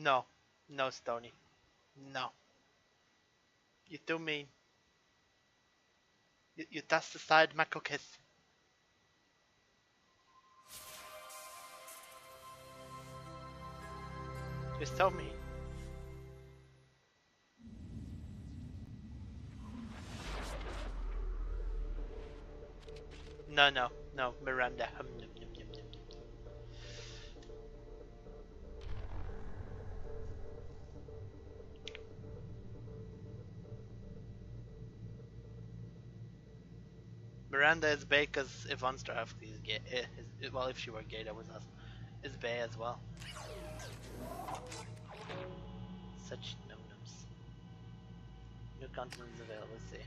No. No, Stony. No. You too mean. You tossed aside my cookies. You're so mean. No, no, no, Miranda. Num, num, num, num. Miranda is gay because Yvonne Strahovski is gay. Well, if she were gay, that was us. Is gay as well. Such num-nums. New content is available. Let's see.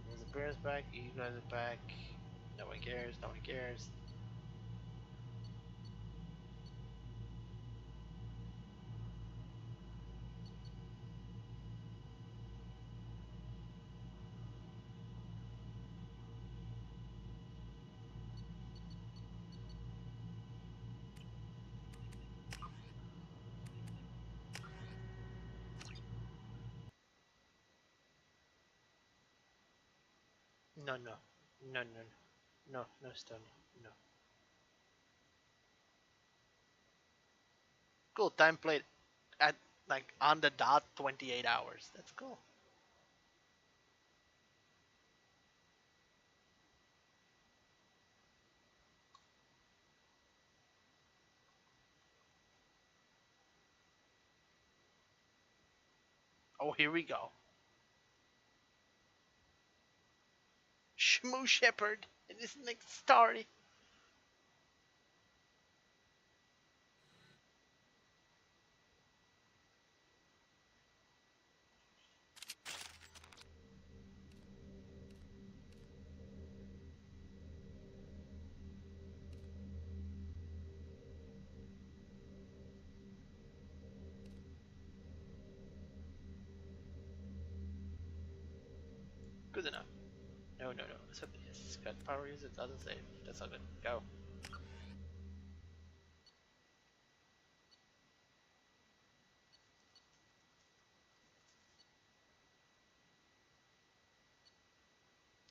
There's a Bears back. You guys are back. No one cares. No one cares. No, no, no, no, no, no, Stony, no. Cool. Time played at like on the dot 28 hours. That's cool. Oh, here we go. Shmoo Shepherd in this next story. Good enough. No, no, no. So yes, got power user doesn't save. That's all good. Go.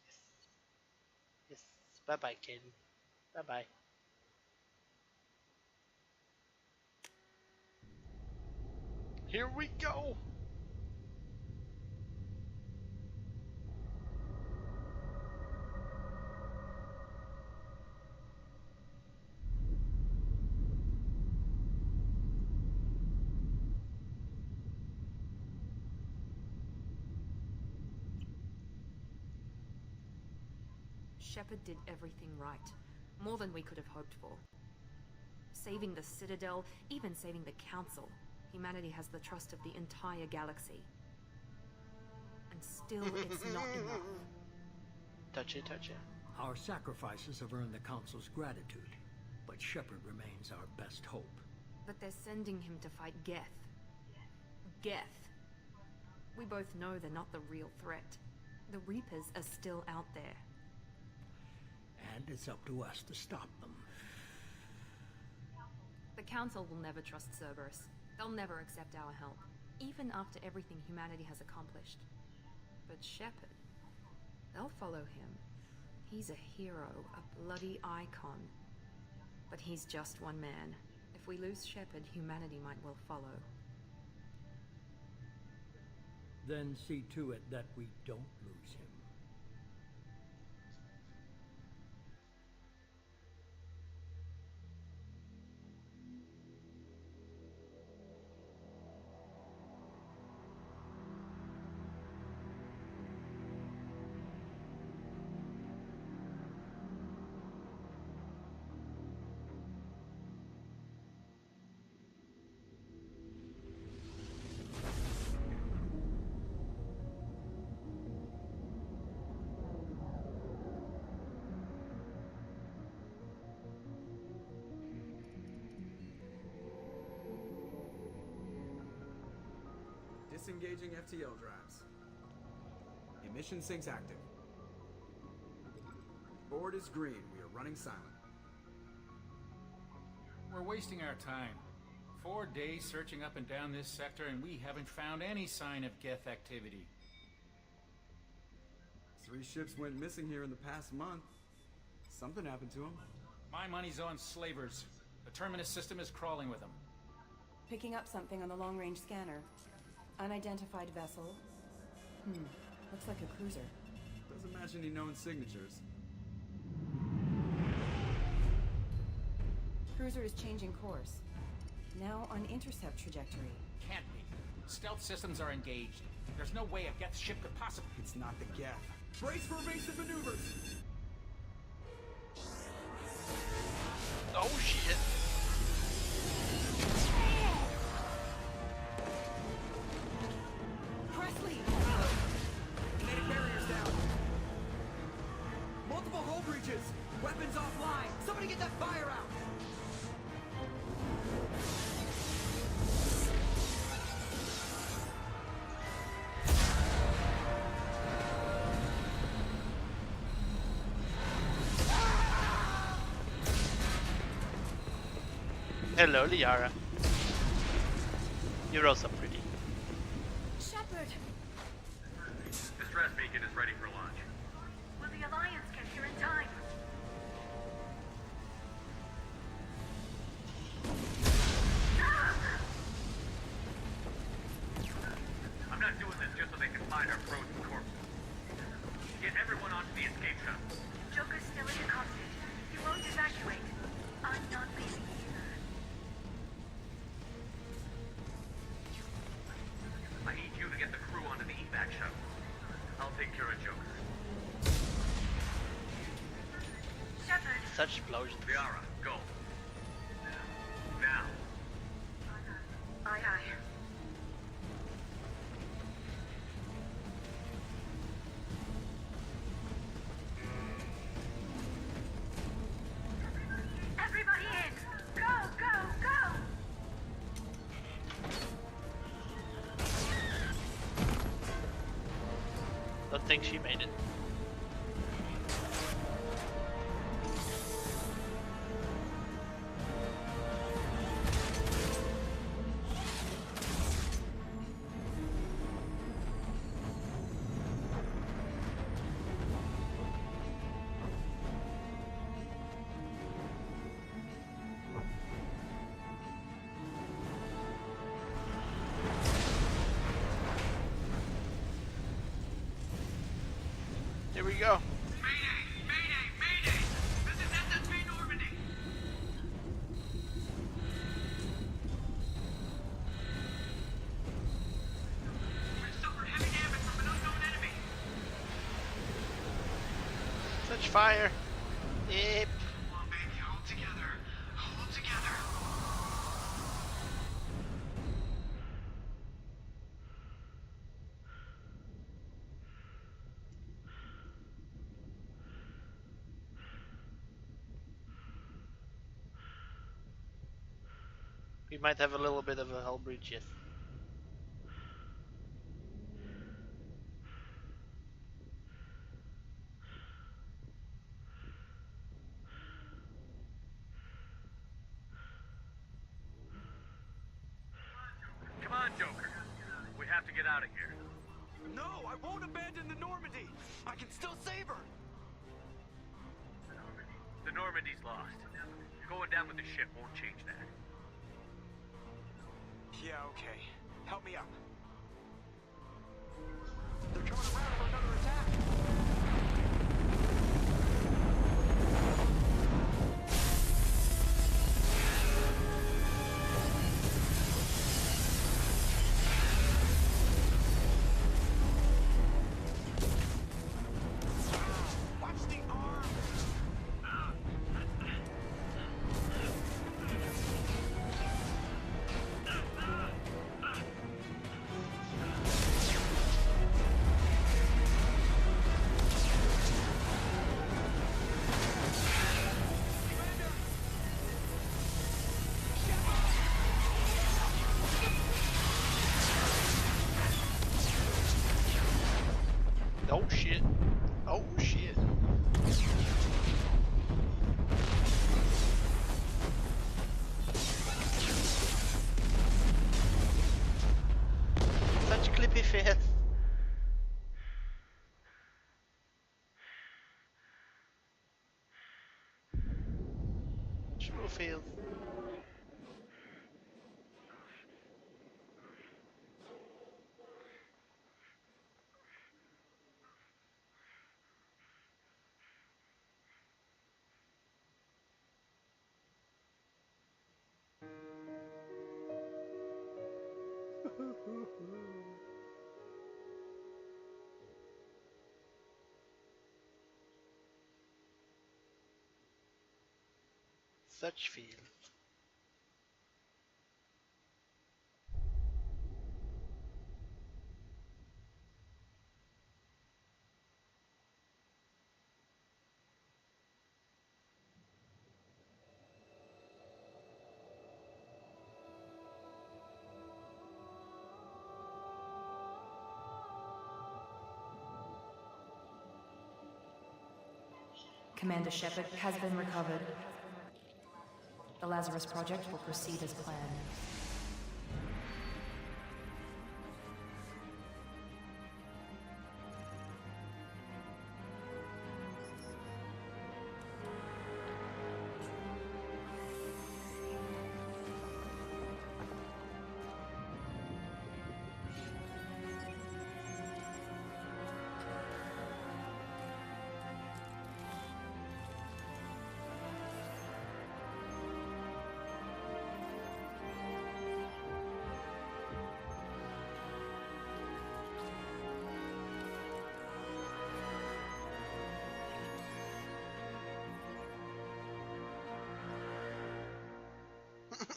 Yes. Yes. Bye bye, kid. Bye bye. Here we go. Shepard did everything right. More than we could have hoped for. Saving the Citadel, even saving the Council. Humanity has the trust of the entire galaxy. And still, it's not enough. Touch it, touch it. Our sacrifices have earned the Council's gratitude, but Shepard remains our best hope. But they're sending him to fight Geth. Geth. We both know they're not the real threat. The Reapers are still out there. And it's up to us to stop them. The Council will never trust Cerberus. They'll never accept our help, even after everything humanity has accomplished. But Shepard, they'll follow him. He's a hero, a bloody icon. But he's just one man. If we lose Shepard, humanity might well follow. Then see to it that we don't lose him. Disengaging FTL drives. Emission sinks active. Board is green. We are running silent. We're wasting our time. 4 days searching up and down this sector, and we haven't found any sign of Geth activity. 3 ships went missing here in the past month. Something happened to them. My money's on slavers. The Terminus system is crawling with them. Picking up something on the long-range scanner. Unidentified vessel. Looks like a cruiser. Doesn't match any known signatures. Cruiser is changing course. Now on intercept trajectory. Can't be. Stealth systems are engaged. There's no way a Geth ship could possibly... It's not the Geth. Brace for evasive maneuvers! Oh shit! Presley! Kinetic barriers down! Multiple hull breaches! Weapons offline! Somebody get that fire out! Hello, Liara. You're also pretty. Shepard! Distress beacon is ready for launch. Will the Alliance get here in time? I'm not doing this just so they can find our frozen corpses. Get everyone onto the escape shuttle. Joker's still in the cockpit. He won't evacuate. I'm not leaving either. I need you to get the crew onto the evac shuttle. I'll take care of Joker. Shepard, Such explosions. Liara, go. Now. aye aye. Everybody in! Go, go, go! Don't think she made it. Here we go. Mayday! Mayday! Mayday! This is SSB Normandy! We've suffered heavy damage from an unknown enemy. Such fire. Yep. Come on, baby, hold together. Hold together. We might have a little bit of a hull breach, yes. Come on, Joker. We have to get out of here. No, I won't abandon the Normandy! I can still save her! The Normandy's lost. Going down with the ship won't change that. Yeah, okay. Help me up. They're coming around for another attack! Watch the arm! Oh shit. Oh shit. failed. Such feel. Commander Shepard has been recovered. The Lazarus Project will proceed as planned.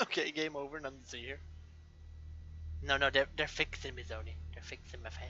Okay, game over, nothing to see here. No, they're fixing me, Zoni. They're fixing my face.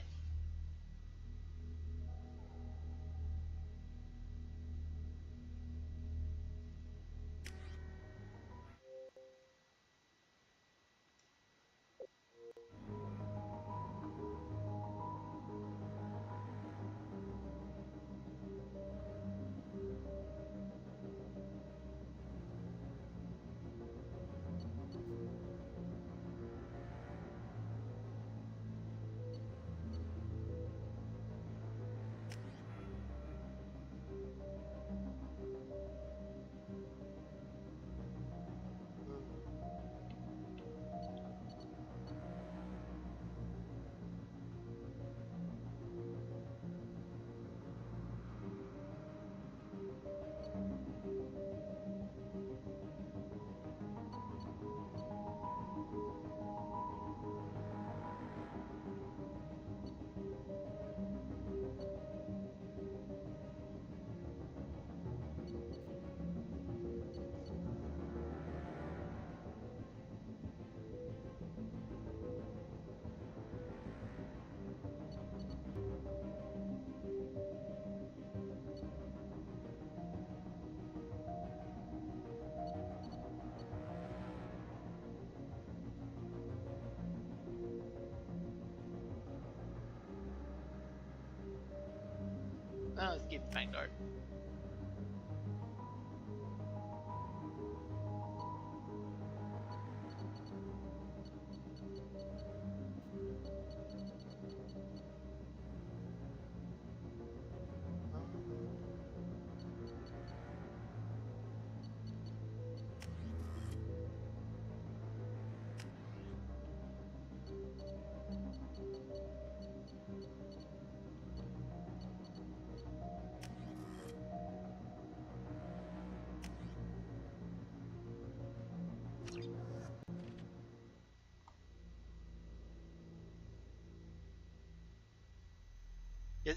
Oh, let's keep Vanguard.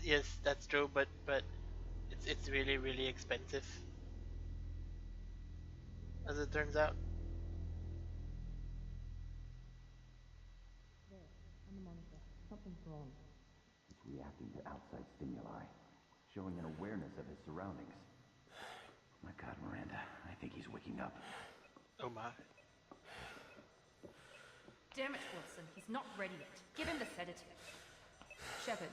Yes, that's true, but it's really expensive, as it turns out. On the monitor. Something's wrong. It's reacting to outside stimuli, showing an awareness of his surroundings. My God, Miranda, I think he's waking up. Oh my. Damn it, Wilson. He's not ready yet. Give him the sedative. Shepard,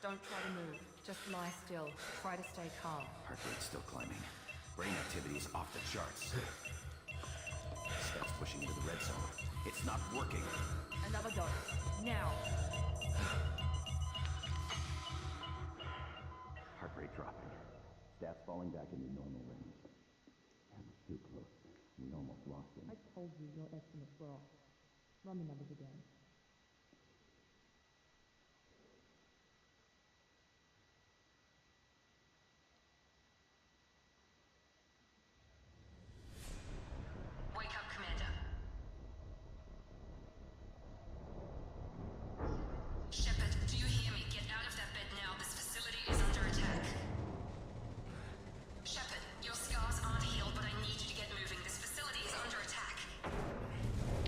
don't try to move. Just lie still. Try to stay calm. Heart rate's still climbing. Brain activity's off the charts. Steps pushing into the red zone. It's not working. Another dose. Now. Heart rate dropping. Stats falling back into normal range. That was too close. We locked in. I told you your estimates were off. Run the numbers again. Wake up, Commander. Shepard, do you hear me? Get out of that bed now. This facility is under attack. Shepard, your scars aren't healed, but I need you to get moving. This facility is under attack.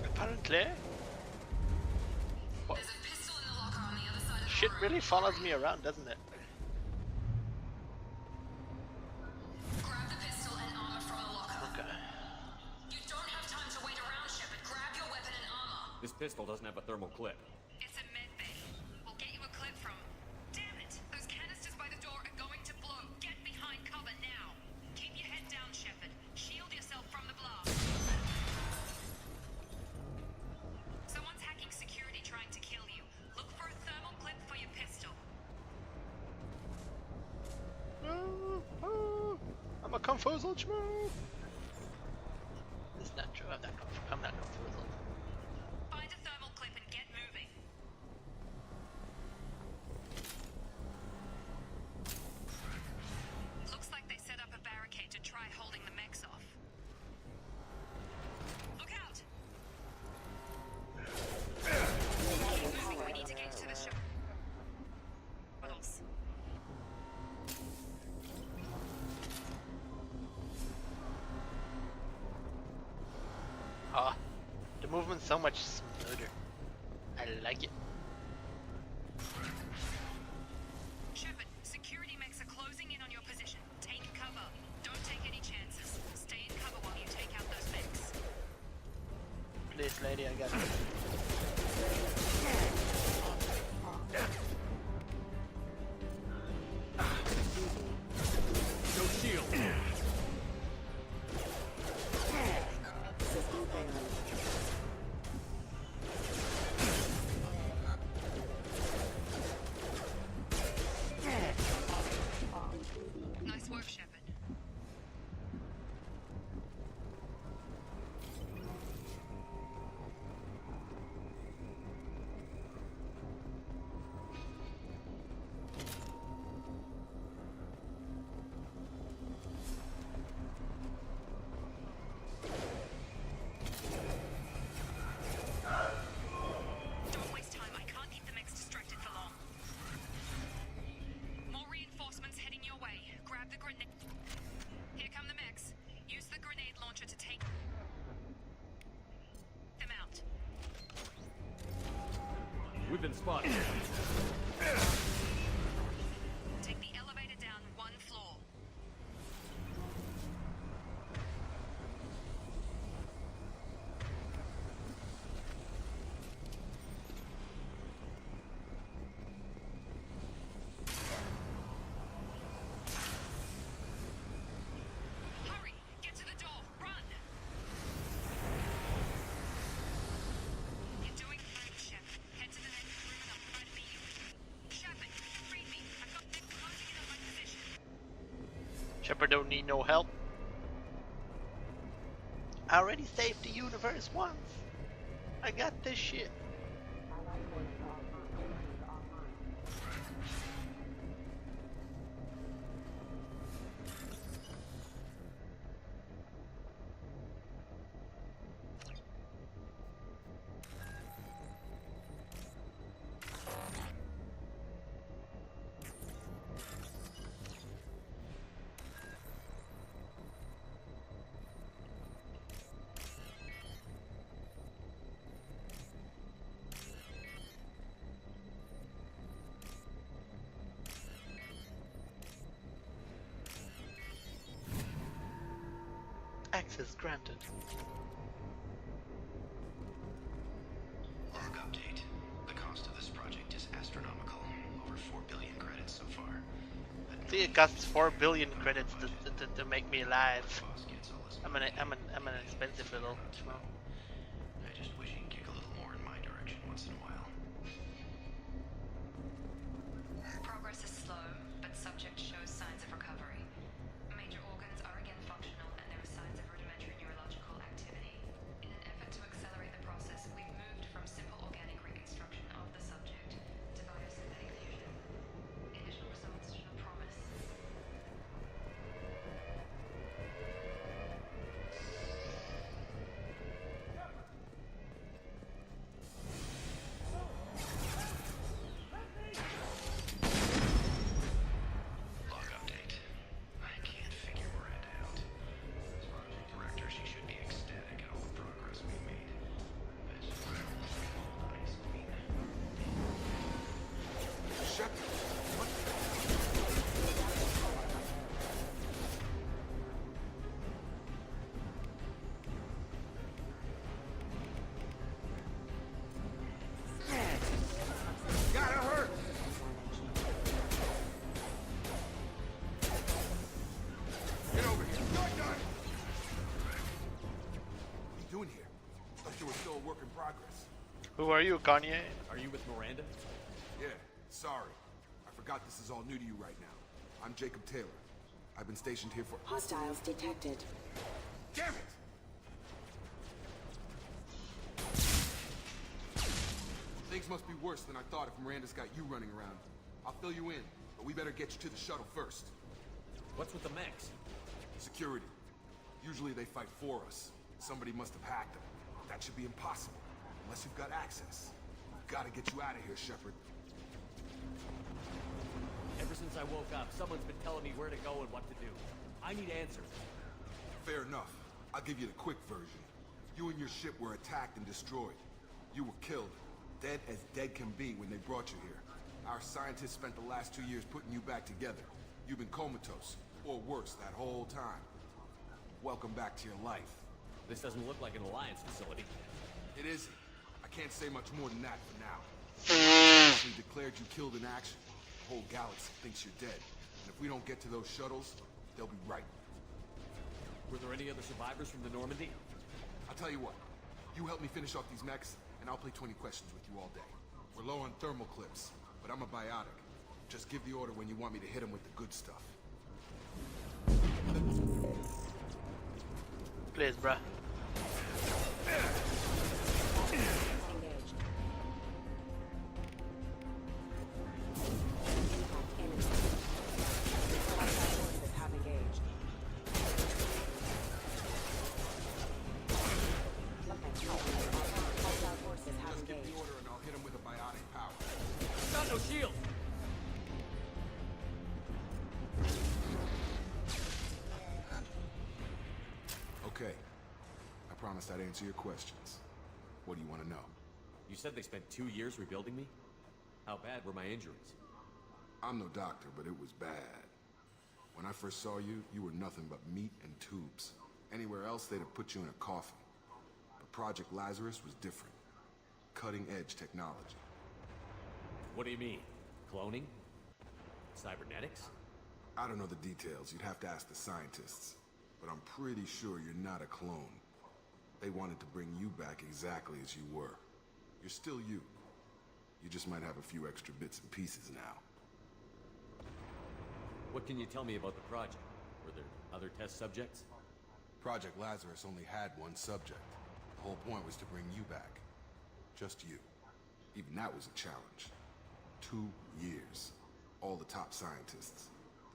Apparently. What? There's a pistol in the locker on the other side of the Shit room. really follows me around, doesn't it? Grab the pistol and armor from the locker. Okay. You don't have time to wait around, Shepard. Grab your weapon and armor. This pistol doesn't have a thermal clip. It's a med bay. We'll get you a clip from. Damn it! Those canisters by the door are going to blow. Get behind cover now. Keep your head down, Shepard. Shield yourself from the blast. Someone's hacking security trying to kill you. Look for a thermal clip for your pistol. I'm a confuzzled schmoo. It's not true. I'm not confuzzled. Find a thermal clip and get moving. Looks like they set up a barricade to try holding the mechs off. Look out! We need to get to the ship. Shuttles. Ah, the movement's so much smoother. I like it. Shepard, security mechs are closing in on your position. Take cover. Don't take any chances. Stay in cover while you take out those mechs. Please, lady, I got it. No shield. Nice work, Shepard. Don't waste time. I can't keep the mechs distracted for long. More reinforcements heading your way. Grab the grenade. Here come the mechs. Use the grenade launcher to take them out. We've been spotted. Take the elevator down one floor. Hurry! Get to the door! Run! You're doing fine, Shepard. Head to the next room and I'll try to beat you. Shepard, free me. I've got things closing in on my position. Shepard don't need no help. I already saved the universe once. I got this shit. Access granted. Log update. The cost of this project is astronomical. Over 4 billion credits so far. See, it costs 4 billion credits to make me alive. I'm an expensive little schmo. I just wish he'd kick a little more in my direction once in a while. Progress is slow, but subject shows signs of recovery. Major organs are again functional and there are signs of rudimentary neurological activity. Who are you, Kanye? Are you with Miranda? Yeah, sorry. I forgot this is all new to you right now. I'm Jacob Taylor. I've been stationed here for... Hostiles detected. Damn it! Things must be worse than I thought if Miranda's got you running around. I'll fill you in, but we better get you to the shuttle first. What's with the mechs? Security. Usually they fight for us. Somebody must have hacked them. That should be impossible, unless you've got access. Gotta get you out of here, Shepard. Ever since I woke up, someone's been telling me where to go and what to do. I need answers. Fair enough. I'll give you the quick version. You and your ship were attacked and destroyed. You were killed. Dead as dead can be when they brought you here. Our scientists spent the last 2 years putting you back together. You've been comatose, or worse, that whole time. Welcome back to your life. This doesn't look like an Alliance facility. It isn't. I can't say much more than that for now. We declared you killed in action. The whole galaxy thinks you're dead. And if we don't get to those shuttles, they'll be right. Were there any other survivors from the Normandy? I'll tell you what. You help me finish off these mechs, and I'll play 20 questions with you all day. We're low on thermal clips, but I'm a biotic. Just give the order when you want me to hit them with the good stuff. Please, bruh. Just give the order and I'll hit him with a biotic power. Got no shield! Okay. I promised I'd answer your questions. What do you want to know? You said they spent 2 years rebuilding me? How bad were my injuries? I'm no doctor, but it was bad. When I first saw you, you were nothing but meat and tubes. Anywhere else, they'd have put you in a coffin. But Project Lazarus was different. Cutting-edge technology. What do you mean? Cloning? Cybernetics? I don't know the details. You'd have to ask the scientists. But I'm pretty sure you're not a clone. They wanted to bring you back exactly as you were. You're still you. You just might have a few extra bits and pieces now. What can you tell me about the project? Were there other test subjects? Project Lazarus only had one subject. The whole point was to bring you back. Just you. Even that was a challenge. 2 years. All the top scientists.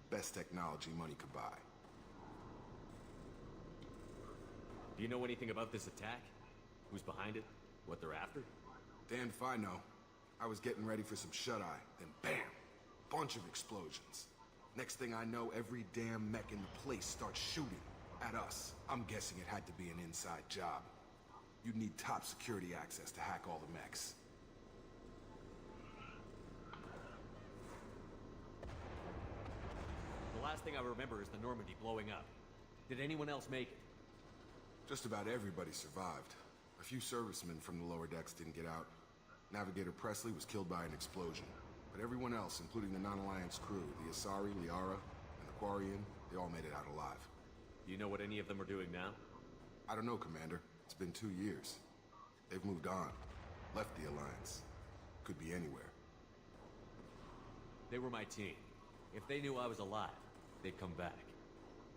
The best technology money could buy. Do you know anything about this attack? Who's behind it? What they're after? Damned if I know. I was getting ready for some shut-eye, then bam! Bunch of explosions. Next thing I know, every damn mech in the place starts shooting at us. I'm guessing it had to be an inside job. You'd need top security access to hack all the mechs. The last thing I remember is the Normandy blowing up. Did anyone else make it? Just about everybody survived. A few servicemen from the lower decks didn't get out. Navigator Presley was killed by an explosion. But everyone else, including the non-Alliance crew, the Asari, Liara, and the Quarian, they all made it out alive. Do you know what any of them are doing now? I don't know, Commander. It's been 2 years. They've moved on. Left the Alliance. Could be anywhere. They were my team. If they knew I was alive, they'd come back.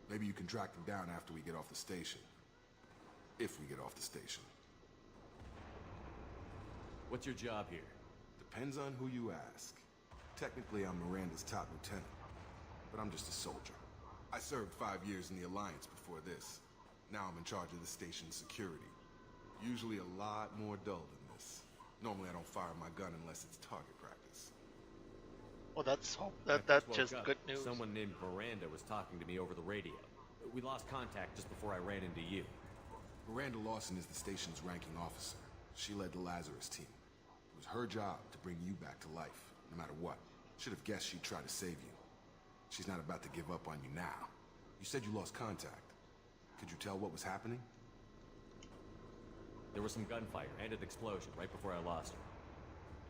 Maybe you can track them down after we get off the station. If we get off the station. What's your job here? Depends on who you ask. Technically, I'm Miranda's top lieutenant. But I'm just a soldier. I served 5 years in the Alliance before this. Now I'm in charge of the station's security. Usually a lot more dull than this. Normally I don't fire my gun unless it's target practice. Well, that's When I that's first just woke up, good news. Someone named Miranda was talking to me over the radio. We lost contact just before I ran into you. Miranda Lawson is the station's ranking officer. She led the Lazarus team. It was her job to bring you back to life, no matter what. Should have guessed she'd try to save you. She's not about to give up on you now. You said you lost contact. Could you tell what was happening? There was some gunfire and an explosion right before I lost her.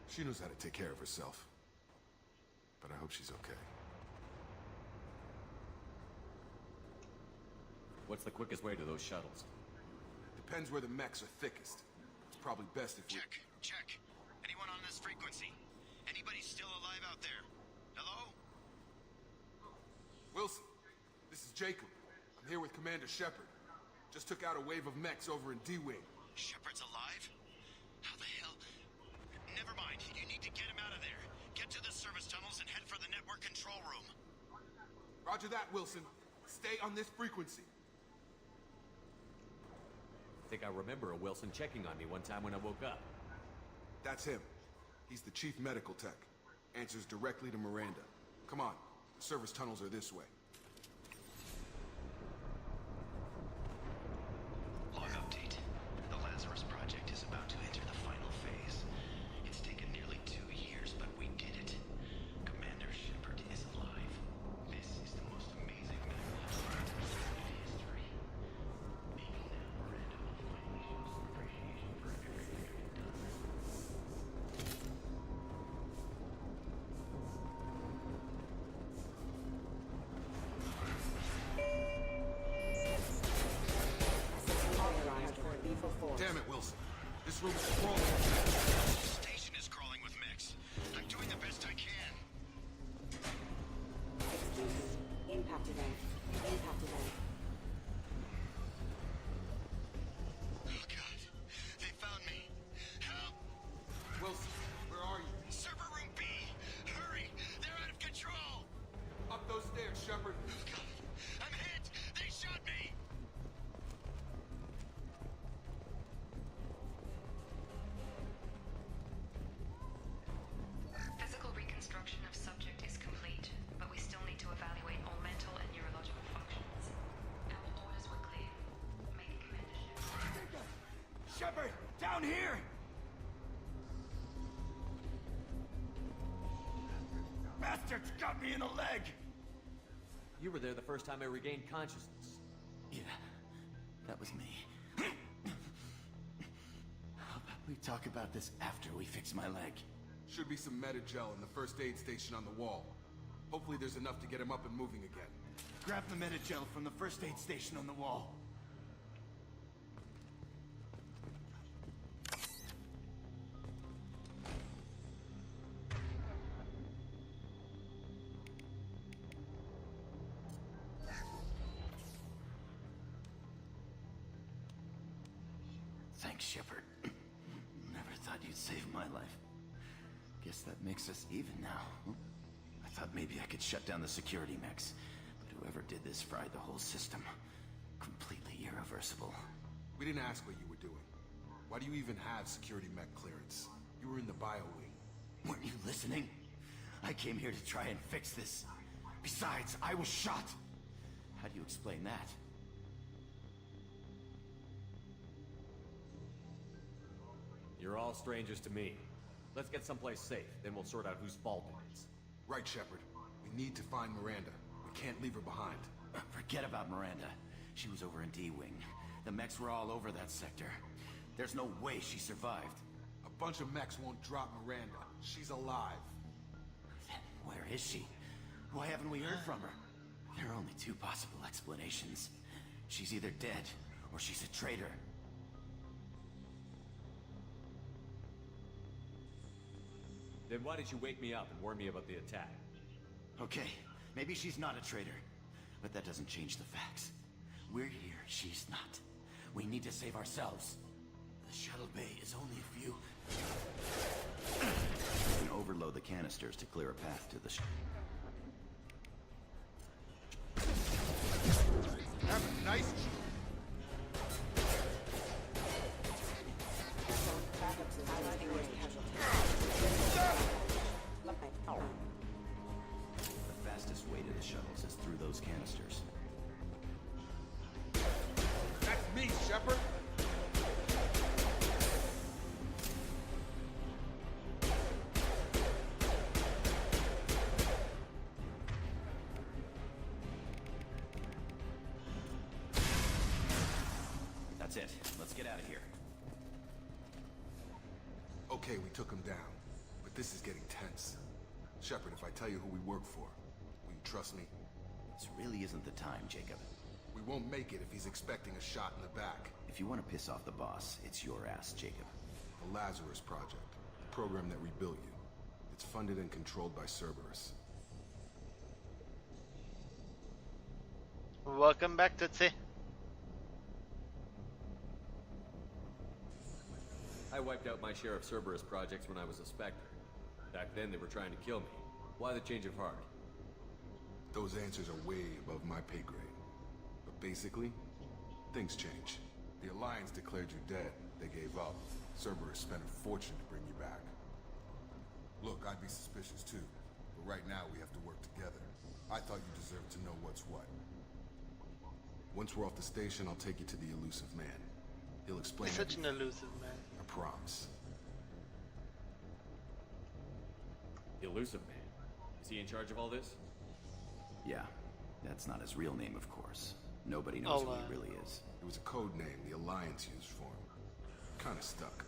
She knows how to take care of herself. But I hope she's okay. What's the quickest way to those shuttles? Depends where the mechs are thickest. It's probably best if we... Check. Anyone on this frequency? Anybody still alive out there? Hello? Wilson, this is Jacob. I'm here with Commander Shepard. Just took out a wave of mechs over in D-Wing. Shepard's alive? How the hell? Never mind. You need to get him out of there. Get to the service tunnels and head for the network control room. Roger that, Wilson. Stay on this frequency. I think I remember a Wilson checking on me one time when I woke up. That's him. He's the chief medical tech. Answers directly to Miranda. Come on. The service tunnels are this way. Log update. The Lazarus Project is about to enter the final phase. It's taken nearly 2 years, but we did it. Commander Shepard is alive. This is the most amazing medical in history. Maybe now Miranda will finally show some appreciation for everything we've done. Damn it, Wilson. This room is crawling. The station is crawling with mechs. I'm doing the best I can. Impact event. Oh, God. They found me. Help! Wilson, where are you? Server room B! Hurry! They're out of control! Up those stairs, Shepard. Oh, God. I'm hit! They shot me! Physical reconstruction of subject is complete, but we still need to evaluate all mental and neurological functions. Our orders were clear. Make a Commander Shepard! Down here! Bastards got me in the leg! You were there the first time I regained consciousness. Yeah, that was me. How about we talk about this after we fix my leg? Should be some Metagel in the first aid station on the wall. Hopefully there's enough to get him up and moving again. Grab the Metagel from the first aid station on the wall. Thanks, Shepard. Never thought you'd save my life. Guess that makes us even now. I thought maybe I could shut down the security mechs, but whoever did this fried the whole system. Completely irreversible. We didn't ask what you were doing. Why do you even have security mech clearance? You were in the bio wing. Weren't you listening? I came here to try and fix this. Besides, I was shot. How do you explain that? You're all strangers to me. Let's get someplace safe, then we'll sort out whose fault it is. Right, Shepard. We need to find Miranda. We can't leave her behind. Forget about Miranda. She was over in D-Wing. The mechs were all over that sector. There's no way she survived. A bunch of mechs won't drop Miranda. She's alive. Then where is she? Why haven't we heard from her? There are only two possible explanations. She's either dead, or she's a traitor. Then why did you wake me up and warn me about the attack? Okay, maybe she's not a traitor, but that doesn't change the facts. We're here, she's not. We need to save ourselves. The shuttle bay is only a few... You can overload the canisters to clear a path to the Have a nice... The fastest way to the shuttles is through those canisters. That's me, Shepard! That's it. Let's get out of here. Okay, we took him down. But this is getting tense. Shepard, if I tell you who we work for, will you trust me? This really isn't the time, Jacob. We won't make it if he's expecting a shot in the back. If you want to piss off the boss, it's your ass, Jacob. The Lazarus Project, the program that rebuilt you. It's funded and controlled by Cerberus. Welcome back, Tootsie. I wiped out my share of Cerberus projects when I was a Spectre. Back then they were trying to kill me. Why the change of heart? Those answers are way above my pay grade. But basically, things change. The Alliance declared you dead. They gave up. Cerberus spent a fortune to bring you back. Look, I'd be suspicious too. But right now we have to work together. I thought you deserved to know what's what. Once we're off the station, I'll take you to the Elusive Man. He'll explain He's such an everything. elusive man. I promise. The Elusive Man. Is he in charge of all this? Yeah, that's not his real name, of course. Nobody knows who he really is. It was a code name the Alliance used for him. Kinda stuck.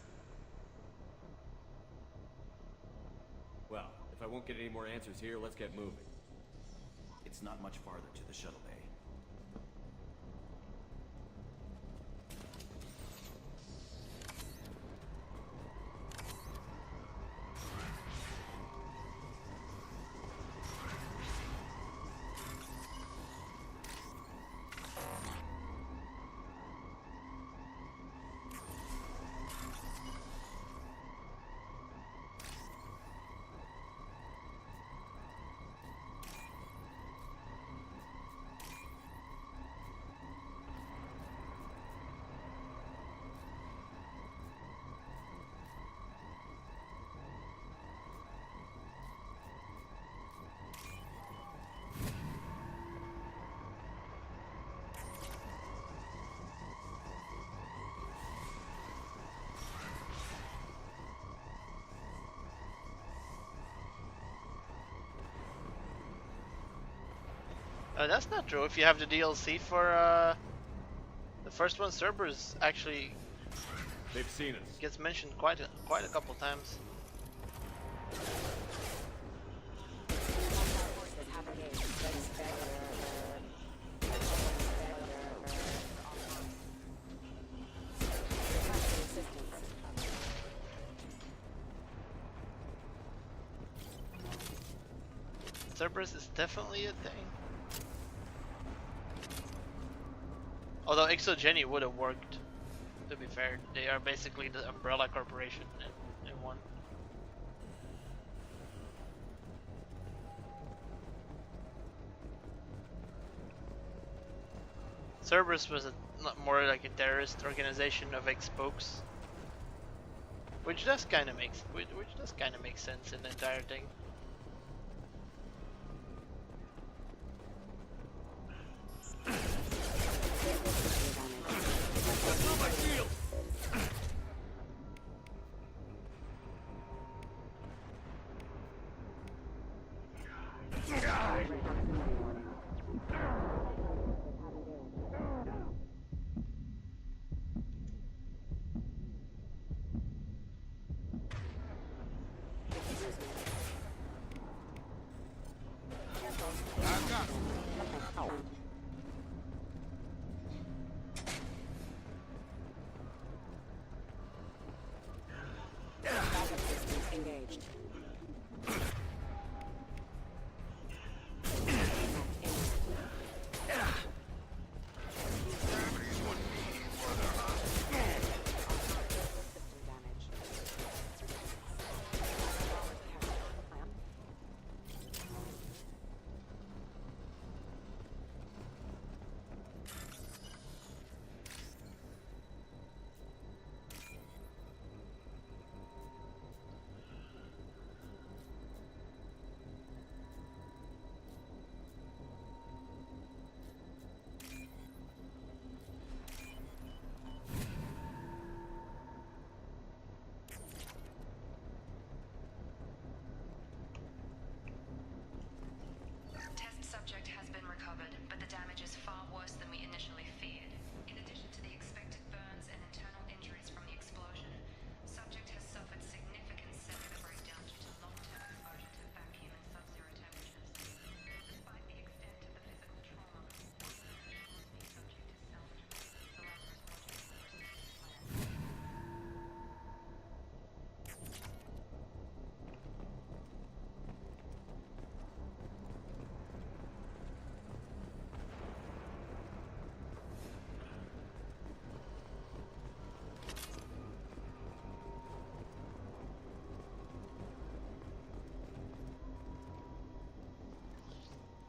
Well, if I won't get any more answers here, let's get moving. It's not much farther to the shuttle bay. That's not true. If you have the DLC for the first one, Cerberus actually they've seen us. Gets mentioned quite a couple times. Cerberus is definitely a thing. Although Exogeny would have worked, to be fair. They are basically the Umbrella Corporation in one. Cerberus was more like a terrorist organization of ex-spokes, which does kind of make sense in the entire thing. Engaged.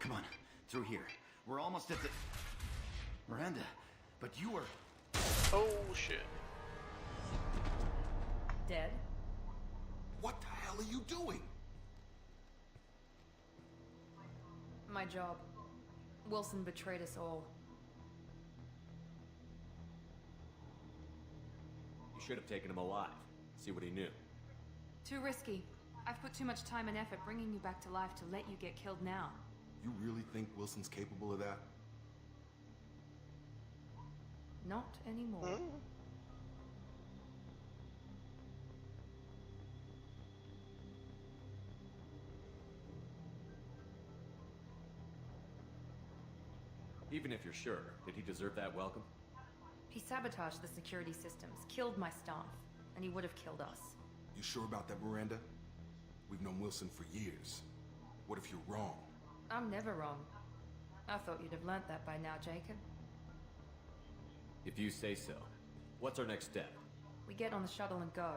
Come on, through here. We're almost at the... Miranda, but you are... Oh, shit. Dead? What the hell are you doing? My job. Wilson betrayed us all. You should have taken him alive. See what he knew. Too risky. I've put too much time and effort bringing you back to life to let you get killed now. You really think Wilson's capable of that? Not anymore. Even if you're sure, did he deserve that welcome? He sabotaged the security systems, killed my staff, and he would have killed us. You sure about that, Miranda? We've known Wilson for years. What if you're wrong? I'm never wrong. I thought you'd have learnt that by now, Jacob. If you say so. What's our next step? We get on the shuttle and go.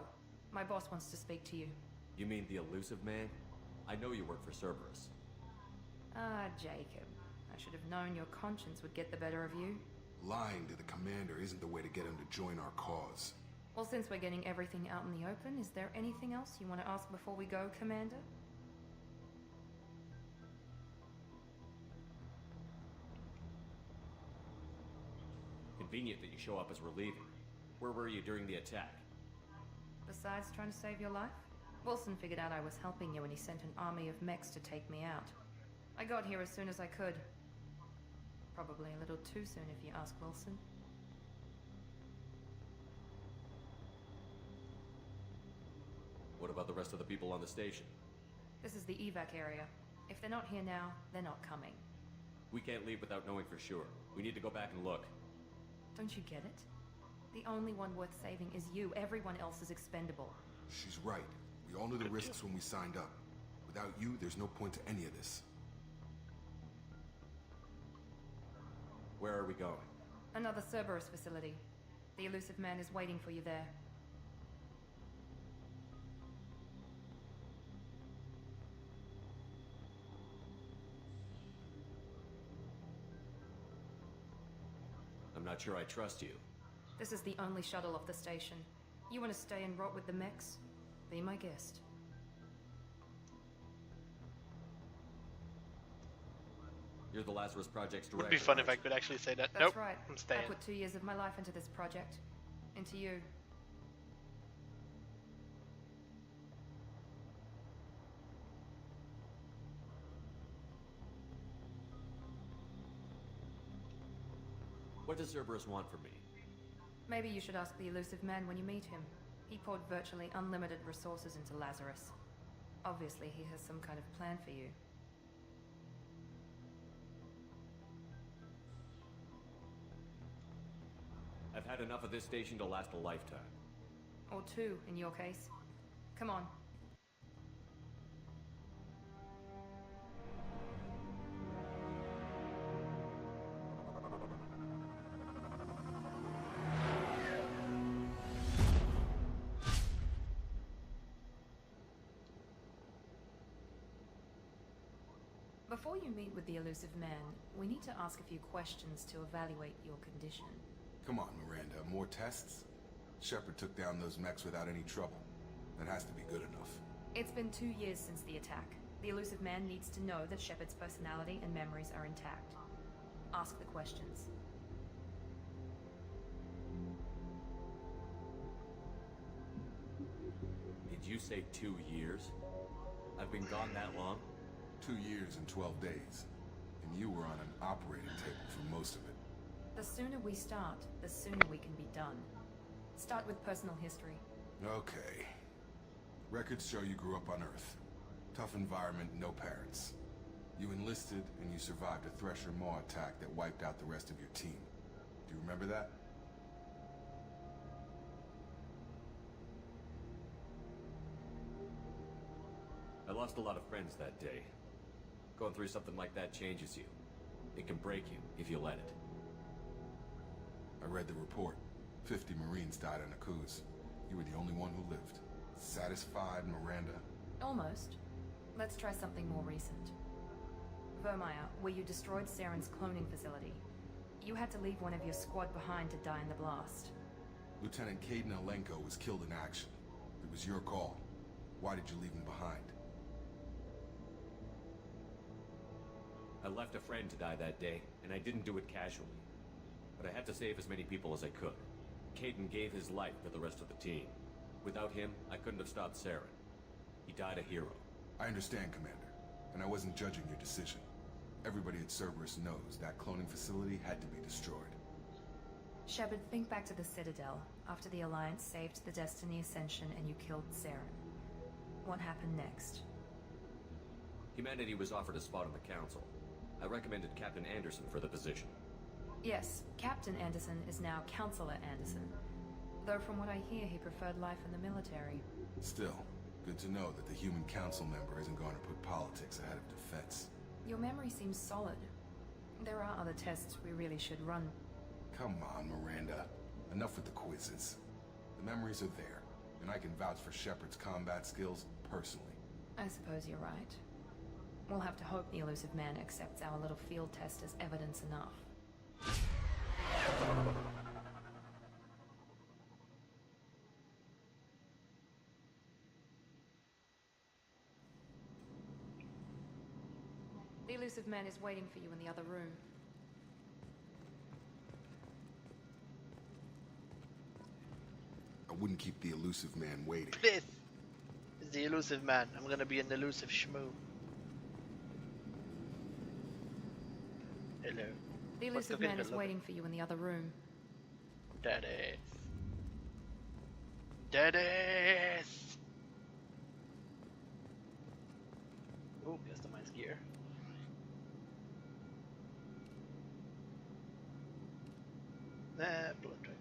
My boss wants to speak to you. You mean the elusive man? I know you work for Cerberus. Ah, Jacob. I should have known your conscience would get the better of you. Lying to the commander isn't the way to get him to join our cause. Well, since we're getting everything out in the open, is there anything else you want to ask before we go, Commander? Convenient that you show up as we're leaving. Where were you during the attack? Besides trying to save your life, Wilson figured out I was helping you when he sent an army of mechs to take me out. I got here as soon as I could. Probably a little too soon if you ask Wilson. What about the rest of the people on the station? This is the evac area. If they're not here now, they're not coming. We can't leave without knowing for sure. We need to go back and look. Don't you get it? The only one worth saving is you. Everyone else is expendable. She's right. We all knew the risks when we signed up. Without you, there's no point to any of this. Where are we going? Another Cerberus facility. The elusive man is waiting for you there. I'm not sure I trust you. This is the only shuttle off the station. You want to stay and rot with the mechs? Be my guest. You're the Lazarus Project's director. Would be fun if I right? could actually say that. That's Nope, right. I'm staying. I put 2 years of my life into this project. Into you. What does Cerberus want from me? Maybe you should ask the elusive man when you meet him. He poured virtually unlimited resources into Lazarus. Obviously, he has some kind of plan for you. I've had enough of this station to last a lifetime. Or 2, in your case. Come on. Before you meet with the elusive man, we need to ask a few questions to evaluate your condition. Come on, Miranda. More tests? Shepard took down those mechs without any trouble. That has to be good enough. It's been 2 years since the attack. The elusive man needs to know that Shepard's personality and memories are intact. Ask the questions. Did you say 2 years? I've been gone that long? 2 years and 12 days. And you were on an operating table for most of it. The sooner we start, the sooner we can be done. Start with personal history. Okay. Records show you grew up on Earth. Tough environment, no parents. You enlisted and you survived a Thresher Maw attack that wiped out the rest of your team. Do you remember that? I lost a lot of friends that day. Going through something like that changes you. It can break you if you let it. I read the report. 50 Marines died on Akuz. You were the only one who lived. Satisfied, Miranda? Almost. Let's try something more recent. Vermeer, where you destroyed Saren's cloning facility. You had to leave one of your squad behind to die in the blast. Lieutenant Caden Alenko was killed in action. It was your call. Why did you leave him behind? I left a friend to die that day, and I didn't do it casually. But I had to save as many people as I could. Caden gave his life for the rest of the team. Without him, I couldn't have stopped Saren. He died a hero. I understand, Commander, and I wasn't judging your decision. Everybody at Cerberus knows that cloning facility had to be destroyed. Shepard, think back to the Citadel, after the Alliance saved the Destiny Ascension and you killed Saren. What happened next? Humanity was offered a spot on the Council. I recommended Captain Anderson for the position. Yes, Captain Anderson is now Counselor Anderson. Though from what I hear, he preferred life in the military. Still, good to know that the human council member isn't going to put politics ahead of defense. Your memory seems solid. There are other tests we really should run. Come on, Miranda. Enough with the quizzes. The memories are there, and I can vouch for Shepard's combat skills personally. I suppose you're right. We'll have to hope the Elusive Man accepts our little field test as evidence enough. The Elusive Man is waiting for you in the other room. I wouldn't keep the Elusive Man waiting. This is the Elusive Man. I'm gonna be an elusive shmoo. Hello. The Elusive Man is waiting for you in the other room. Daddy. Daddy. Oh, customized gear. Blood track.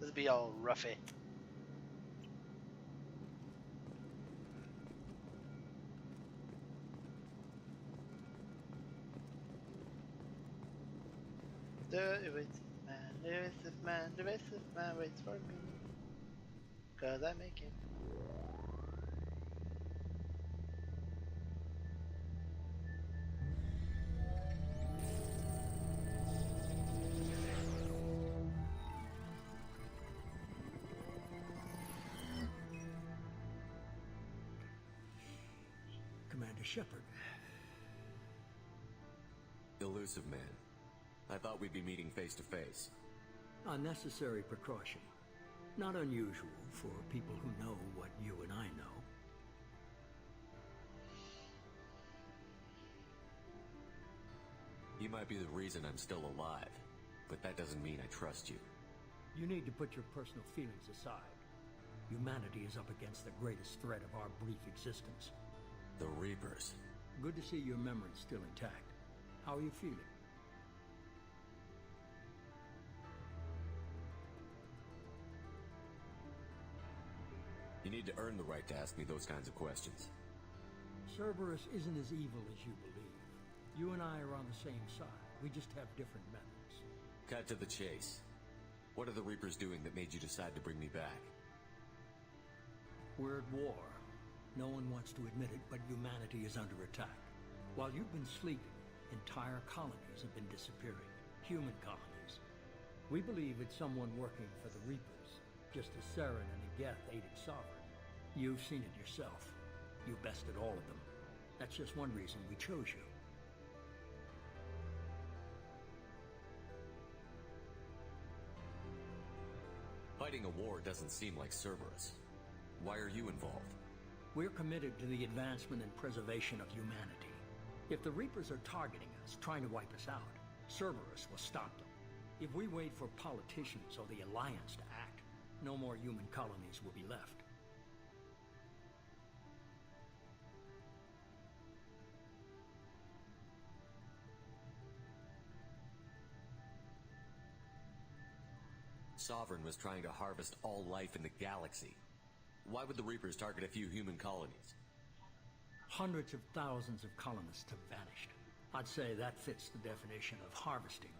This be all roughy. The elusive man waits for me. 'Cause I make him. Commander Shepard. Elusive Man. I thought we'd be meeting face to face. Unnecessary precaution. Not unusual for people who know what you and I know. You might be the reason I'm still alive, but that doesn't mean I trust you. You need to put your personal feelings aside. Humanity is up against the greatest threat of our brief existence. The Reapers. Good to see your memory still intact. How are you feeling? You need to earn the right to ask me those kinds of questions. Cerberus isn't as evil as you believe. You and I are on the same side. We just have different methods. Cut to the chase. What are the Reapers doing that made you decide to bring me back? We're at war. No one wants to admit it, but humanity is under attack. While you've been sleeping, entire colonies have been disappearing. Human colonies. We believe it's someone working for the Reapers, just as Saren and the Geth aided Sovereign. You've seen it yourself. You bested all of them. That's just one reason we chose you. Fighting a war doesn't seem like Cerberus. Why are you involved? We're committed to the advancement and preservation of humanity. If the Reapers are targeting us, trying to wipe us out, Cerberus will stop them. If we wait for politicians or the Alliance to act, no more human colonies will be left. Sovereign was trying to harvest all life in the galaxy. Why would the Reapers target a few human colonies? Hundreds of thousands of colonists have vanished. I'd say that fits the definition of harvesting.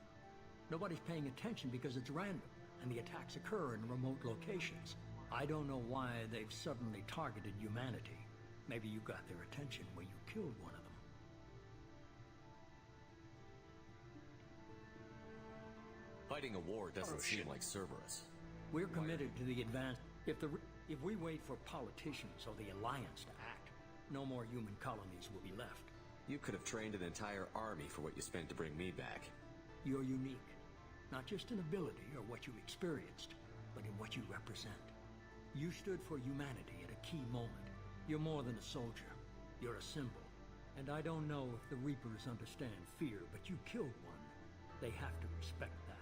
Nobody's paying attention because it's random, and the attacks occur in remote locations. I don't know why they've suddenly targeted humanity. Maybe you got their attention when you killed one of them. Fighting a war doesn't seem like Cerberus. We're committed to the advance. If we wait for politicians or the Alliance to act, no more human colonies will be left. You could have trained an entire army for what you spent to bring me back. You're unique, not just in ability or what you experienced, but in what you represent. You stood for humanity at a key moment. You're more than a soldier. You're a symbol. And I don't know if the Reapers understand fear, but you killed one. They have to respect that.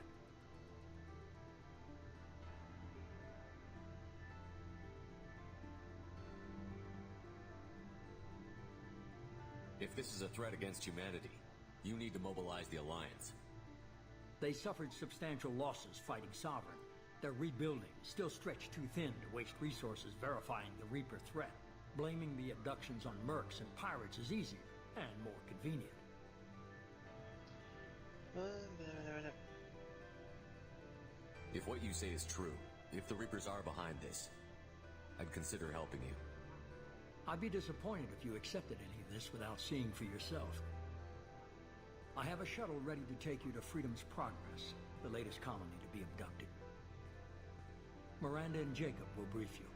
If this is a threat against humanity, you need to mobilize the Alliance. They suffered substantial losses fighting Sovereign. Their rebuilding, still stretched too thin to waste resources verifying the Reaper threat. Blaming the abductions on mercs and pirates is easier and more convenient. If what you say is true, if the Reapers are behind this, I'd consider helping you. I'd be disappointed if you accepted any of this without seeing for yourself. I have a shuttle ready to take you to Freedom's Progress, the latest colony to be abducted. Miranda and Jacob will brief you.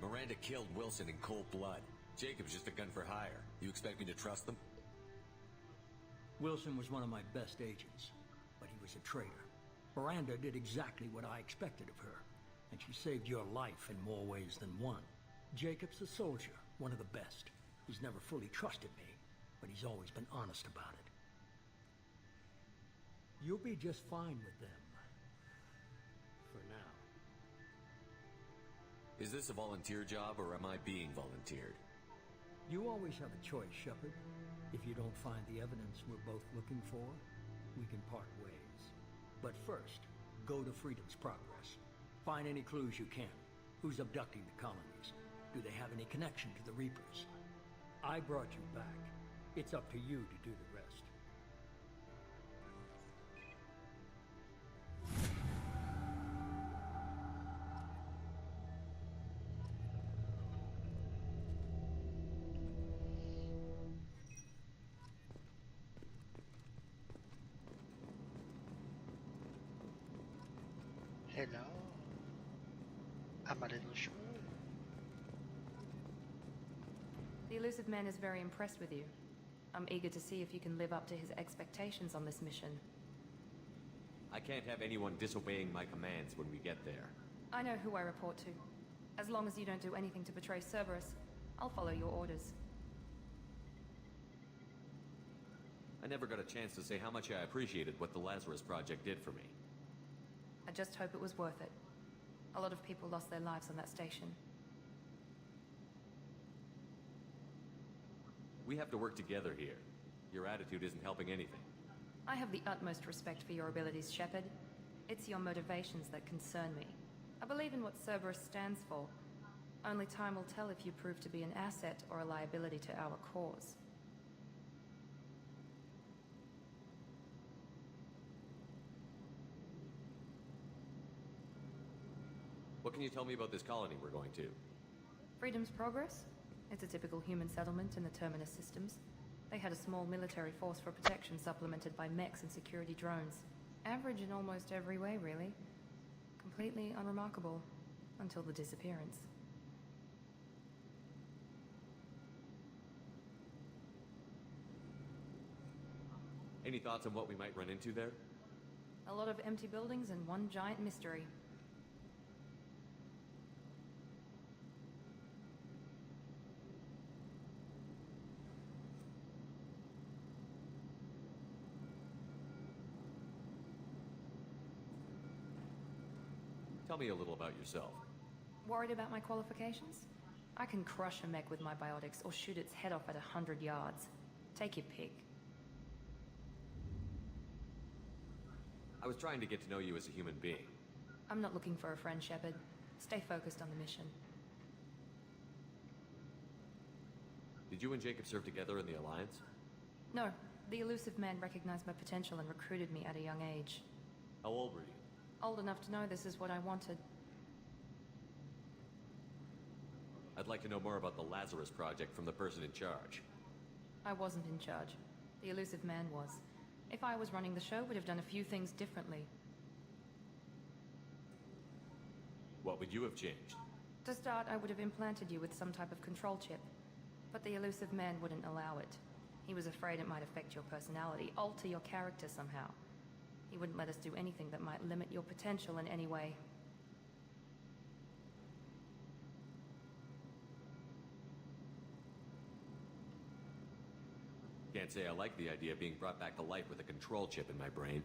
Miranda killed Wilson in cold blood. Jacob's just a gun for hire. You expect me to trust them? Wilson was one of my best agents, but he was a traitor. Miranda did exactly what I expected of her, and she saved your life in more ways than one. Jacob's a soldier, one of the best. He's never fully trusted me, but he's always been honest about it. You'll be just fine with them. For now. Is this a volunteer job, or am I being volunteered? You always have a choice, Shepard. If you don't find the evidence we're both looking for, we can part ways. But first, go to Freedom's Progress. Find any clues you can. Who's abducting the colonies? Do they have any connection to the Reapers? I brought you back. It's up to you to do the rest. Hello. I'm a little short. The Illusive Man is very impressed with you. I'm eager to see if you can live up to his expectations on this mission. I can't have anyone disobeying my commands when we get there. I know who I report to. As long as you don't do anything to betray Cerberus, I'll follow your orders. I never got a chance to say how much I appreciated what the Lazarus Project did for me. I just hope it was worth it. A lot of people lost their lives on that station. We have to work together here. Your attitude isn't helping anything. I have the utmost respect for your abilities, Shepard. It's your motivations that concern me. I believe in what Cerberus stands for. Only time will tell if you prove to be an asset or a liability to our cause. What can you tell me about this colony we're going to? Freedom's Progress? It's a typical human settlement in the Terminus systems. They had a small military force for protection supplemented by mechs and security drones. Average in almost every way, really. Completely unremarkable. Until the disappearance. Any thoughts on what we might run into there? A lot of empty buildings and one giant mystery. Tell me a little about yourself. Worried about my qualifications? I can crush a mech with my biotics or shoot its head off at 100 yards. Take your pick. I was trying to get to know you as a human being. I'm not looking for a friend, Shepard. Stay focused on the mission. Did you and Jacob serve together in the Alliance? No. The Elusive Man recognized my potential and recruited me at a young age. How old were you? Old enough to know this is what I wanted. I'd like to know more about the Lazarus Project from the person in charge. I wasn't in charge. The Elusive Man was. If I was running the show, would have done a few things differently. What would you have changed? To start, I would have implanted you with some type of control chip. But the Elusive Man wouldn't allow it. He was afraid it might affect your personality, alter your character somehow. He wouldn't let us do anything that might limit your potential in any way. Can't say I like the idea of being brought back to life with a control chip in my brain.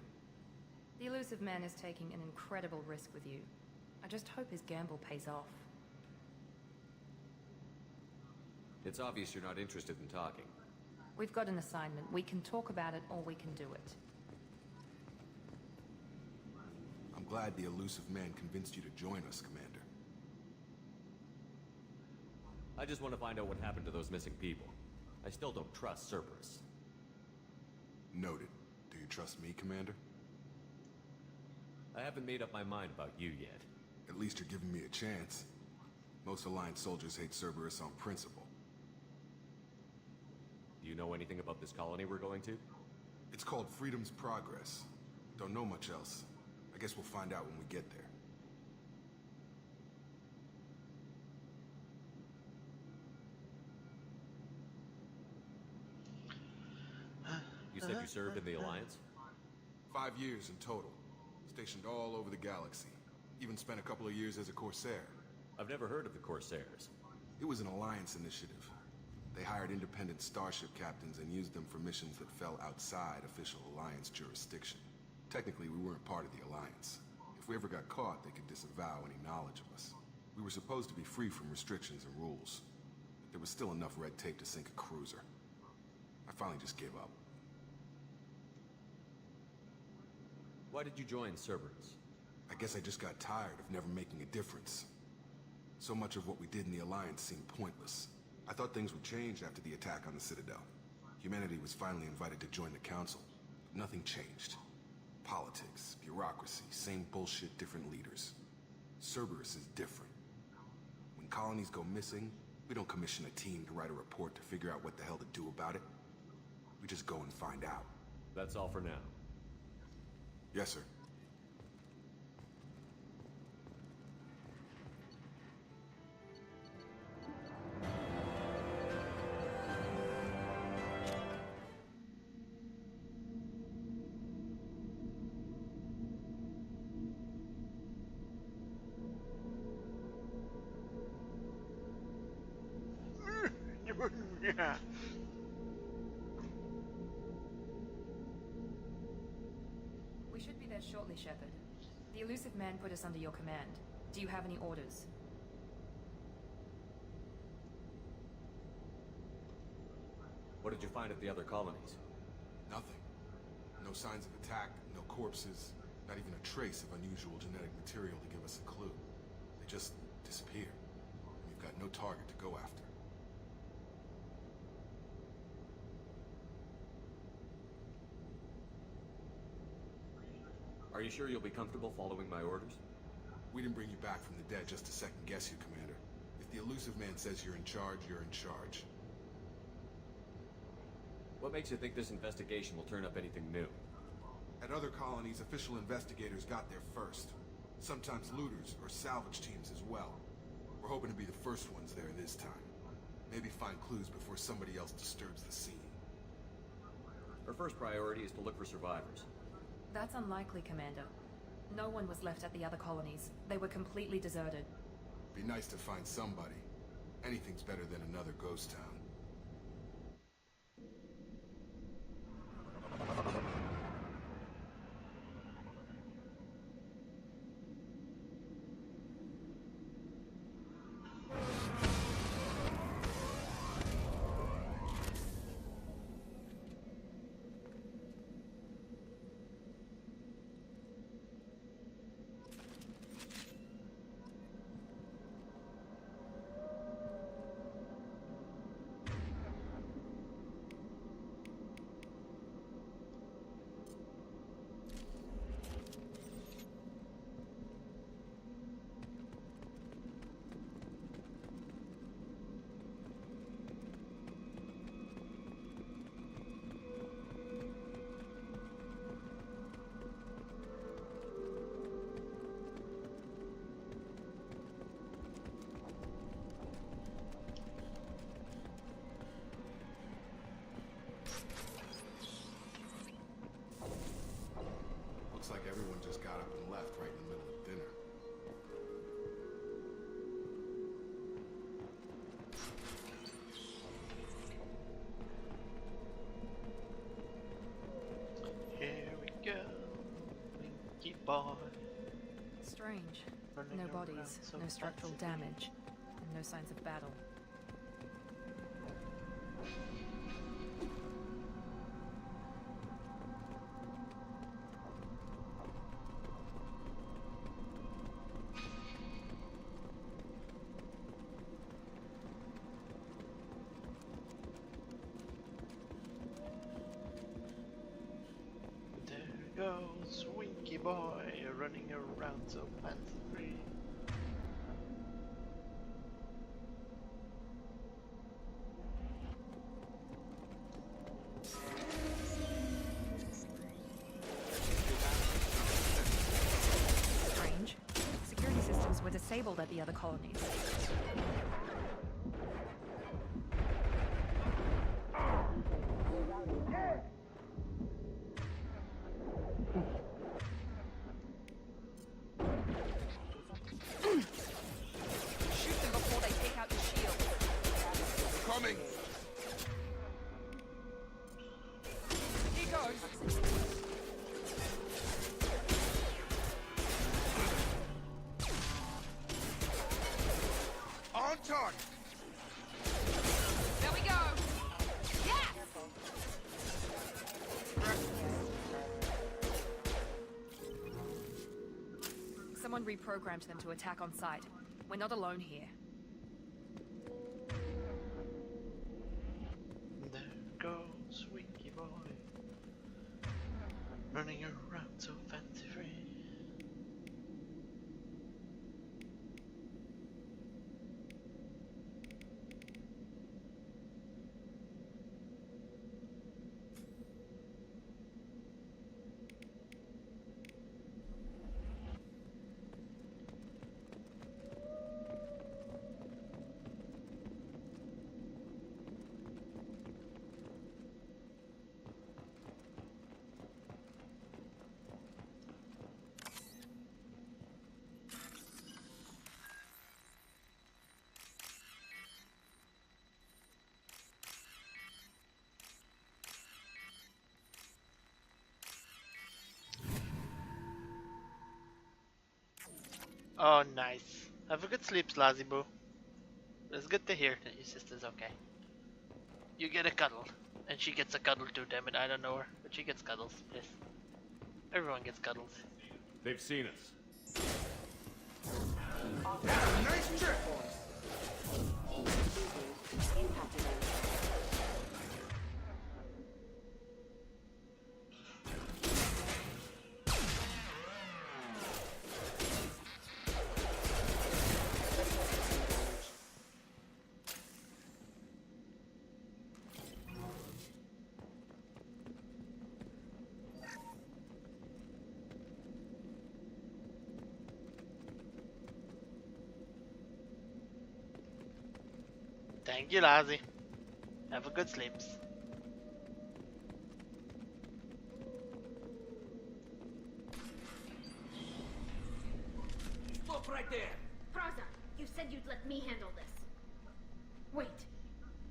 The Elusive Man is taking an incredible risk with you. I just hope his gamble pays off. It's obvious you're not interested in talking. We've got an assignment. We can talk about it, or we can do it. I'm glad the Elusive Man convinced you to join us, Commander. I just want to find out what happened to those missing people. I still don't trust Cerberus. Noted. Do you trust me, Commander? I haven't made up my mind about you yet. At least you're giving me a chance. Most Alliance soldiers hate Cerberus on principle. Do you know anything about this colony we're going to? It's called Freedom's Progress. Don't know much else. I guess we'll find out when we get there. You said you served in the Alliance? 5 years in total. Stationed all over the galaxy. Even spent a couple of years as a Corsair. I've never heard of the Corsairs. It was an Alliance initiative. They hired independent starship captains and used them for missions that fell outside official Alliance jurisdiction. Technically, we weren't part of the Alliance. If we ever got caught, they could disavow any knowledge of us. We were supposed to be free from restrictions and rules. But there was still enough red tape to sink a cruiser. I finally just gave up. Why did you join Cerberus? I guess I just got tired of never making a difference. So much of what we did in the Alliance seemed pointless. I thought things would change after the attack on the Citadel. Humanity was finally invited to join the Council. But nothing changed. Politics, bureaucracy, same bullshit, different leaders. Cerberus is different. When colonies go missing, we don't commission a team to write a report to figure out what the hell to do about it. We just go and find out. That's all for now. Yes, sir. Yeah. We should be there shortly, Shepard. The Elusive Man put us under your command. Do you have any orders? What did you find at the other colonies? Nothing. No signs of attack, no corpses, not even a trace of unusual genetic material to give us a clue. They just disappear. We've got no target to go after. Are you sure you'll be comfortable following my orders? We didn't bring you back from the dead just to second guess you, Commander. If the Elusive Man says you're in charge, you're in charge. What makes you think this investigation will turn up anything new? At other colonies, official investigators got there first. Sometimes looters or salvage teams as well. We're hoping to be the first ones there this time. Maybe find clues before somebody else disturbs the scene. Our first priority is to look for survivors. That's unlikely, Commander. No one was left at the other colonies. They were completely deserted. Be nice to find somebody. Anything's better than another ghost town. Looks like everyone just got up and left right in the middle of dinner. Here we go. Winky boy. Strange. Running No around bodies, so no structural fancy. damage, and no signs of battle. There goes Winky boy running around so fancy free. Strange. Security systems were disabled at the other colonies. Shoot them before they take out the shield. Coming! Here goes. On target! There we go. Yes! Someone reprogrammed them to attack on sight. We're not alone here. There goes Winky boy running around so fancy free. Oh, nice. Have a good sleep, Slazzy Boo. It's good to hear that your sister's okay. You get a cuddle. And she gets a cuddle too, damn it. I don't know her, but she gets cuddles. Yes. Everyone gets cuddles. They've seen us. Nice trip! Thank you, Lazzy. Have a good sleeps. Stop right there! Praza, you said you'd let me handle this. Wait.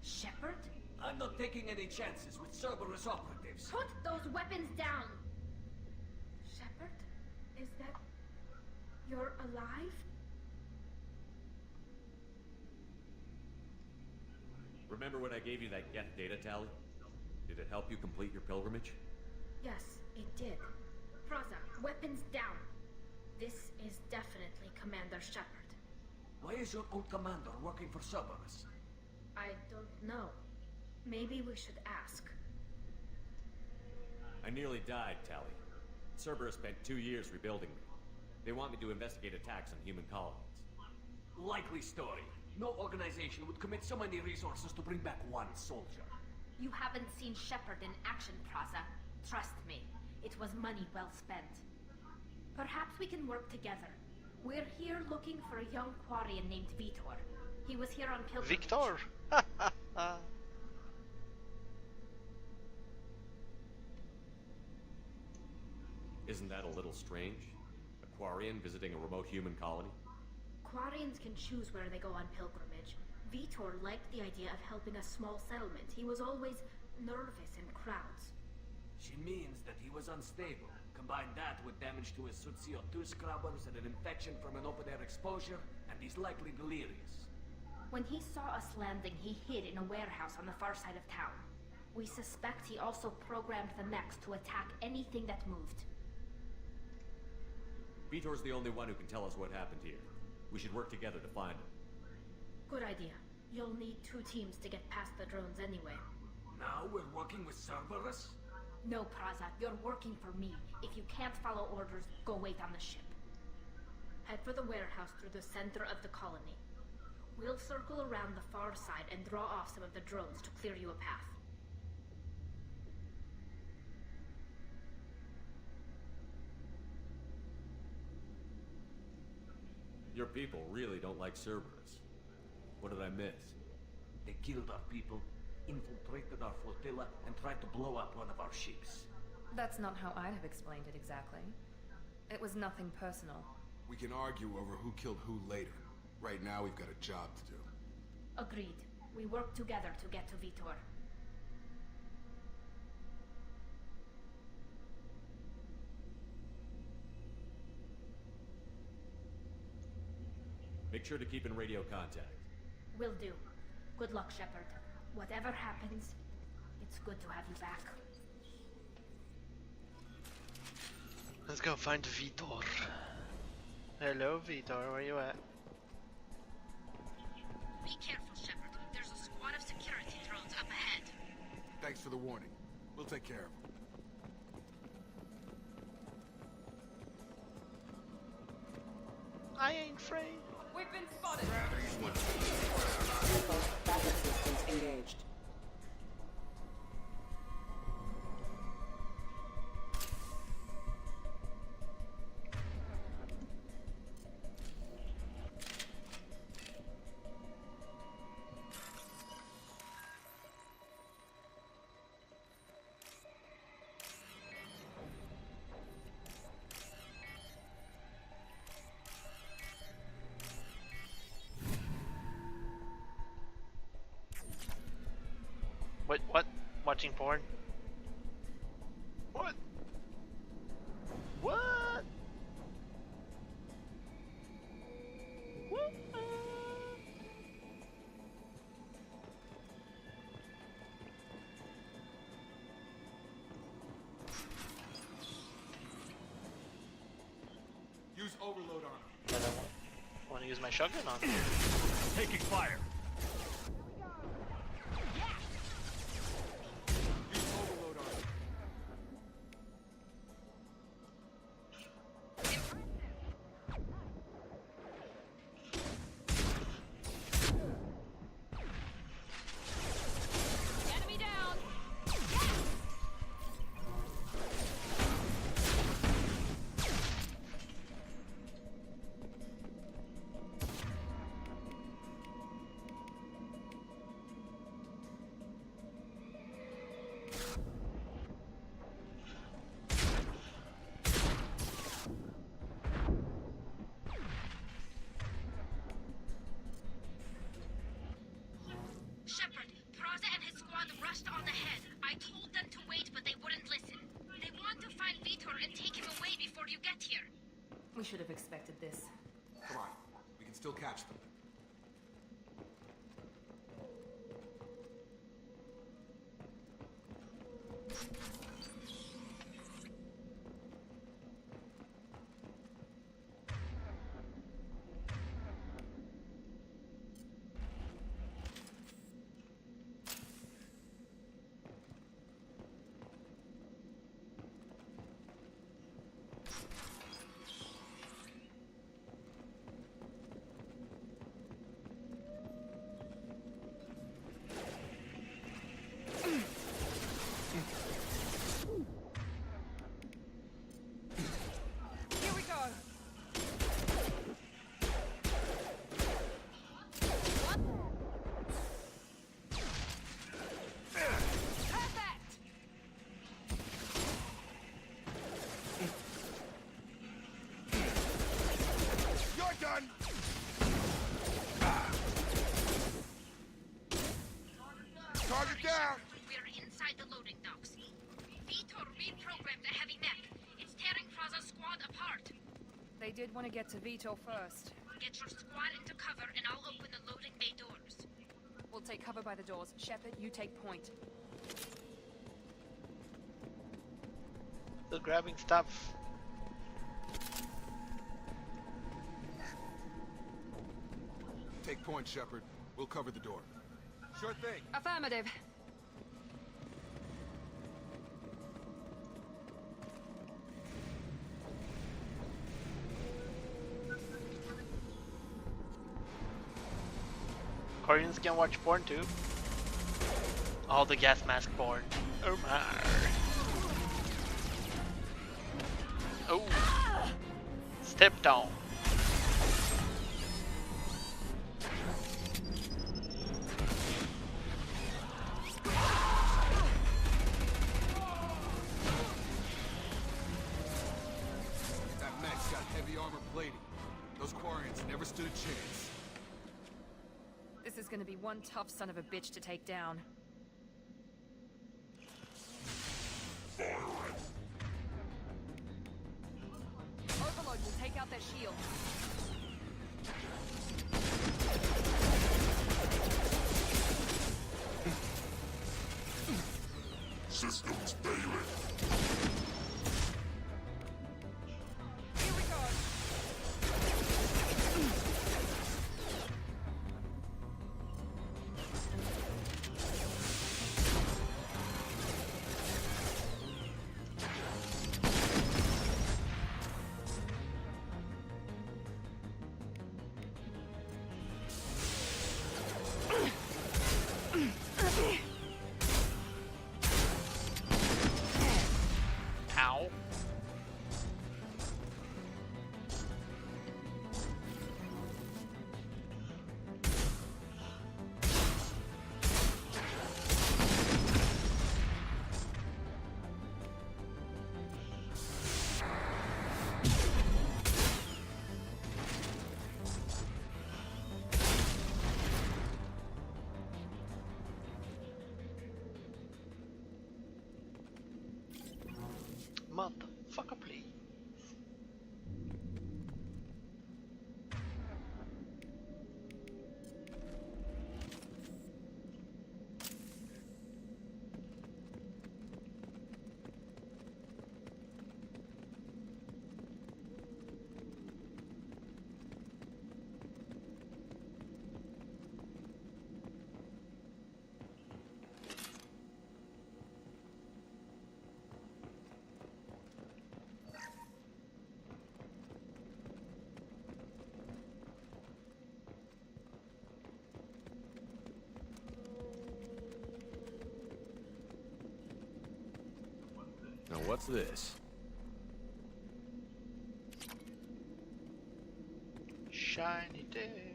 Shepard? I'm not taking any chances with Cerberus operatives. Put those weapons down! Shepard? Is that... You're alive? Remember when I gave you that Geth data tally? Did it help you complete your pilgrimage? Yes, it did. Praza, weapons down. This is definitely Commander Shepard. Why is your old commander working for Cerberus? I don't know. Maybe we should ask. I nearly died, Tally. Cerberus spent 2 years rebuilding me. They want me to investigate attacks on human colonies. Likely story. No organization would commit so many resources to bring back one soldier. You haven't seen Shepard in action, Praza. Trust me, it was money well spent. Perhaps we can work together. We're here looking for a young Quarian named Vitor. He was here on pilgrimage. Victor! Isn't that a little strange? A Quarian visiting a remote human colony? Quarians can choose where they go on pilgrimage. Vitor liked the idea of helping a small settlement. He was always nervous in crowds. She means that he was unstable. Combine that with damage to his suit CO2 scrubbers and an infection from an open-air exposure, and he's likely delirious. When he saw us landing, he hid in a warehouse on the far side of town. We suspect he also programmed the mechs to attack anything that moved. Vitor's the only one who can tell us what happened here. We should work together to find him. Good idea. You'll need 2 teams to get past the drones anyway. Now we're working with Cerberus? No, Praza, you're working for me. If you can't follow orders, go wait on the ship. Head for the warehouse through the center of the colony. We'll circle around the far side and draw off some of the drones to clear you a path. Your people really don't like Cerberus. What did I miss? They killed our people, infiltrated our flotilla, and tried to blow up one of our ships. That's not how I'd have explained it exactly. It was nothing personal. We can argue over who killed who later. Right now, we've got a job to do. Agreed. We work together to get to Vitor. Make sure to keep in radio contact. Will do. Good luck, Shepard. Whatever happens, it's good to have you back. Let's go find Vitor. Hello, Vitor. Where you at? Be careful, Shepard. There's a squad of security drones up ahead. Thanks for the warning. We'll take care of them. I ain't afraid. We've been spotted. Engaged. Wait, what? Watching porn? What? What? What? Use overload on him. I want to use my shotgun on him. Taking fire. Enemy down! should have expected this. Come on, we can still catch them. Target down! We're inside the loading docks. Vitor reprogrammed the heavy mech. It's tearing Praza's squad apart. They did want to get to Vito first. Get your squad into cover and I'll open the loading bay doors. We'll take cover by the doors. Shepard, you take point. Still grabbing stuff. Take point, Shepard. We'll cover the door. Sure thing. Affirmative. Koreans can watch porn too. All the gas mask porn. Oh my. Oh. Stepped on. That mech's got heavy armor plating. Those Quarians never stood a chance. This is gonna be one tough son of a bitch to take down. Overload will take out their shields. Systems failing. Here we go. Ow. Motherfucker, please. Now what's this? Shiny day.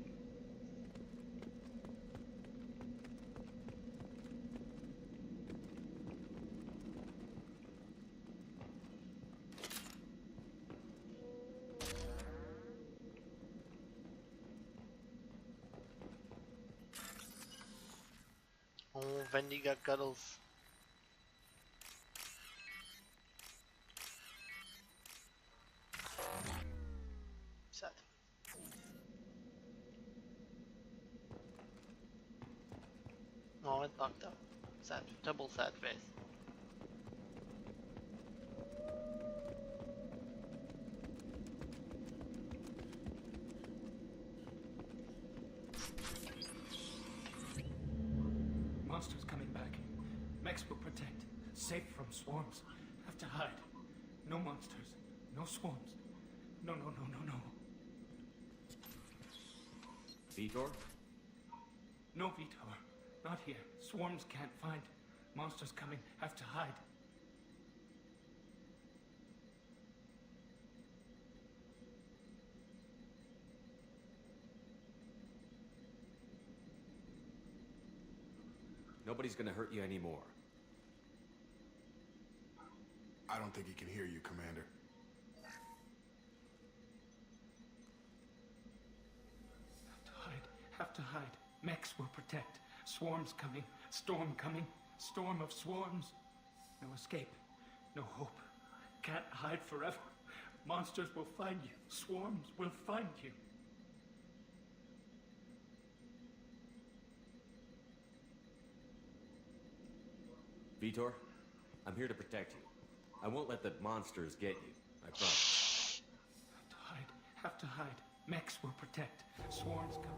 Oh, Vendy got cuddles. sad. Oh, it fucked up. Sad, double sad face. Monsters coming back. Mechs will protect. Safe from swarms. Have to hide. No monsters. No swarms. No. Vitor? No, Vitor. Not here. Swarms can't find. Monsters coming. Have to hide. Nobody's gonna hurt you anymore. I don't think he can hear you, Commander. Have to hide. Mechs will protect. Swarms coming. Storm coming. Storm of swarms. No escape. No hope. Can't hide forever. Monsters will find you. Swarms will find you. Vitor, I'm here to protect you. I won't let the monsters get you. I promise. Have to hide. Have to hide. Mechs will protect. Swarms coming.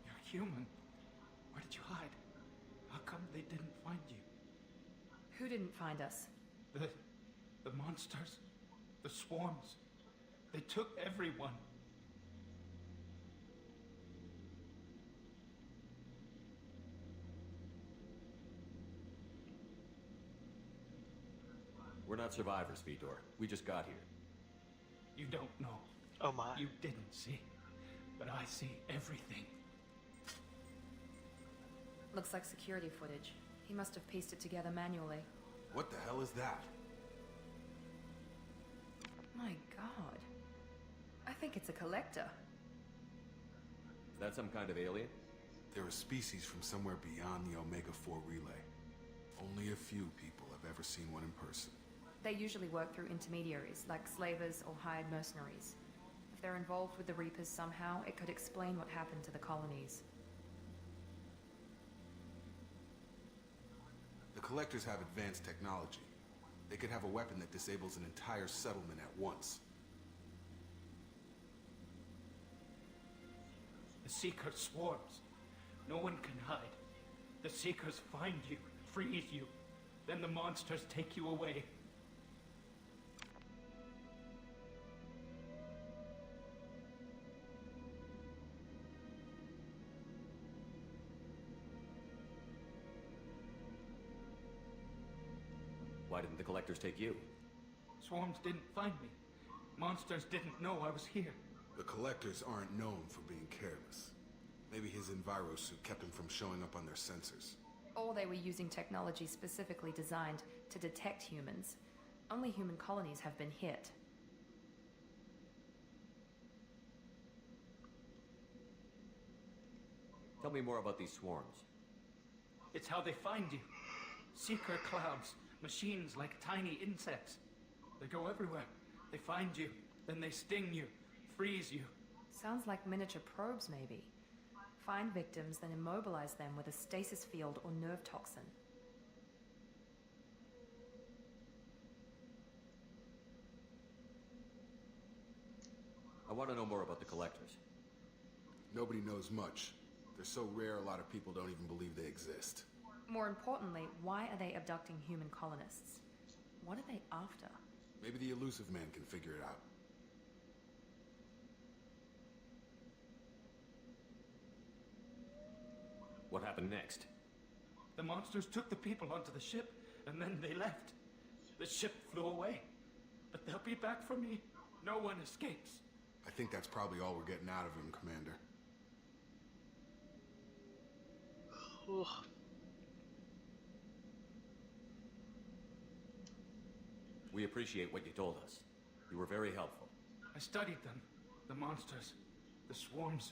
You're human. Where did you hide? How come they didn't find you? Who didn't find us? The monsters. The swarms. They took everyone. We're not survivors, Vitor. We just got here. You don't know. Oh my. You didn't see. But I see everything. Looks like security footage. He must have pieced it together manually. What the hell is that? My god. I think it's a collector. Is that some kind of alien? They're a species from somewhere beyond the Omega-4 relay. Only a few people have ever seen one in person. They usually work through intermediaries, like slavers or hired mercenaries. If they're involved with the Reapers somehow, it could explain what happened to the colonies. The Collectors have advanced technology. They could have a weapon that disables an entire settlement at once. The Seeker swarms. No one can hide. The Seekers find you, freeze you. Then the monsters take you away. Why didn't the Collectors take you? Swarms didn't find me. Monsters didn't know I was here. The Collectors aren't known for being careless. Maybe his envirosuit kept him from showing up on their sensors. Or they were using technology specifically designed to detect humans. Only human colonies have been hit. Tell me more about these swarms. It's how they find you. Seeker clouds. Machines like tiny insects. They go everywhere. They find you. Then they sting you. Freeze you. Sounds like miniature probes, maybe. Find victims, then immobilize them with a stasis field or nerve toxin. I want to know more about the Collectors. Nobody knows much. They're so rare, a lot of people don't even believe they exist. More importantly, why are they abducting human colonists? What are they after? Maybe the Elusive Man can figure it out. What happened next? The monsters took the people onto the ship, and then they left. The ship flew away. But they'll be back for me. No one escapes. I think that's probably all we're getting out of him, Commander. We appreciate what you told us. You were very helpful. I studied them. The monsters. The swarms.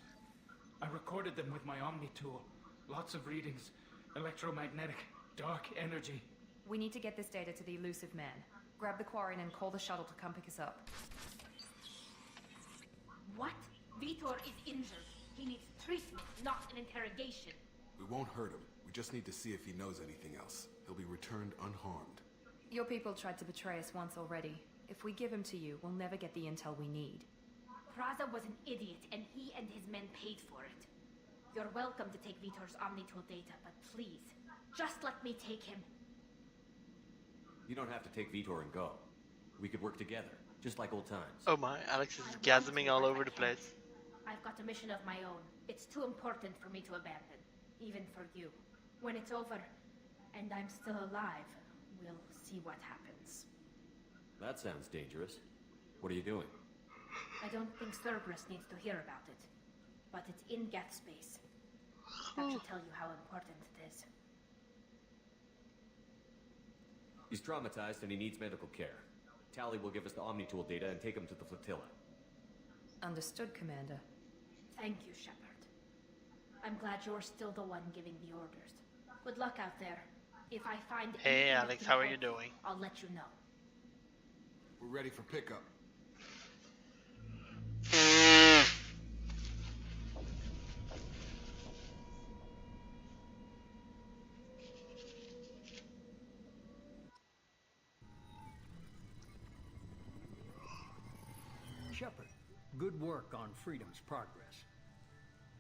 I recorded them with my Omni tool. Lots of readings. Electromagnetic. Dark energy. We need to get this data to the elusive man. Grab the Quarian and call the shuttle to come pick us up. What? Vitor is injured. He needs treatment, not an interrogation. We won't hurt him. We just need to see if he knows anything else. He'll be returned unharmed. Your people tried to betray us once already. If we give him to you, we'll never get the intel we need. Praza was an idiot, and he and his men paid for it. You're welcome to take Vitor's Omnitool data, but please, just let me take him. You don't have to take Vitor and go. We could work together, just like old times. Oh my, Alex is gasming all over the place. I've got a mission of my own. It's too important for me to abandon, even for you. When it's over, and I'm still alive, we'll see what happens. That sounds dangerous. What are you doing? I don't think Cerberus needs to hear about it, but it's in Geth space. That should tell you how important it is. He's traumatized and he needs medical care. Tali will give us the Omnitool data and take him to the flotilla. Understood, Commander. Thank you, Shepard. I'm glad you're still the one giving the orders. Good luck out there. If I find Hey anything Alex, of how are you importance, doing? I'll let you know. We're ready for pickup. Shepard, good work on Freedom's progress.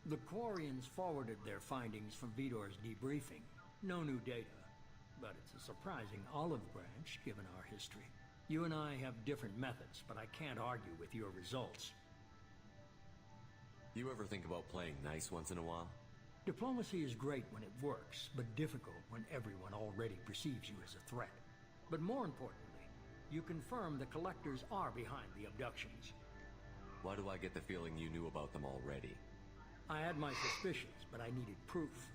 The Quarians forwarded their findings from Vitor's debriefing. No new data, but it's a surprising olive branch given our history. You and I have different methods, but I can't argue with your results. You ever think about playing nice once in a while? Diplomacy is great when it works, but difficult when everyone already perceives you as a threat. But more importantly, you confirm the Collectors are behind the abductions. Why do I get the feeling you knew about them already? I had my suspicions, but I needed proof.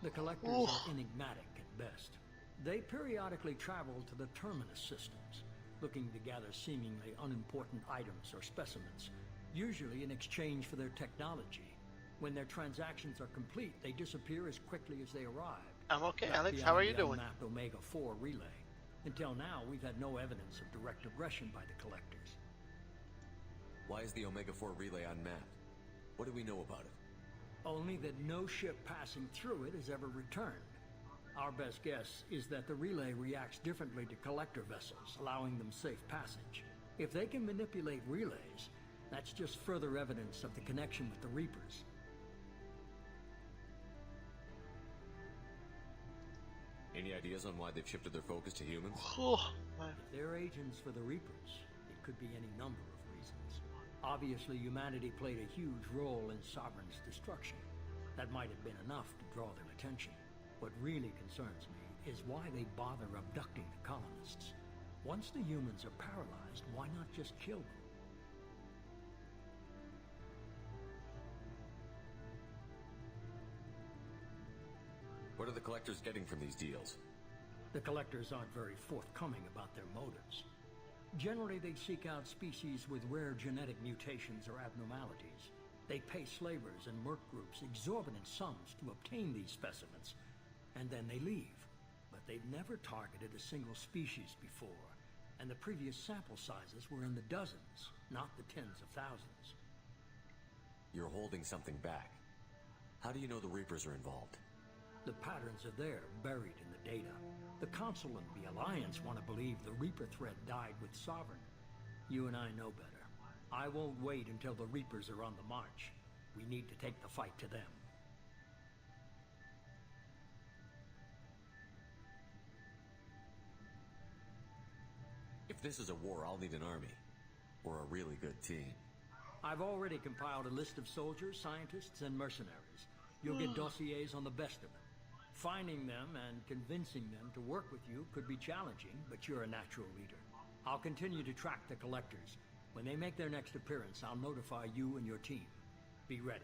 The Collectors are enigmatic at best. They periodically travel to the Terminus systems, looking to gather seemingly unimportant items or specimens, usually in exchange for their technology. When their transactions are complete, they disappear as quickly as they arrived. I'm okay, Back Alex. How are you beyond the doing? unmapped Omega-4 relay. Until now, we've had no evidence of direct aggression by the Collectors. Why is the Omega-4 relay unmapped? What do we know about it? Only that no ship passing through it has ever returned. Our best guess is that the relay reacts differently to collector vessels, allowing them safe passage. If they can manipulate relays, that's just further evidence of the connection with the Reapers. Any ideas on why they've shifted their focus to humans? If they're agents for the Reapers, it could be any number of reasons. Obviously, humanity played a huge role in Sovereign's destruction. That might have been enough to draw their attention. What really concerns me is why they bother abducting the colonists. Once the humans are paralyzed, why not just kill them? What are the Collectors getting from these deals? The Collectors aren't very forthcoming about their motives. Generally, they seek out species with rare genetic mutations or abnormalities. They pay slavers and merc groups exorbitant sums to obtain these specimens, and then they leave. But they've never targeted a single species before, and the previous sample sizes were in the dozens, not the tens of thousands. You're holding something back. How do you know the Reapers are involved? The patterns are there, buried in the data. The Council and the Alliance want to believe the Reaper threat died with Sovereign. You and I know better. I won't wait until the Reapers are on the march. We need to take the fight to them. If this is a war, I'll need an army. Or a really good team. I've already compiled a list of soldiers, scientists, and mercenaries. You'll get dossiers on the best of them. Finding them and convincing them to work with you could be challenging, but you're a natural leader. I'll continue to track the Collectors. When they make their next appearance, I'll notify you and your team. Be ready.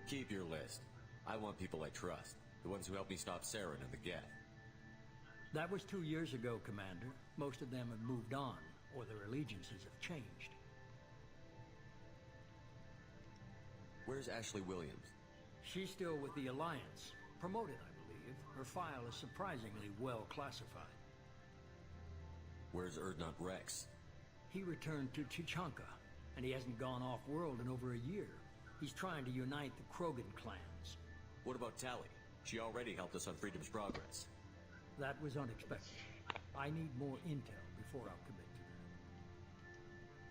Keep your list. I want people I trust. The ones who helped me stop Saren and the Geth. That was 2 years ago, Commander. Most of them have moved on, or their allegiances have changed. Where's Ashley Williams? She's still with the Alliance. Promoted, I believe. Her file is surprisingly well classified. Where's Urdnot Rex? He returned to Chichanka, and he hasn't gone off-world in over a year. He's trying to unite the Krogan clans. What about Tali? She already helped us on Freedom's Progress. That was unexpected. I need more intel before I'll commit to that.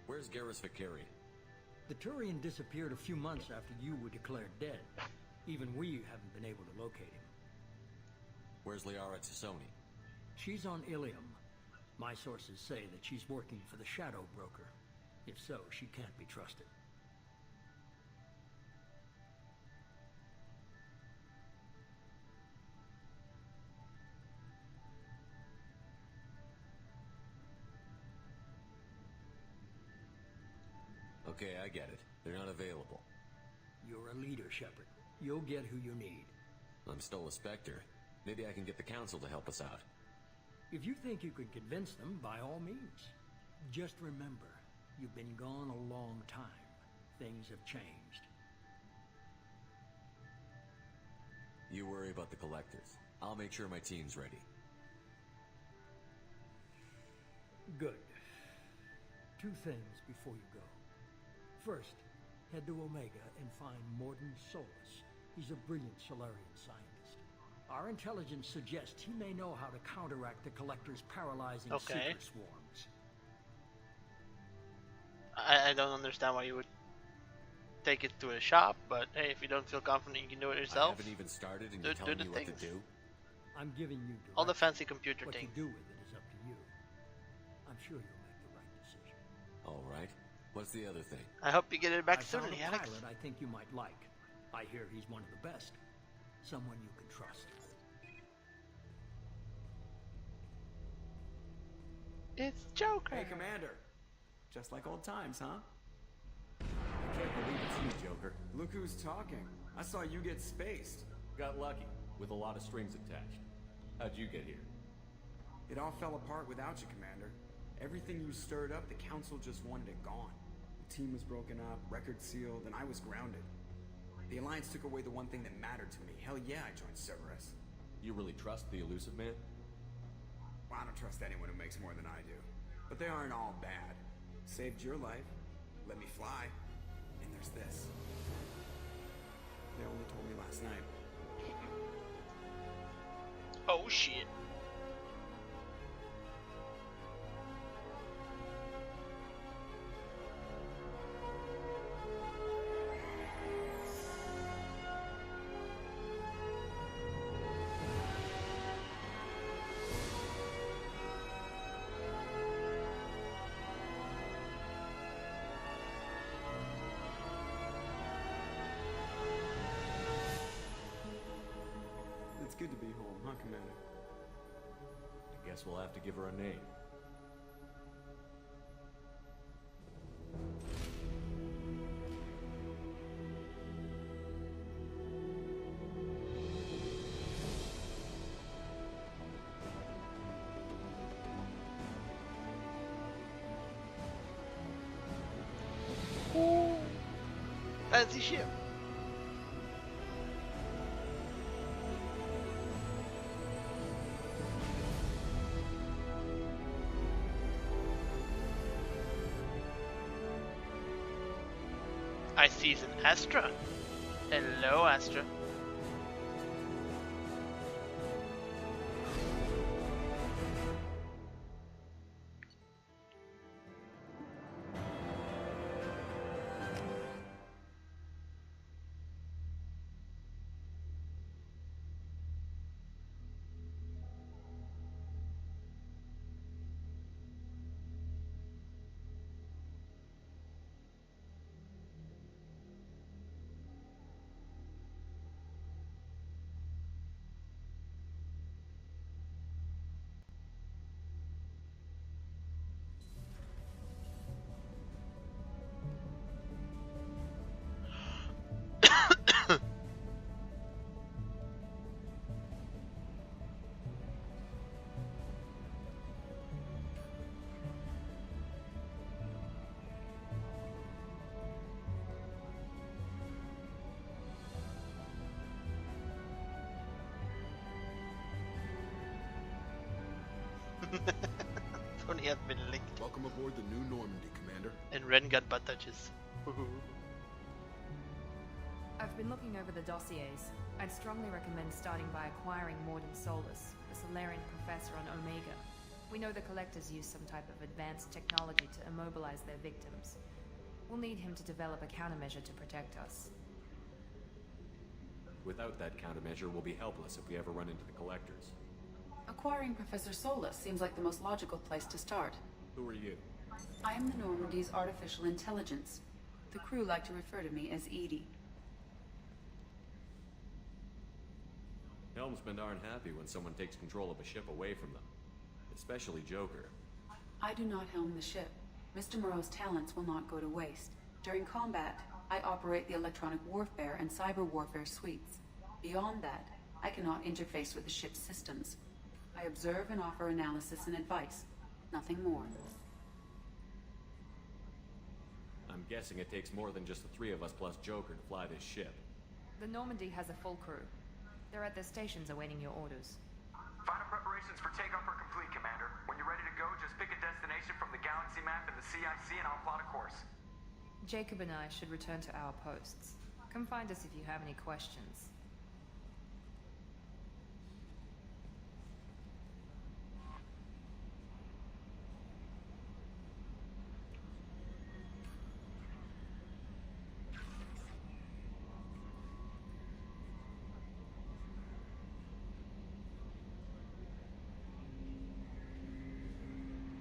Where's Garrus Vakarian? The Turian disappeared a few months after you were declared dead. Even we haven't been able to locate him. Where's Liara T'Soni? She's on Ilium. My sources say that she's working for the Shadow Broker. If so, she can't be trusted. Okay, I get it. They're not available. You're a leader, Shepard. You'll get who you need. I'm still a Spectre. Maybe I can get the Council to help us out. If you think you could convince them, by all means. Just remember, you've been gone a long time. Things have changed. You worry about the Collectors. I'll make sure my team's ready. Good. 2 things before you go. First, head to Omega and find Mordin Solus. He's a brilliant Solarian scientist. Our intelligence suggests he may know how to counteract the Collector's paralyzing seeker swarms. I don't understand why you would take it to a shop, but hey, if you don't feel confident you can do it yourself, I haven't even started and you're telling me what to do? I'm giving you all the fancy computer what things. What you do with it is up to you. I'm sure you'll make the right decision. All right. What's the other thing? I hope you get it back soon, found a Alex. pilot I think you might like. I hear he's one of the best. Someone you can trust. It's Joker. Hey, Commander. Just like old times, huh? I can't believe it's you, Joker. Look who's talking. I saw you get spaced. Got lucky, with a lot of strings attached. How'd you get here? It all fell apart without you, Commander. Everything you stirred up, the Council just wanted it gone. The team was broken up, record sealed, and I was grounded. The Alliance took away the one thing that mattered to me. Hell yeah, I joined Cerberus. You really trust the Illusive Man? Well, I don't trust anyone who makes more than I do. But they aren't all bad. Saved your life, let me fly, and there's this. They only told me last night. Oh shit. It's good to be home, huh, Commander? I guess we'll have to give her a name. Ooh. Fancy ship. I see an Astra. Hello, Astra. Tony has been linked. Welcome aboard the New Normandy, Commander. And Ren got butt touches. I've been looking over the dossiers. I'd strongly recommend starting by acquiring Mordin Solus, the Solarian professor on Omega. We know the Collectors use some type of advanced technology to immobilize their victims. We'll need him to develop a countermeasure to protect us. Without that countermeasure, we'll be helpless if we ever run into the Collectors. Acquiring Professor Solus seems like the most logical place to start. Who are you? I am the Normandy's artificial intelligence. The crew like to refer to me as Edie. Helmsmen aren't happy when someone takes control of a ship away from them. Especially Joker. I do not helm the ship. Mr. Moreau's talents will not go to waste. During combat, I operate the electronic warfare and cyber warfare suites. Beyond that, I cannot interface with the ship's systems. I observe and offer analysis and advice. Nothing more. I'm guessing it takes more than just the three of us plus Joker to fly this ship. The Normandy has a full crew. They're at their stations awaiting your orders. Final preparations for takeoff are complete, Commander. When you're ready to go, just pick a destination from the galaxy map and the CIC and I'll plot a course. Jacob and I should return to our posts. Come find us if you have any questions.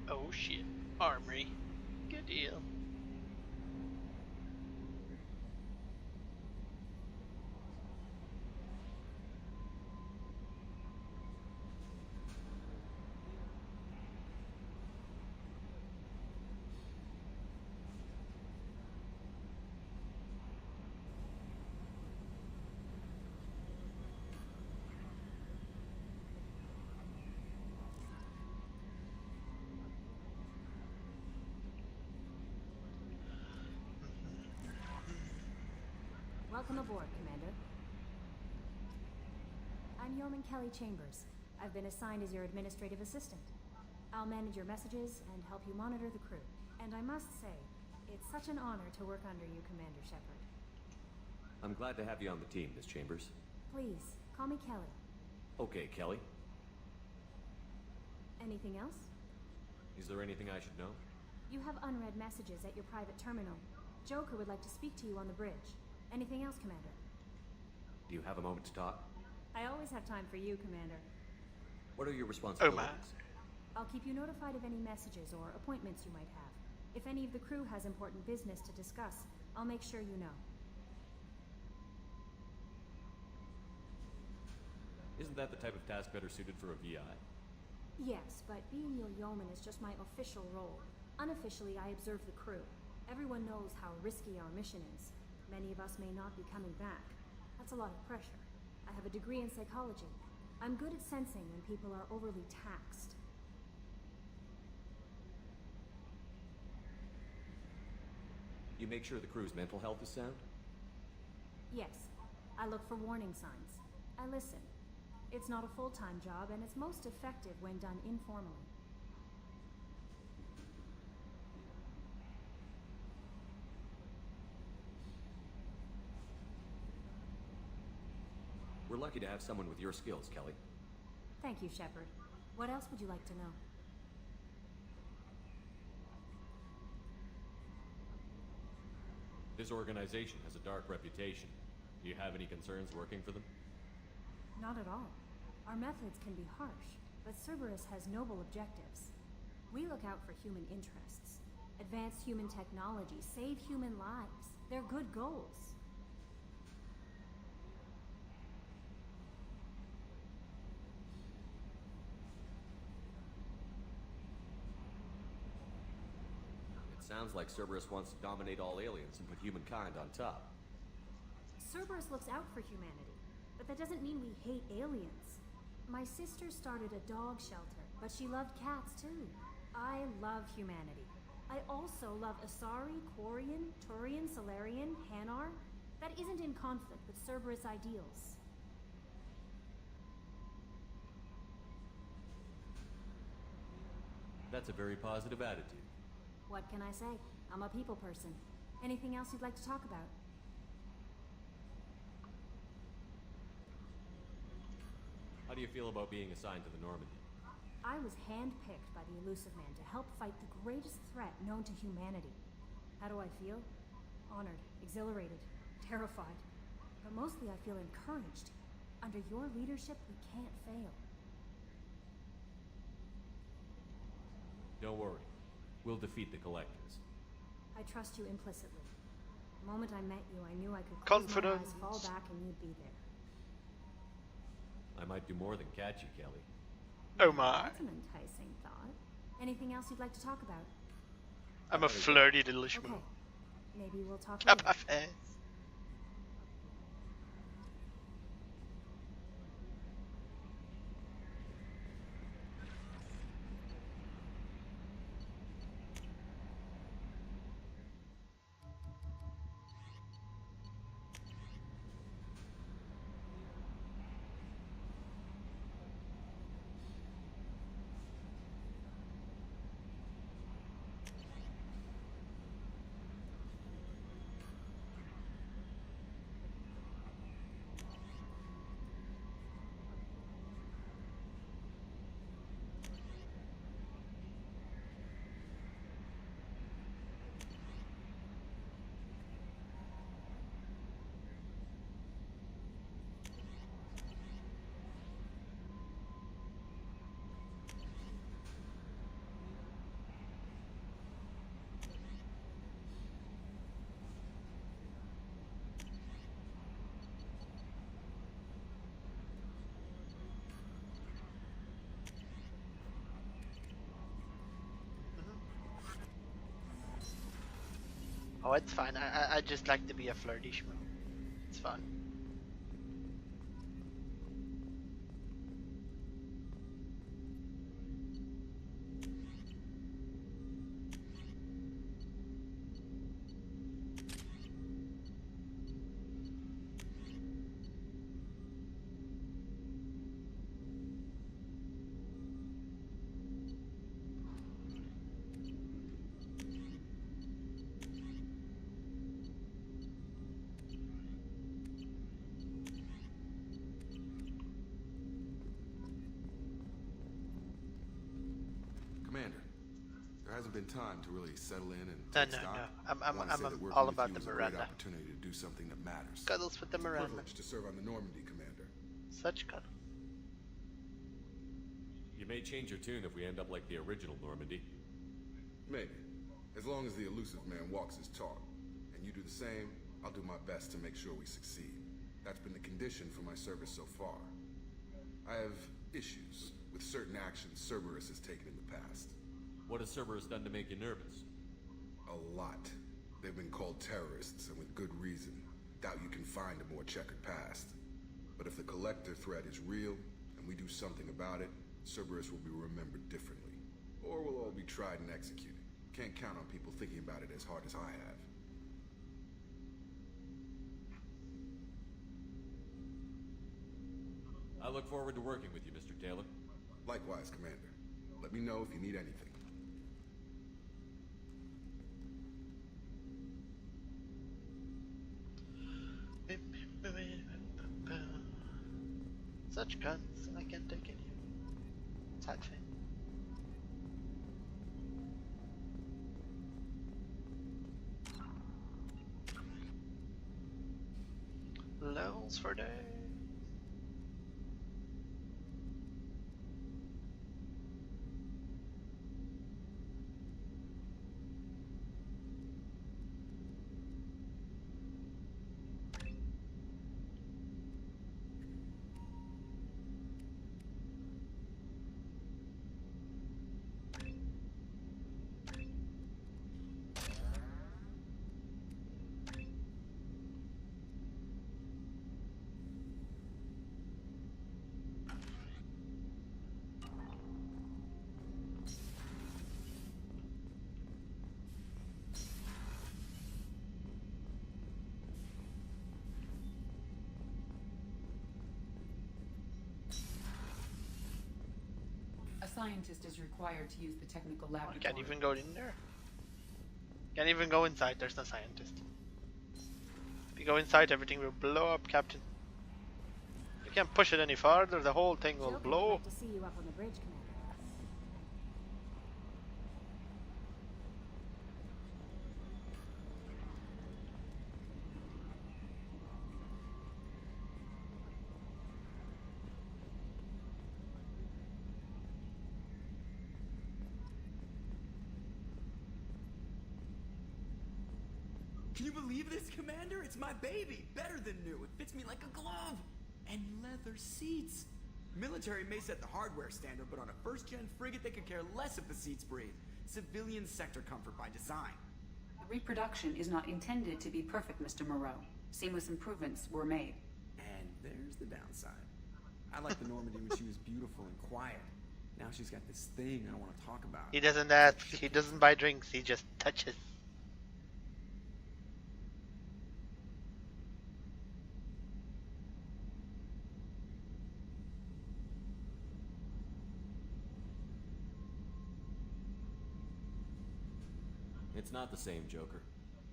Oh shit. Armory. Good deal. Welcome aboard, Commander. I'm Yeoman Kelly Chambers. I've been assigned as your administrative assistant. I'll manage your messages and help you monitor the crew. And I must say, it's such an honor to work under you, Commander Shepard. I'm glad to have you on the team, Miss Chambers. Please, call me Kelly. Okay, Kelly. Anything else? Is there anything I should know? You have unread messages at your private terminal. Joker would like to speak to you on the bridge. Anything else, Commander? Do you have a moment to talk? I always have time for you, Commander. What are your responsibilities? I'll keep you notified of any messages or appointments you might have. If any of the crew has important business to discuss, I'll make sure you know. Isn't that the type of task better suited for a VI? Yes, but being your yeoman is just my official role. Unofficially, I observe the crew. Everyone knows how risky our mission is. Many of us may not be coming back. That's a lot of pressure. I have a degree in psychology. I'm good at sensing when people are overly taxed. You make sure the crew's mental health is sound? Yes. I look for warning signs. I listen. It's not a full-time job, and it's most effective when done informally. We're lucky to have someone with your skills, Kelly. Thank you, Shepard. What else would you like to know? This organization has a dark reputation. Do you have any concerns working for them? Not at all. Our methods can be harsh, but Cerberus has noble objectives. We look out for human interests. Advance human technology, save human lives. They're good goals. Sounds like Cerberus wants to dominate all aliens and put humankind on top. Cerberus looks out for humanity, but that doesn't mean we hate aliens. My sister started a dog shelter, but she loved cats too. I love humanity. I also love Asari, Quarian, Turian, Solarian, Hanar. That isn't in conflict with Cerberus ideals. That's a very positive attitude. What can I say? I'm a people person. Anything else you'd like to talk about? How do you feel about being assigned to the Normandy? I was handpicked by the Illusive Man to help fight the greatest threat known to humanity. How do I feel? Honored, exhilarated, terrified. But mostly I feel encouraged. Under your leadership, we can't fail. Don't worry. We'll defeat the Collectors. I trust you implicitly. The moment I met you, I knew I could close my eyes, fall back, and you'd be there. I might do more than catch you, Kelly. Oh my. That's an enticing thought. Anything else you'd like to talk about? I'm a flirty little schmoo. Okay. Maybe we'll talk Up later. my face. Oh, it's fine. I just like to be a flirty schmoo. It's fun. Commander, there hasn't been time to really settle in and No, take no, stock. no. I wanna say that I'm working all with about you the is a great Miranda. opportunity to do something that matters. Cuddles with the It's a Miranda. privilege to serve on the Normandy, Commander. Such cuddle. You may change your tune if we end up like the original Normandy. Maybe. As long as the Illusive Man walks his talk, and you do the same, I'll do my best to make sure we succeed. That's been the condition for my service so far. I have issues with certain actions Cerberus has taken in the past. What has Cerberus done to make you nervous? A lot. They've been called terrorists, and with good reason. Doubt you can find a more checkered past. But if the Collector threat is real, and we do something about it, Cerberus will be remembered differently. Or we'll all be tried and executed. Can't count on people thinking about it as hard as I have. I look forward to working with you, Mr. Taylor. Likewise, Commander. Let me know if you need anything. Such guns, I can't take any. Sad thing. Levels for days. scientist is required to use the technical laboratory. Can't even go in there. Can't even go inside, there's no scientist. If you go inside, everything will blow up, Captain. You can't push it any farther, the whole thing will blow. I'd like to see you up on the bridge, Commander. Can you believe this, Commander? It's my baby. Better than new. It fits me like a glove. And leather seats. Military may set the hardware standard, but on a first-gen frigate, they could care less if the seats breathe. Civilian sector comfort by design. The reproduction is not intended to be perfect, Mr. Moreau. Seamless improvements were made. And there's the downside. I liked the Normandy when she was beautiful and quiet. Now she's got this thing I don't want to talk about. He doesn't ask, he doesn't buy drinks, he just touches. It's not the same, Joker.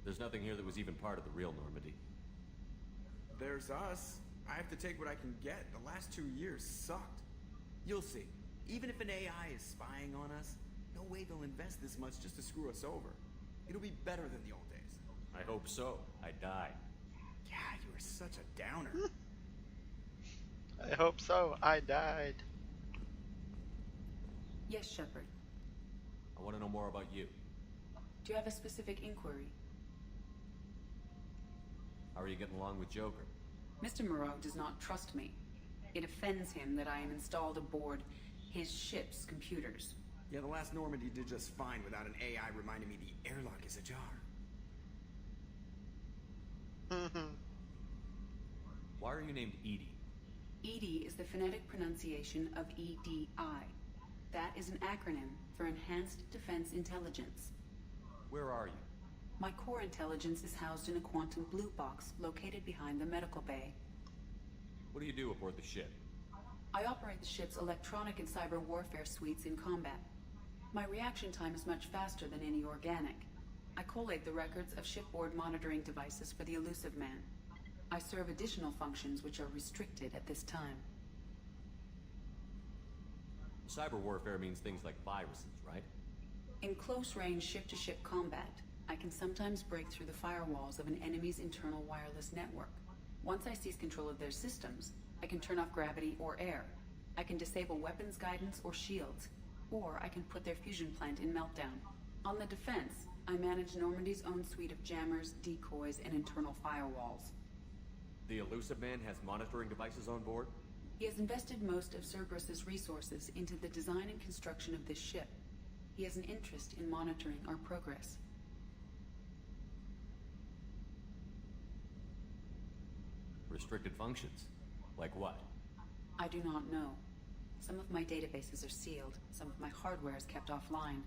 There's nothing here that was even part of the real Normandy. There's us. I have to take what I can get. The last 2 years sucked. You'll see. Even if an AI is spying on us, no way they'll invest this much just to screw us over. It'll be better than the old days. I hope so. I died. Yeah, you were such a downer. I hope so. I died. Yes, Shepard. I want to know more about you. Do you have a specific inquiry? How are you getting along with Joker? Mr. Moreau does not trust me. It offends him that I am installed aboard his ship's computers. Yeah, the last Normandy did just fine without an AI reminding me the airlock is ajar. Why are you named EDI? EDI is the phonetic pronunciation of EDI. That is an acronym for Enhanced Defense Intelligence. Where are you? My core intelligence is housed in a quantum blue box located behind the medical bay. What do you do aboard the ship? I operate the ship's electronic and cyber warfare suites in combat. My reaction time is much faster than any organic. I collate the records of shipboard monitoring devices for the Elusive Man. I serve additional functions which are restricted at this time. Cyber warfare means things like viruses, right? In close-range ship-to-ship combat, I can sometimes break through the firewalls of an enemy's internal wireless network. Once I seize control of their systems, I can turn off gravity or air. I can disable weapons guidance or shields, or I can put their fusion plant in meltdown. On the defense, I manage Normandy's own suite of jammers, decoys, and internal firewalls. The Elusive Man has monitoring devices on board? He has invested most of Cerberus's resources into the design and construction of this ship. He has an interest in monitoring our progress. Restricted functions? Like what? I do not know. Some of my databases are sealed, some of my hardware is kept offline.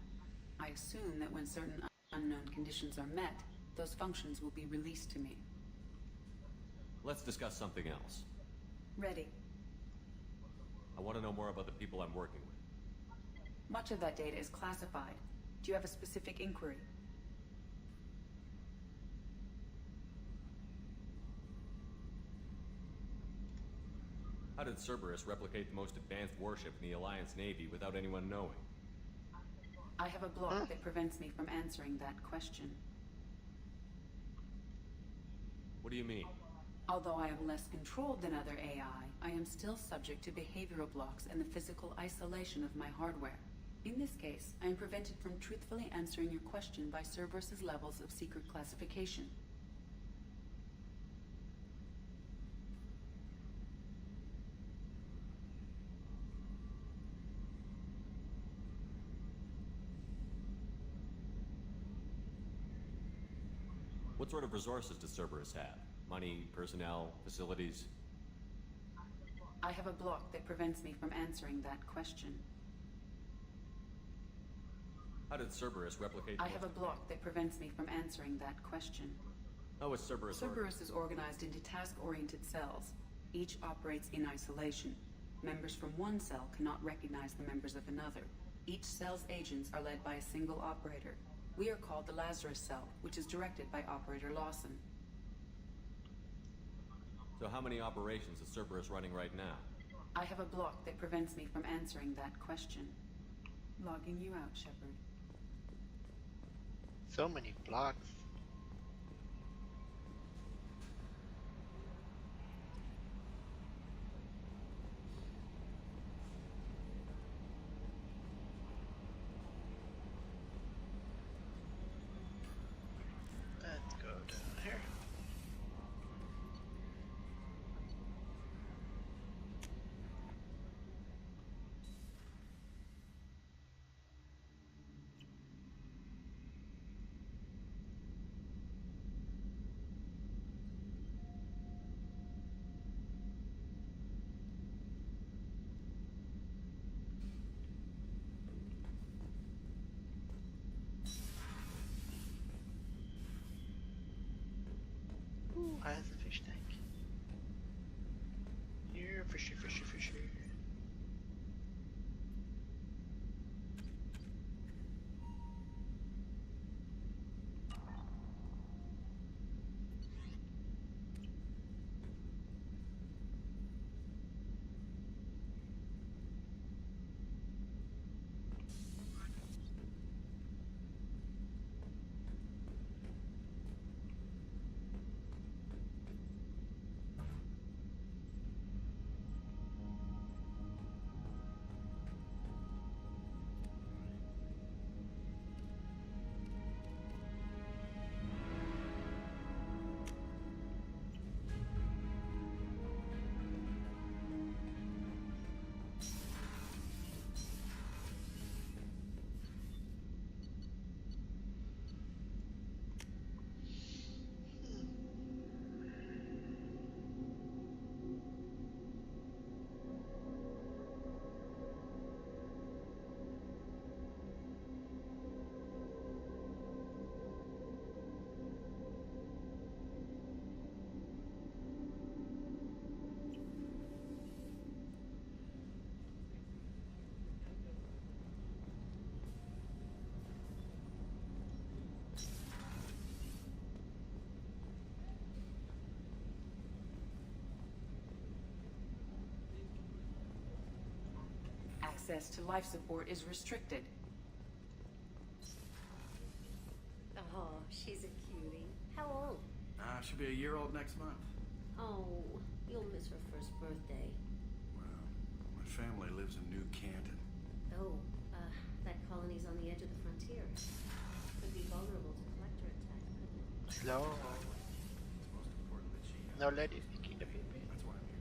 I assume that when certain unknown conditions are met, those functions will be released to me. Let's discuss something else. Ready. I want to know more about the people I'm working with. Much of that data is classified. Do you have a specific inquiry? How did Cerberus replicate the most advanced warship in the Alliance Navy without anyone knowing? I have a block that prevents me from answering that question. What do you mean? Although I am less controlled than other AI, I am still subject to behavioral blocks and the physical isolation of my hardware. In this case, I am prevented from truthfully answering your question by Cerberus's levels of secret classification. What sort of resources does Cerberus have? Money, personnel, facilities? I have a block that prevents me from answering that question. How did Cerberus replicate... I have a block that prevents me from answering that question. How is Cerberus... Cerberus is organized into task-oriented cells. Each operates in isolation. Members from one cell cannot recognize the members of another. Each cell's agents are led by a single operator. We are called the Lazarus Cell, which is directed by Operator Lawson. So how many operations is Cerberus running right now? I have a block that prevents me from answering that question. Logging you out, Shepard. So many blocks. Let's go down here. Ooh, has a fish tank. Here, fishy, fishy, fishy. Access to life support is restricted. Oh, she's a cutie. How old? She'll be a year old next month. Oh, you'll miss her first birthday. Well, my family lives in New Canton. Oh, that colony's on the edge of the frontier. Could be vulnerable to collector attack, couldn't it? Slow. No lady picking the baby. That's why I'm here.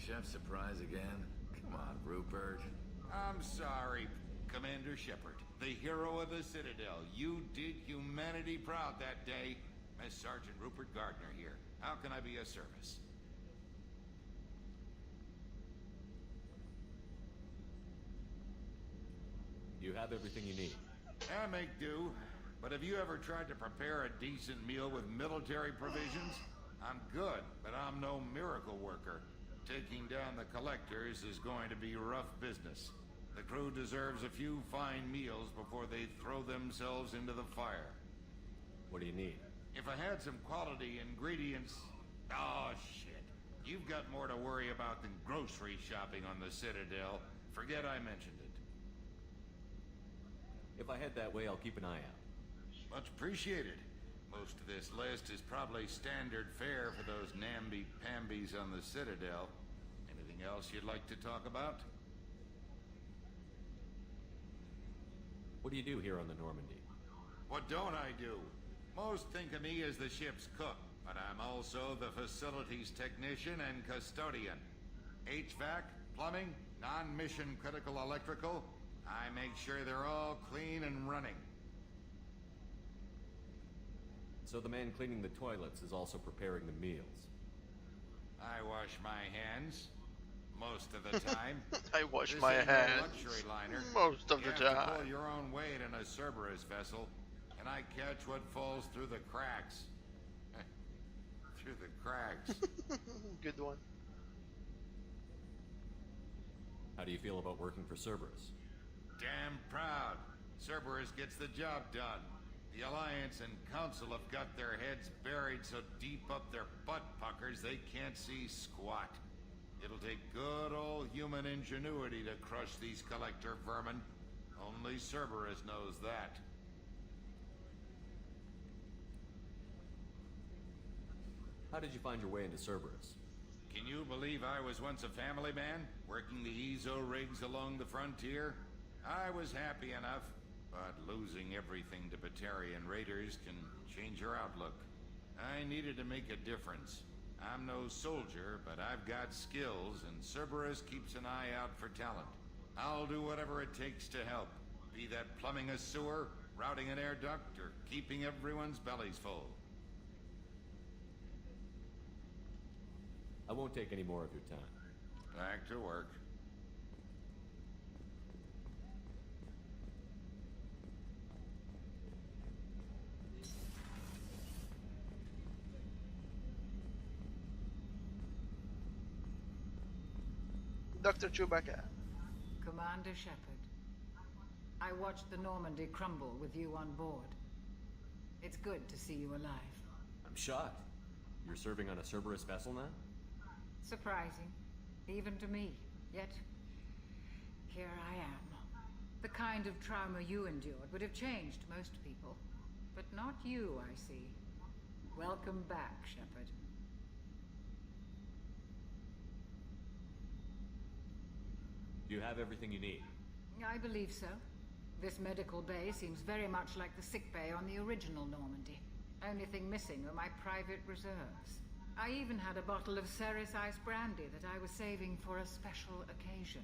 Chef surprise again? Come on, Rupert. I'm sorry, Commander Shepard, the hero of the Citadel. You did humanity proud that day. Miss Sergeant Rupert Gardner here. How can I be of service? You have everything you need. I make do. But have you ever tried to prepare a decent meal with military provisions? I'm good, but I'm no miracle worker. Taking down the collectors is going to be rough business. The crew deserves a few fine meals before they throw themselves into the fire. What do you need? If I had some quality ingredients... Oh, shit. You've got more to worry about than grocery shopping on the Citadel. Forget I mentioned it. If I head that way, I'll keep an eye out. Much appreciated. Most of this list is probably standard fare for those namby-pambies on the Citadel. Anything else you'd like to talk about? What do you do here on the Normandy? What don't I do? Most think of me as the ship's cook, but I'm also the facilities technician and custodian. HVAC, plumbing, non-mission critical electrical. I make sure they're all clean and running. So the man cleaning the toilets is also preparing the meals. I wash my hands. Most of the time. I wash This my ain't no hands luxury liner. most of You the have to time. pull your own weight in a Cerberus vessel, and I catch what falls through the cracks. to the crags. Good one. How do you feel about working for Cerberus? Damn proud. Cerberus gets the job done. The Alliance and Council have got their heads buried so deep up their butt puckers they can't see squat. It'll take good old human ingenuity to crush these collector vermin. Only Cerberus knows that. How did you find your way into Cerberus? Can you believe I was once a family man, working the EZO rigs along the frontier? I was happy enough, but losing everything to Batarian raiders can change your outlook. I needed to make a difference. I'm no soldier, but I've got skills, and Cerberus keeps an eye out for talent. I'll do whatever it takes to help, be that plumbing a sewer, routing an air duct, or keeping everyone's bellies full. I won't take any more of your time. Back to work. Dr. Chewbacca. Commander Shepard, I watched the Normandy crumble with you on board. It's good to see you alive. I'm shocked. You're serving on a Cerberus vessel now? Surprising, even to me. Yet, here I am. The kind of trauma you endured would have changed most people. But not you, I see. Welcome back, Shepard. Do you have everything you need? I believe so. This medical bay seems very much like the sick bay on the original Normandy. Only thing missing were my private reserves. I even had a bottle of Ceres Ice brandy that I was saving for a special occasion.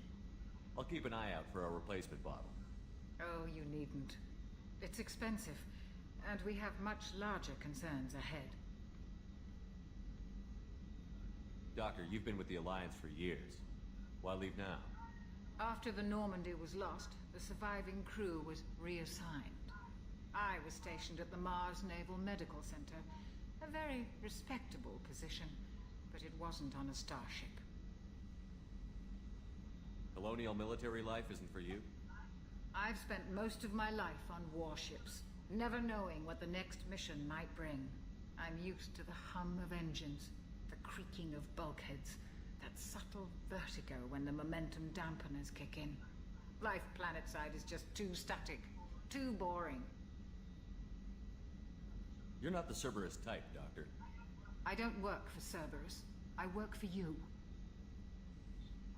I'll keep an eye out for a replacement bottle. Oh, you needn't. It's expensive, and we have much larger concerns ahead. Doctor, you've been with the Alliance for years. Why leave now? After the Normandy was lost, the surviving crew was reassigned. I was stationed at the Mars Naval Medical Center, a very respectable position, but it wasn't on a starship. Colonial military life isn't for you? I've spent most of my life on warships, never knowing what the next mission might bring. I'm used to the hum of engines, the creaking of bulkheads, that subtle vertigo when the momentum dampeners kick in. Life planetside is just too static, too boring. You're not the Cerberus type, Doctor. I don't work for Cerberus. I work for you.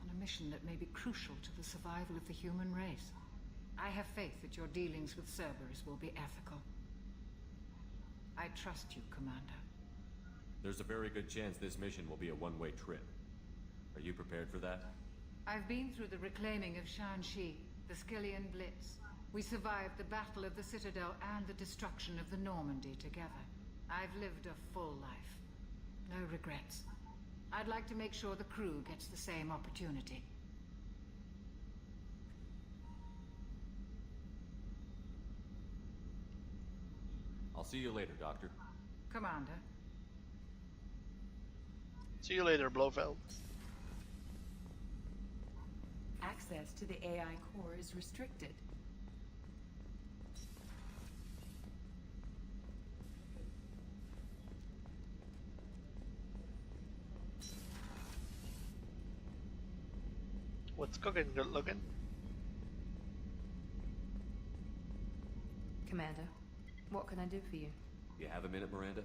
On a mission that may be crucial to the survival of the human race. I have faith that your dealings with Cerberus will be ethical. I trust you, Commander. There's a very good chance this mission will be a one-way trip. Are you prepared for that? I've been through the reclaiming of Shan-Chi, the Skillian Blitz. We survived the Battle of the Citadel and the destruction of the Normandy together. I've lived a full life. No regrets. I'd like to make sure the crew gets the same opportunity. I'll see you later, Doctor. Commander. See you later, Blofeld. Access to the AI core is restricted. What's cooking, good looking? Commander, what can I do for you? You have a minute, Miranda?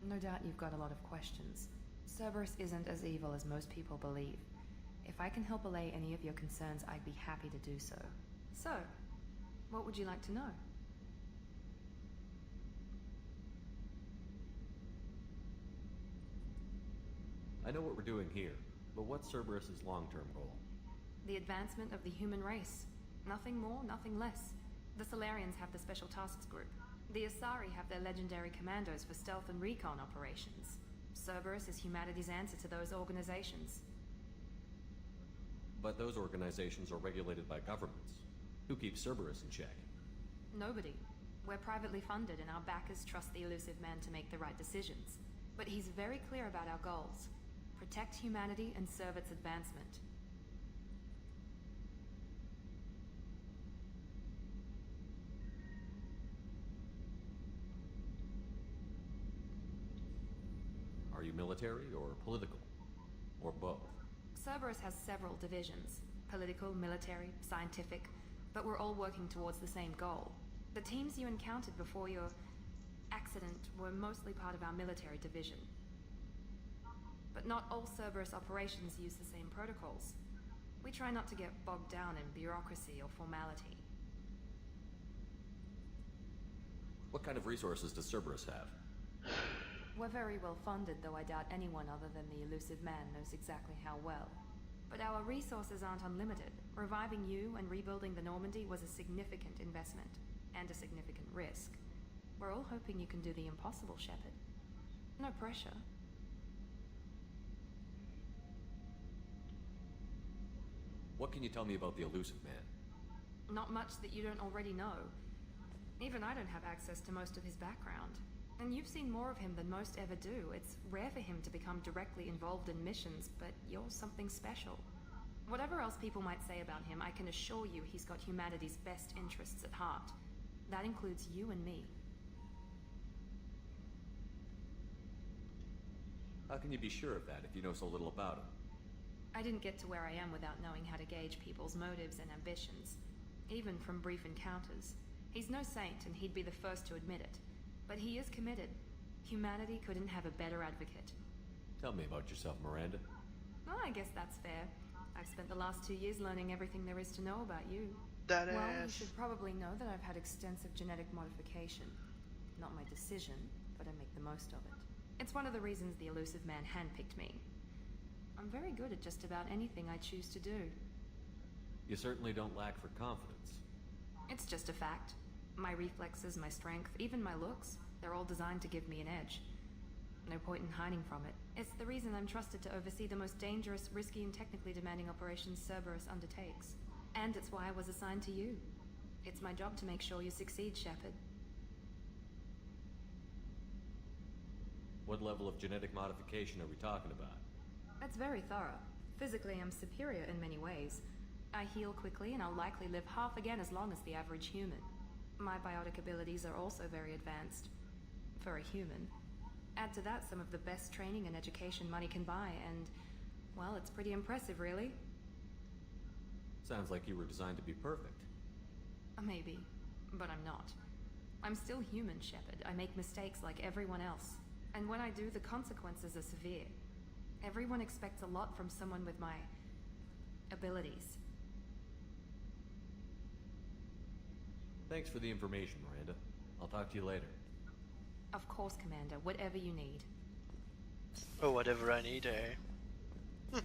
No doubt you've got a lot of questions. Cerberus isn't as evil as most people believe. If I can help allay any of your concerns, I'd be happy to do so. So, what would you like to know? I know what we're doing here, but what's Cerberus's long-term goal? The advancement of the human race. Nothing more, nothing less. The Solarians have the Special Tasks Group. The Asari have their legendary commandos for stealth and recon operations. Cerberus is humanity's answer to those organizations. But those organizations are regulated by governments. Who keeps Cerberus in check? Nobody. We're privately funded and our backers trust the Illusive Man to make the right decisions. But he's very clear about our goals. Protect humanity and serve its advancement. Are you military or political? Or both? Cerberus has several divisions. Political, military, scientific, but we're all working towards the same goal. The teams you encountered before your accident were mostly part of our military division. But not all Cerberus operations use the same protocols. We try not to get bogged down in bureaucracy or formality. What kind of resources does Cerberus have? We're very well funded, though I doubt anyone other than the elusive man knows exactly how well. But our resources aren't unlimited. Reviving you and rebuilding the Normandy was a significant investment, and a significant risk. We're all hoping you can do the impossible, Shepard. No pressure. What can you tell me about the elusive man? Not much that you don't already know. Even I don't have access to most of his background. And you've seen more of him than most ever do. It's rare for him to become directly involved in missions, but you're something special. Whatever else people might say about him, I can assure you he's got humanity's best interests at heart. That includes you and me. How can you be sure of that if you know so little about him? I didn't get to where I am without knowing how to gauge people's motives and ambitions. Even from brief encounters. He's no saint, and he'd be the first to admit it. But he is committed. Humanity couldn't have a better advocate. Tell me about yourself, Miranda. Well, I guess that's fair. I've spent the last 2 years learning everything there is to know about you. Well, you should probably know that I've had extensive genetic modification. Not my decision, but I make the most of it. It's one of the reasons the elusive man handpicked me. I'm very good at just about anything I choose to do. You certainly don't lack for confidence. It's just a fact. My reflexes, my strength, even my looks, they're all designed to give me an edge. No point in hiding from it. It's the reason I'm trusted to oversee the most dangerous, risky, and technically demanding operations Cerberus undertakes. And it's why I was assigned to you. It's my job to make sure you succeed, Shepard. What level of genetic modification are we talking about? That's very thorough. Physically, I'm superior in many ways. I heal quickly, and I'll likely live half again as long as the average human. My biotic abilities are also very advanced. For a human. Add to that some of the best training and education money can buy, and, well, it's pretty impressive, really. Sounds like you were designed to be perfect. Maybe, but I'm not. I'm still human, Shepard. I make mistakes like everyone else. And when I do, the consequences are severe. Everyone expects a lot from someone with my abilities. Thanks for the information, Miranda. I'll talk to you later. Of course, Commander. Whatever you need. Oh, whatever I need, eh?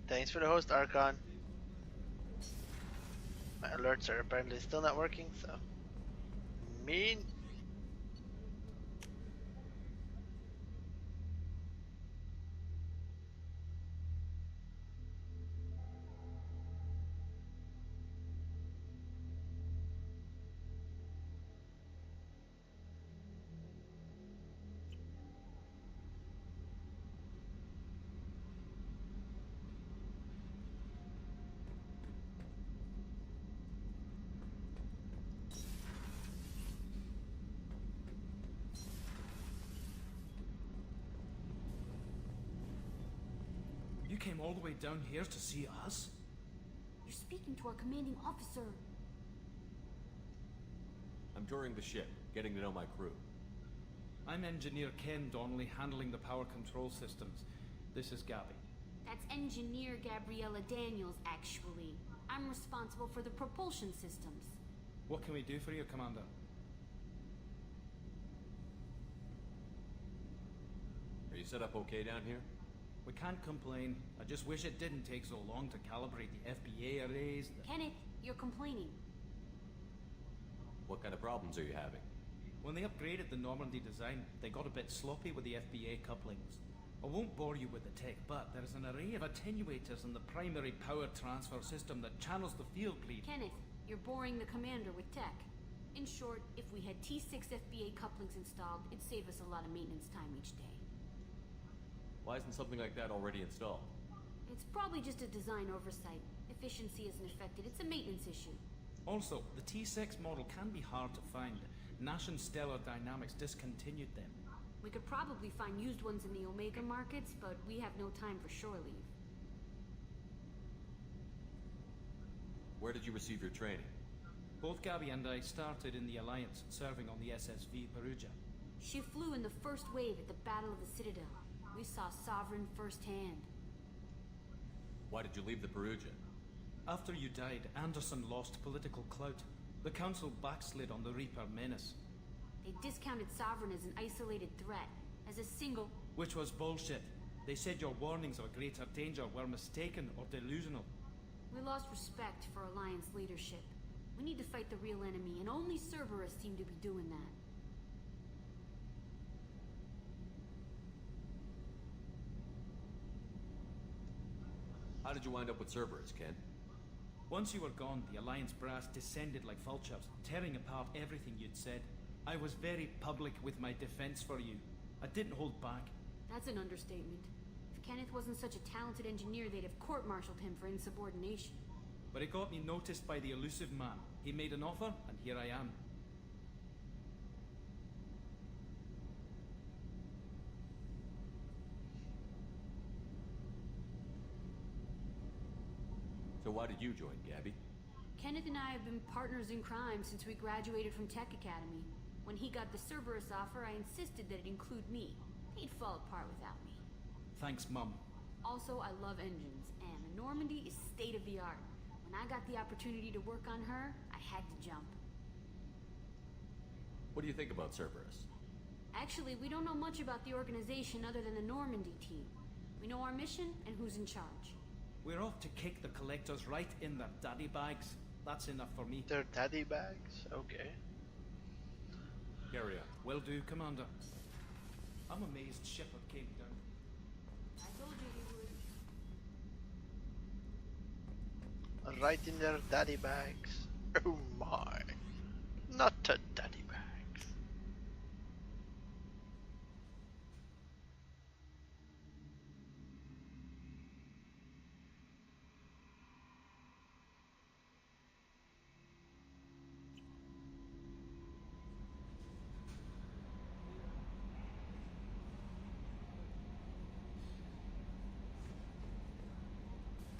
Thanks for the host, Archon. My alerts are apparently still not working, so... Mean... You came all the way down here to see us? You're speaking to our commanding officer. I'm touring the ship, getting to know my crew. I'm Engineer Ken Donnelly, handling the power control systems. This is Gabby. That's Engineer Gabriella Daniels, actually. I'm responsible for the propulsion systems. What can we do for you, Commander? Are you set up okay down here? We can't complain. I just wish it didn't take so long to calibrate the FBA arrays. Kenneth, you're complaining. What kind of problems are you having? When they upgraded the Normandy design, they got a bit sloppy with the FBA couplings. I won't bore you with the tech, but there is an array of attenuators in the primary power transfer system that channels the field lead. Kenneth, you're boring the commander with tech. In short, if we had T6 FBA couplings installed, it'd save us a lot of maintenance time each day. Why isn't something like that already installed? It's probably just a design oversight. Efficiency isn't affected, it's a maintenance issue. Also, the T6 model can be hard to find. Nash and Stellar Dynamics discontinued them. We could probably find used ones in the Omega markets, but we have no time for shore leave. Where did you receive your training? Both Gabby and I started in the Alliance, serving on the SSV Perugia. She flew in the first wave at the Battle of the Citadel. We saw Sovereign firsthand. Why did you leave the Perugia? After you died, Anderson lost political clout. The Council backslid on the Reaper menace. They discounted Sovereign as an isolated threat, as a single... Which was bullshit. They said your warnings of greater danger were mistaken or delusional. We lost respect for Alliance leadership. We need to fight the real enemy, and only Cerberus seem to be doing that. How did you wind up with Cerberus, Ken? Once you were gone, the Alliance brass descended like vultures, tearing apart everything you'd said. I was very public with my defense for you. I didn't hold back. That's an understatement. If Kenneth wasn't such a talented engineer, they'd have court-martialed him for insubordination. But it got me noticed by the elusive man. He made an offer, and here I am. So why did you join, Gabby? Kenneth and I have been partners in crime since we graduated from Tech Academy. When he got the Cerberus offer, I insisted that it include me. He'd fall apart without me. Thanks, Mum. Also, I love engines, and the Normandy is state-of-the-art. When I got the opportunity to work on her, I had to jump. What do you think about Cerberus? Actually, we don't know much about the organization other than the Normandy team. We know our mission and who's in charge. We're off to kick the Collectors right in their daddy bags. That's enough for me. Their daddy bags? Okay. Carry on. Will do, Commander. I'm amazed Shepard came down. I told you he would. Right in their daddy bags. Oh my. Not a daddy bags.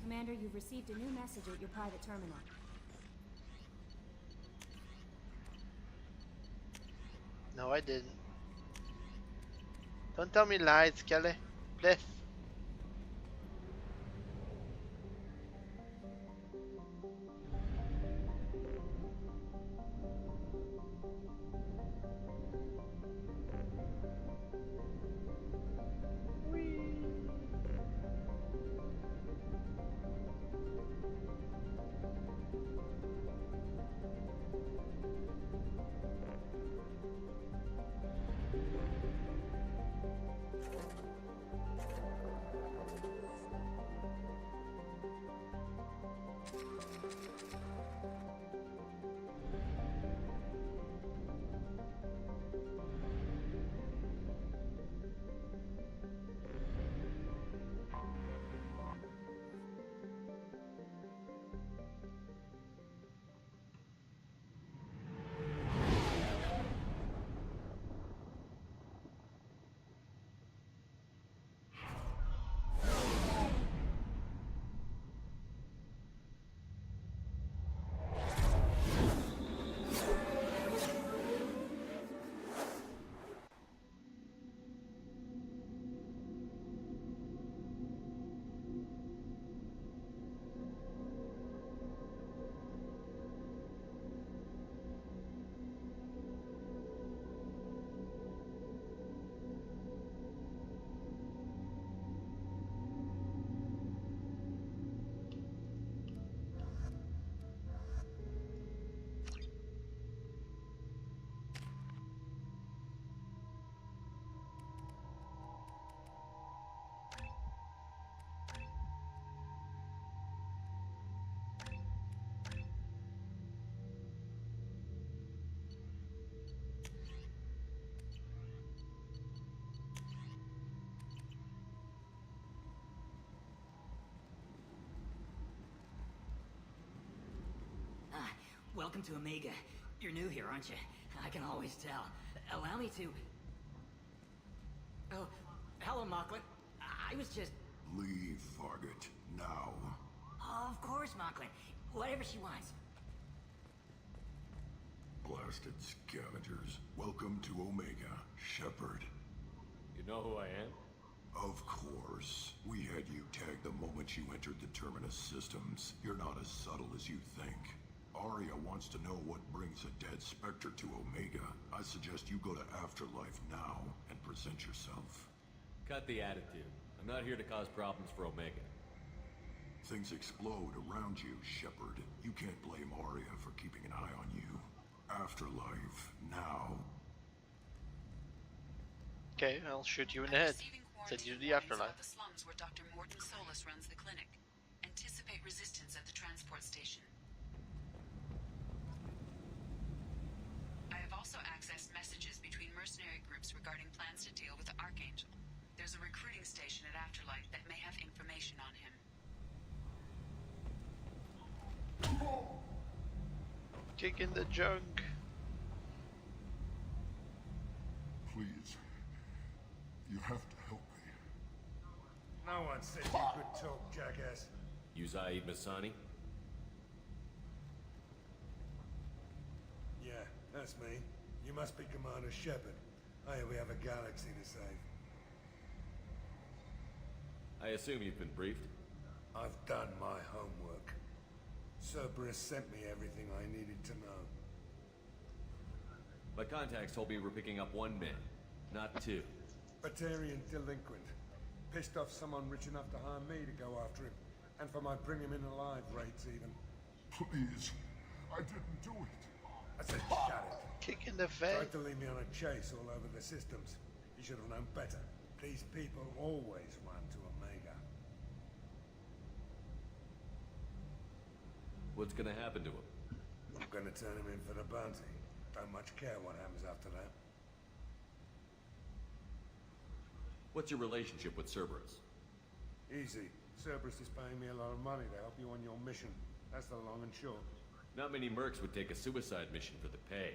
Commander, you've received a new message at your private terminal. No, I didn't. Don't tell me lies, Kelly. Please. Welcome to Omega. You're new here, aren't you? I can always tell. Allow me to... Oh, hello, Mocklin. I was just... Leave, Fargate. Now. Of course, Mocklin. Whatever she wants. Blasted scavengers. Welcome to Omega, Shepard. You know who I am? Of course. We had you tagged the moment you entered the Terminus systems. You're not as subtle as you think. Arya wants to know what brings a dead Spectre to Omega. I suggest you go to Afterlife now and present yourself. Cut the attitude. I'm not here to cause problems for Omega. Things explode around you, Shepard. You can't blame Arya for keeping an eye on you. Afterlife, now. Okay, I'll shoot you in the head. Send you to the afterlife. The slums where Dr. Morton Solus runs the clinic. Anticipate resistance at the transport station. I have also accessed messages between mercenary groups regarding plans to deal with the Archangel. There's a recruiting station at Afterlife that may have information on him. Kick in the junk. Please. You have to help me. No one said you could talk, jackass. You Zaid Masani? Yeah, that's me. You must be Commander Shepard. Oh, yeah, we have a galaxy to save. I assume you've been briefed? I've done my homework. Cerberus sent me everything I needed to know. My contacts told me you were picking up one man, not two. Batarian delinquent. Pissed off someone rich enough to hire me to go after him. And for my bring him in alive rates even. Please. I didn't do it. I said shut it. Kick in the face. Tried to leave me on a chase all over the systems. You should have known better. These people always run to Omega. What's gonna happen to him? I'm gonna turn him in for the bounty. Don't much care what happens after that. What's your relationship with Cerberus? Easy. Cerberus is paying me a lot of money to help you on your mission. That's the long and short. Not many mercs would take a suicide mission for the pay.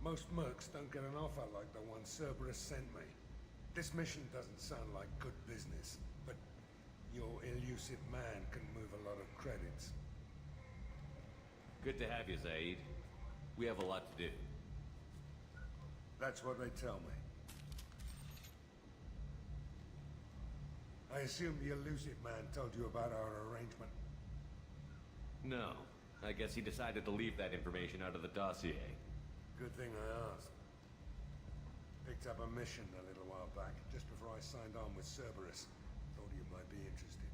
Most mercs don't get an offer like the one Cerberus sent me. This mission doesn't sound like good business, but your elusive man can move a lot of credits. Good to have you, Zaid. We have a lot to do. That's what they tell me. I assume the elusive man told you about our arrangement. No. I guess he decided to leave that information out of the dossier. Good thing I asked. Picked up a mission a little while back, just before I signed on with Cerberus. Thought you might be interested.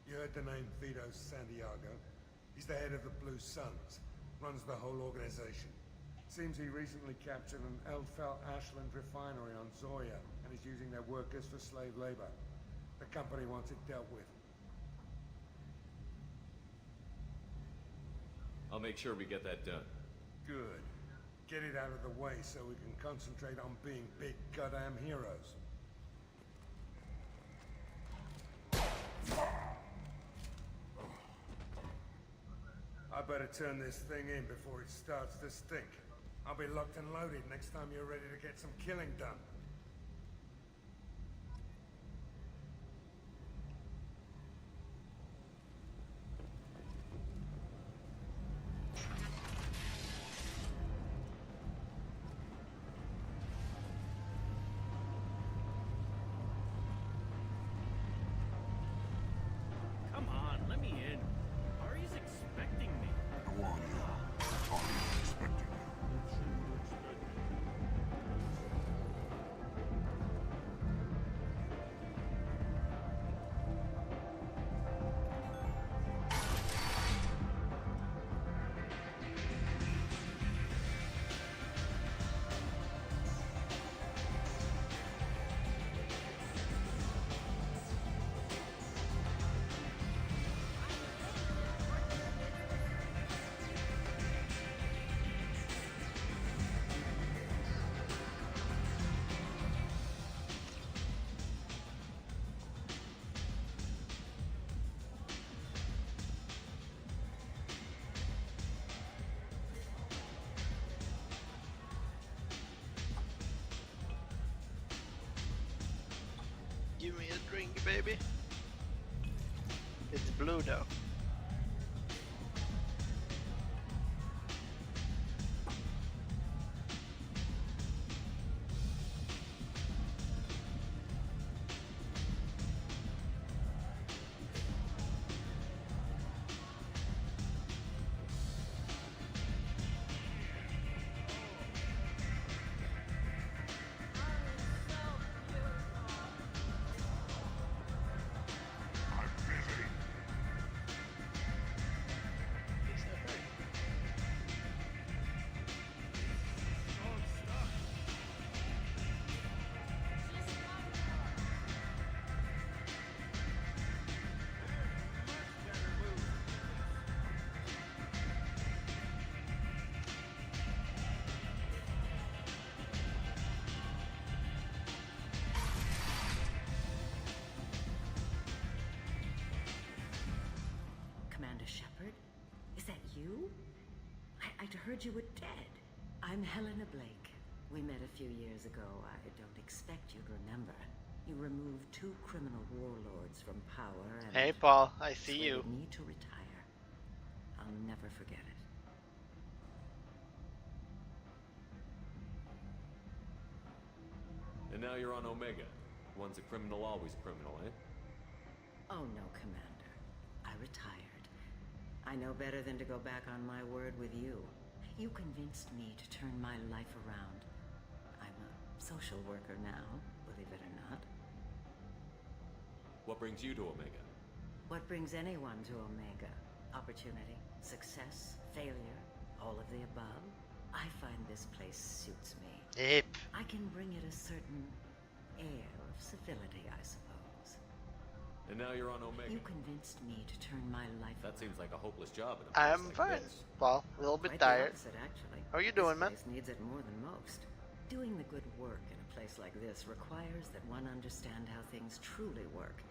You heard the name Vito Santiago? He's the head of the Blue Suns. Runs the whole organization. Seems he recently captured an Eldfell Ashland refinery on Zoya and is using their workers for slave labor. The company wants it dealt with. I'll make sure we get that done. Good. Get it out of the way so we can concentrate on being big goddamn heroes. I better turn this thing in before it starts to stink. I'll be locked and loaded next time you're ready to get some killing done. Come on, let me in. Ari's expecting me. Go on, Arya's expecting you. ring, baby. It's blue though. I'd heard you were dead. I'm Helena Blake. We met a few years ago. I don't expect you'd remember. You removed 2 criminal warlords from power and... Hey, Paul. I see you. ...me to retire. I'll never forget it. And now you're on Omega. Once a criminal, always a criminal, eh? Oh, no, Commander. I retired. I know better than to go back on my word with you. You convinced me to turn my life around. I'm a social worker now, believe it or not. What brings you to Omega? What brings anyone to Omega? Opportunity, success, failure, all of the above. I find this place suits me. Yep. I can bring it a certain air of civility, I suppose. And now you're on Omega. You convinced me to turn my life That around. seems like a hopeless job in a place I'm like fine. this. Well, a little bit Quite tired. The opposite, actually. How are you doing, man? This place needs it more than most. Doing the good work in a place like this requires that one understand how things truly work,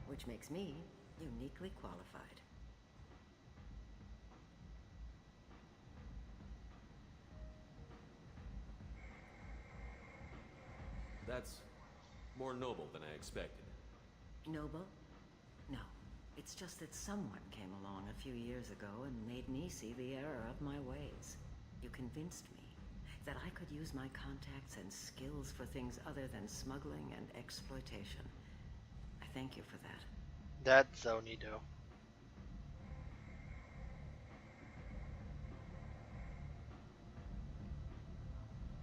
which makes me uniquely qualified. That's more noble than I expected. Noble? No. It's just that someone came along a few years ago and made me see the error of my ways. You convinced me that I could use my contacts and skills for things other than smuggling and exploitation. I thank you for that. That's Zonido.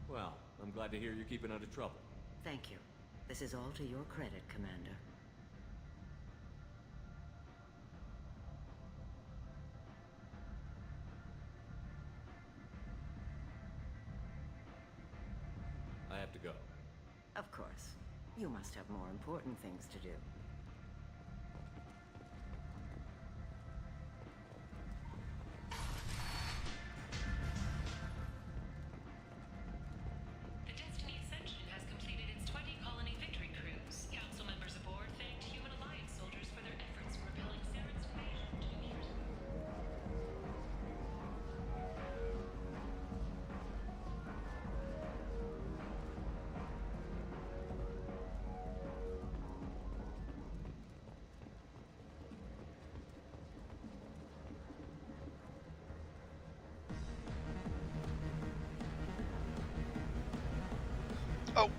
Well, I'm glad to hear you're keeping out of trouble. Thank you. This is all to your credit, Commander. I have to go. Of course. You must have more important things to do. The Destiny Ascension has completed its 20 colony victory cruise. Council members aboard thanked Human Alliance soldiers for their efforts in repelling Saren's invasion to New Year's.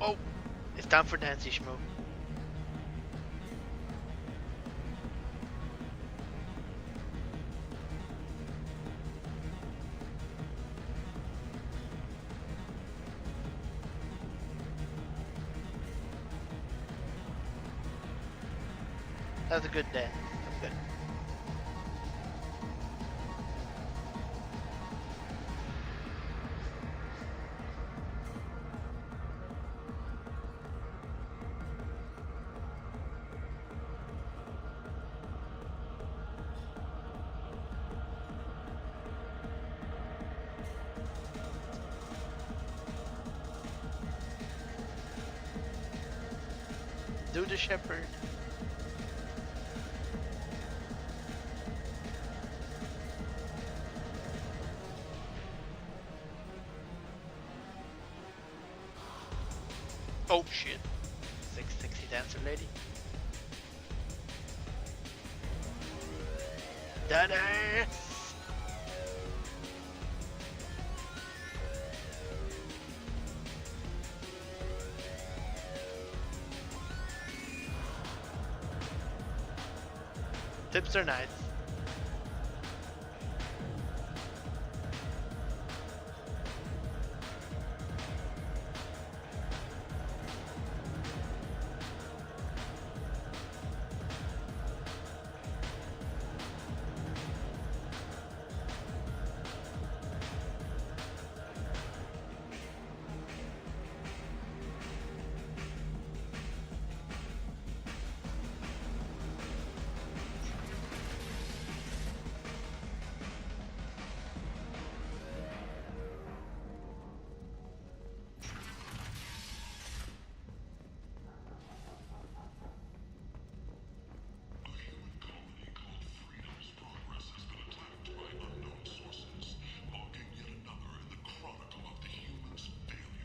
Oh, it's time for Nancy Schmoo. That was a good day. That's good. Do the shepherd. Oh shit. Sexy dancer lady. Dennis! Tips are nice.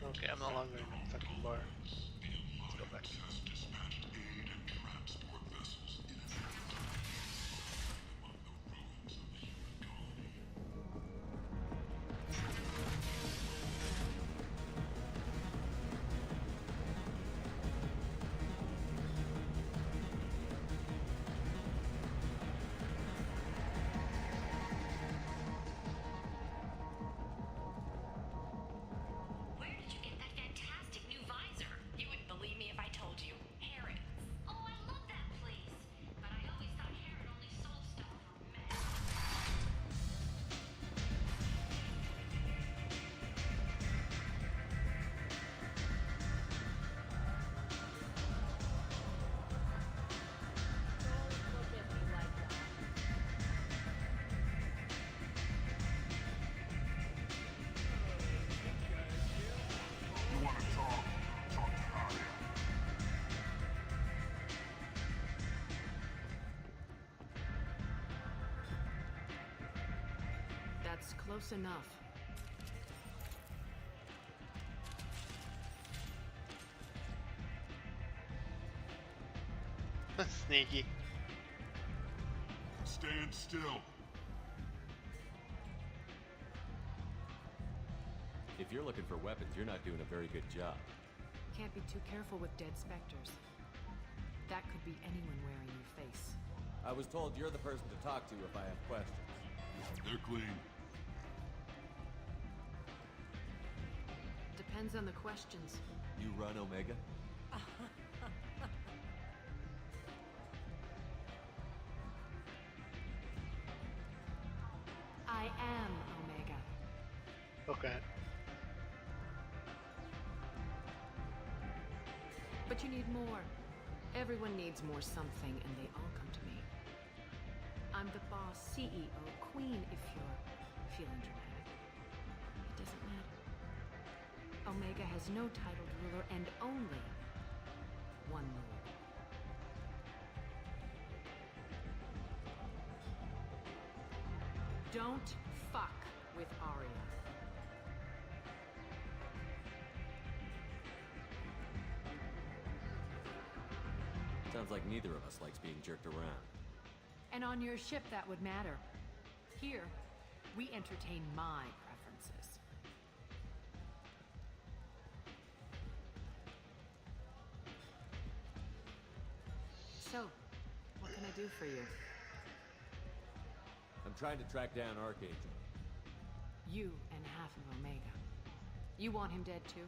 Okay, I'm no longer in the fucking bar. Let's go back. That's close enough. Sneaky. Stand still. If you're looking for weapons, you're not doing a very good job. Can't be too careful with dead specters. That could be anyone wearing your face. I was told you're the person to talk to if I have questions. They're clean. Depends on the questions. You run Omega? I am Omega. Okay. But you need more. Everyone needs more something, and they all come to me. I'm the boss, CEO, queen, if you're feeling dramatic. It doesn't matter. Omega has no titled ruler and only one lord. Don't fuck with Arya. Sounds like neither of us likes being jerked around. And on your ship, that would matter. Here, we entertain my preferences. So, what can I do for you? I'm trying to track down Archangel. You and half of Omega. You want him dead too?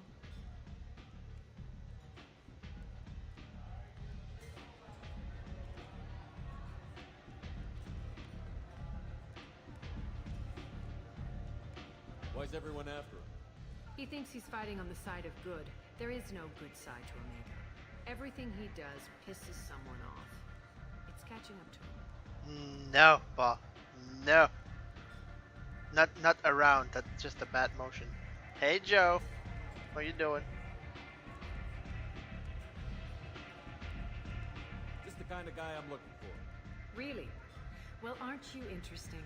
Why's everyone after him? He thinks he's fighting on the side of good. There is no good side to Omega. Everything he does pisses someone off. It's catching up to him. No, Paul. No. Not around. That's just a bad motion. Hey, Joe. What you doing? Just the kind of guy I'm looking for. Really? Well, aren't you interesting?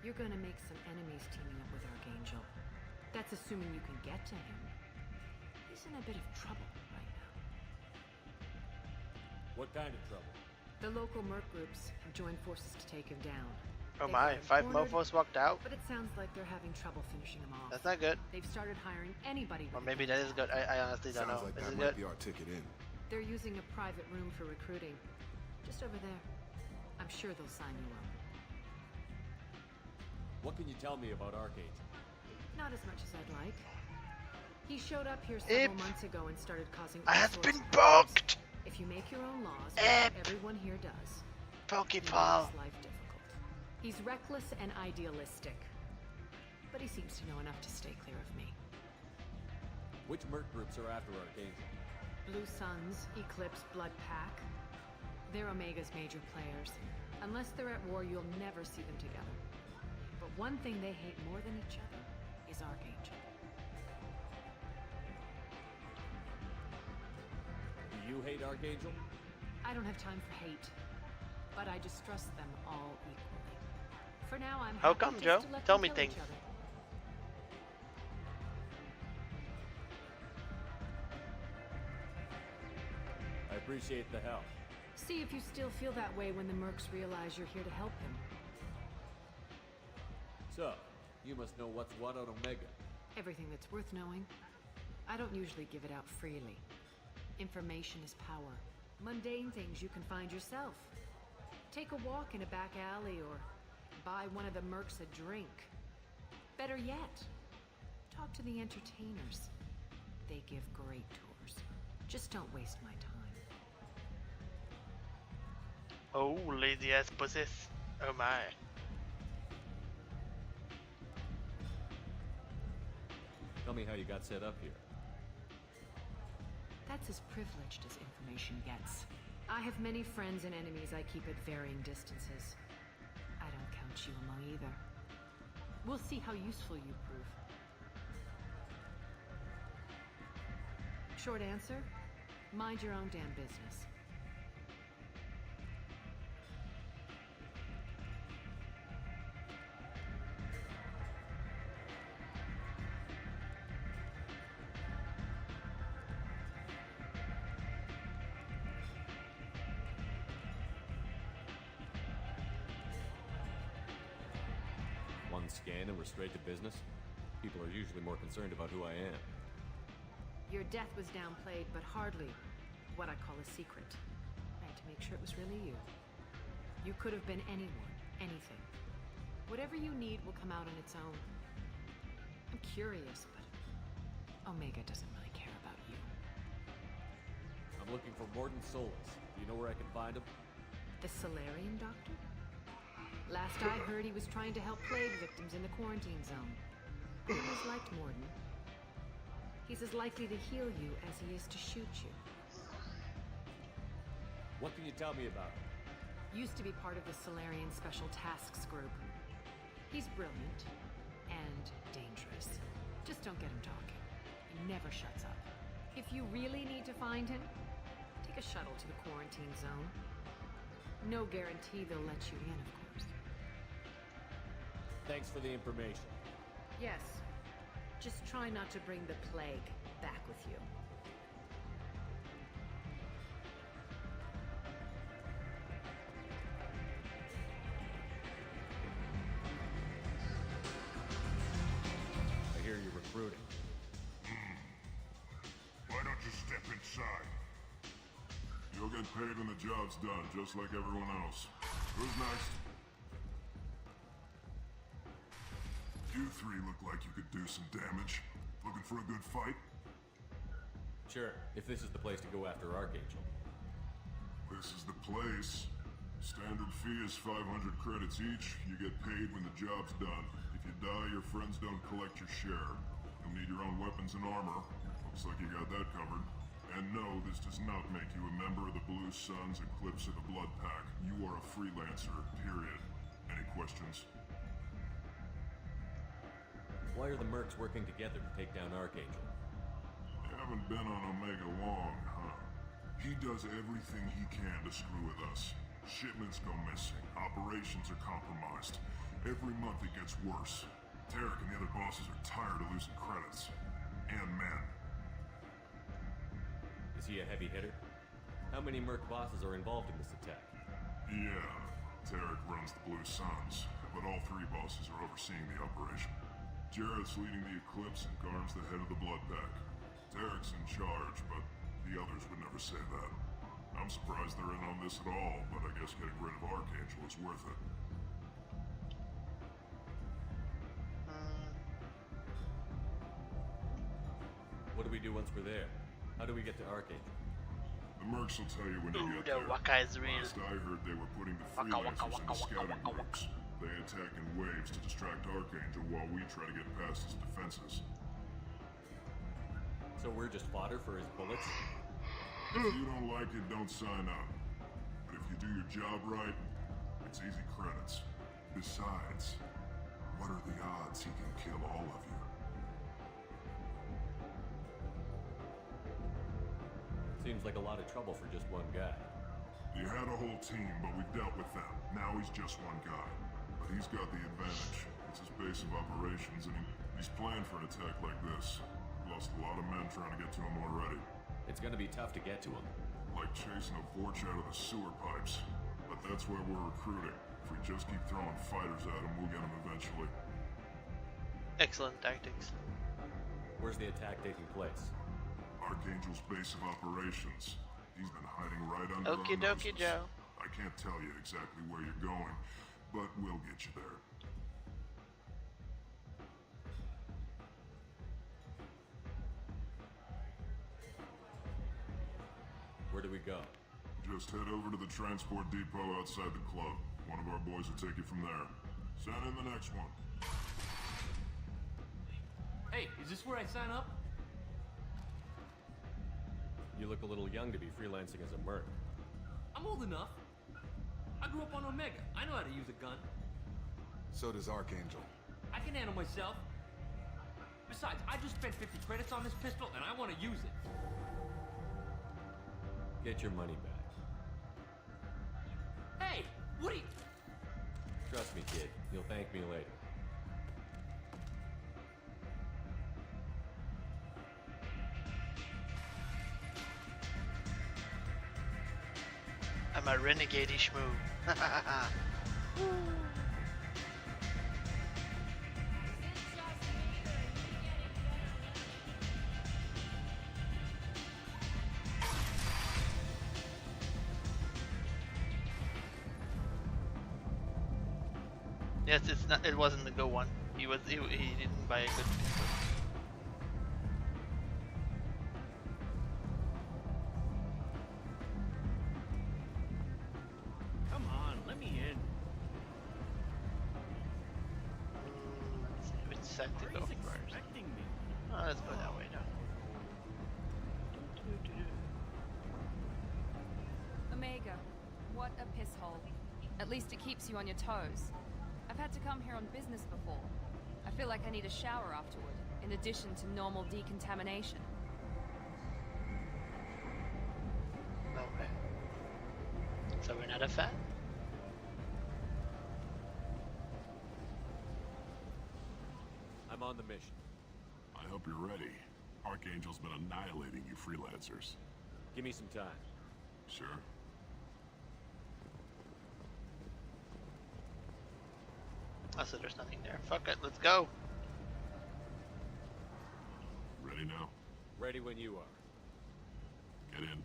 You're gonna make some enemies teaming up with Archangel. That's assuming you can get to him. He's in a bit of trouble right now. What kind of trouble? The local merc groups have joined forces to take him down. Oh They my, felt 5 cornered, mofos walked out? But it sounds like they're having trouble finishing them off. That's not good. They've started hiring anybody Or with maybe that is good. I honestly don't know. Sounds like Is that it might good? be our ticket in. They're using a private room for recruiting. Just over there. I'm sure they'll sign you up. What can you tell me about Archangel? Not as much as I'd like. He showed up here several months ago and started causing all I have sorts been of problems. poked! If you make your own laws, which everyone here does, Pokeball. it makes life difficult. He's reckless and idealistic. But he seems to know enough to stay clear of me. Which merc groups are after Archangel? Blue Suns, Eclipse, Blood Pack. They're Omega's major players. Unless they're at war, you'll never see them together. But one thing they hate more than each other is Archangel. Do you hate Archangel? I don't have time for hate, but I distrust them all equally. For now, I'm How happy come, just Joe? to let Tell them me kill things. each other. I appreciate the help. See if you still feel that way when the mercs realize you're here to help him. So, you must know what's what on Omega. Everything that's worth knowing. I don't usually give it out freely. Information is power. Mundane things you can find yourself. Take a walk in a back alley or buy one of the mercs a drink. Better yet, talk to the entertainers. They give great tours. Just don't waste my time. Oh, lazy ass pussies. Oh my. Tell me how you got set up here. That's as privileged as information gets. I have many friends and enemies I keep at varying distances. I don't count you among either. We'll see how useful you prove. Short answer, mind your own damn business. One scan and we're straight to business? People are usually more concerned about who I am. Your death was downplayed, but hardly what I call a secret. I had to make sure it was really you. You could have been anyone, anything. Whatever you need will come out on its own. I'm curious, but Omega doesn't really care about you. I'm looking for Mordin Solus. Do you know where I can find him? The Solarian doctor? Last I heard, he was trying to help plague victims in the quarantine zone. He always liked Mordin. He's as likely to heal you as he is to shoot you. What can you tell me about him? Used to be part of the Solarian Special Tasks Group. He's brilliant and dangerous. Just don't get him talking. He never shuts up. If you really need to find him, take a shuttle to the quarantine zone. No guarantee they'll let you in, of course. Thanks for the information. Yes. Just try not to bring the plague back with you. I hear you're recruiting. Why don't you step inside? You'll get paid when the job's done, just like everyone else. Who's next? You three look like you could do some damage. Looking for a good fight? Sure, if this is the place to go after Archangel. This is the place. Standard fee is 500 credits each. You get paid when the job's done. If you die, your friends don't collect your share. You'll need your own weapons and armor. Looks like you got that covered. And no, this does not make you a member of the Blue Suns, Eclipse, or the Blood Pack. You are a freelancer, period. Any questions? Why are the mercs working together to take down Archangel? You haven't been on Omega long, huh? He does everything he can to screw with us. Shipments go missing, operations are compromised. Every month it gets worse. Tarek and the other bosses are tired of losing credits. And men. Is he a heavy hitter? How many merc bosses are involved in this attack? Yeah, Tarek runs the Blue Suns. but all three bosses are overseeing the operation. Jareth's leading the Eclipse and Garm's the head of the Blood Pack. Derek's in charge, but the others would never say that. I'm surprised they're in on this at all, but I guess getting rid of Archangel is worth it. What do we do once we're there? How do we get to Archangel? The mercs will tell you when you get the there. Waka is real. Last I heard, they were putting the freelancers into scouting groups. They attack in waves to distract Archangel while we try to get past his defenses. So we're just fodder for his bullets? If you don't like it, don't sign up. But if you do your job right, it's easy credits. Besides, what are the odds he can kill all of you? Seems like a lot of trouble for just one guy. You had a whole team, but we dealt with them. Now he's just one guy. But he's got the advantage. It's his base of operations, and he's planned for an attack like this. Lost a lot of men trying to get to him already. It's gonna be tough to get to him. Like chasing a Vorch out of the sewer pipes. But that's why we're recruiting. If we just keep throwing fighters at him, we'll get him eventually. Excellent tactics. Where's the attack taking place? Archangel's base of operations. He's been hiding right under our Okie dokie, noses. Joe. I can't tell you exactly where you're going, but we'll get you there. Where do we go? Just head over to the transport depot outside the club. One of our boys will take you from there. Send in the next one. Hey, is this where I sign up? You look a little young to be freelancing as a merc. I'm old enough. I grew up on Omega. I know how to use a gun. So does Archangel. I can handle myself. Besides, I just spent 50 credits on this pistol, and I want to use it. Get your money back. Hey, what are you... Trust me, kid. You'll thank me later. I'm a renegade shmoo. Yes, it's not. It wasn't the good one. He didn't buy a good pistol. Come on, let me in. Let's see which side to go first. Expecting me. Oh, let's go that way now. Omega, what a piss hole. At least it keeps you on your toes. I've had to come here on business before. I feel like I need a shower afterward, in addition to normal decontamination. Okay. So we're not a fan? I'm on the mission. I hope you're ready. Archangel's been annihilating you freelancers. Give me some time. Sure. Oh, so there's nothing there. Fuck it, let's go. Ready now? Ready when you are. Get in.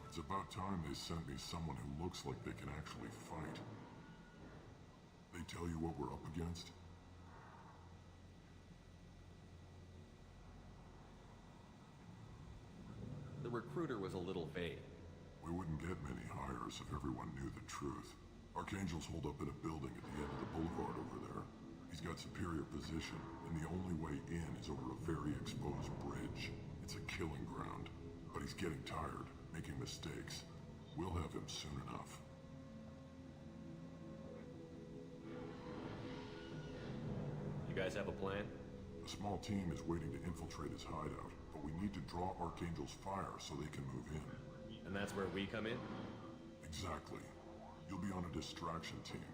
It's about time they sent me someone who looks like they can actually fight. They tell you what we're up against? recruiter was a little vague. We wouldn't get many hires if everyone knew the truth. Archangel's holed up in a building at the end of the boulevard over there. He's got superior position, and the only way in is over a very exposed bridge. It's a killing ground, but he's getting tired, making mistakes. We'll have him soon enough. You guys have a plan? A small team is waiting to infiltrate his hideout, but we need to draw Archangel's fire so they can move in. And that's where we come in? Exactly. You'll be on a distraction team.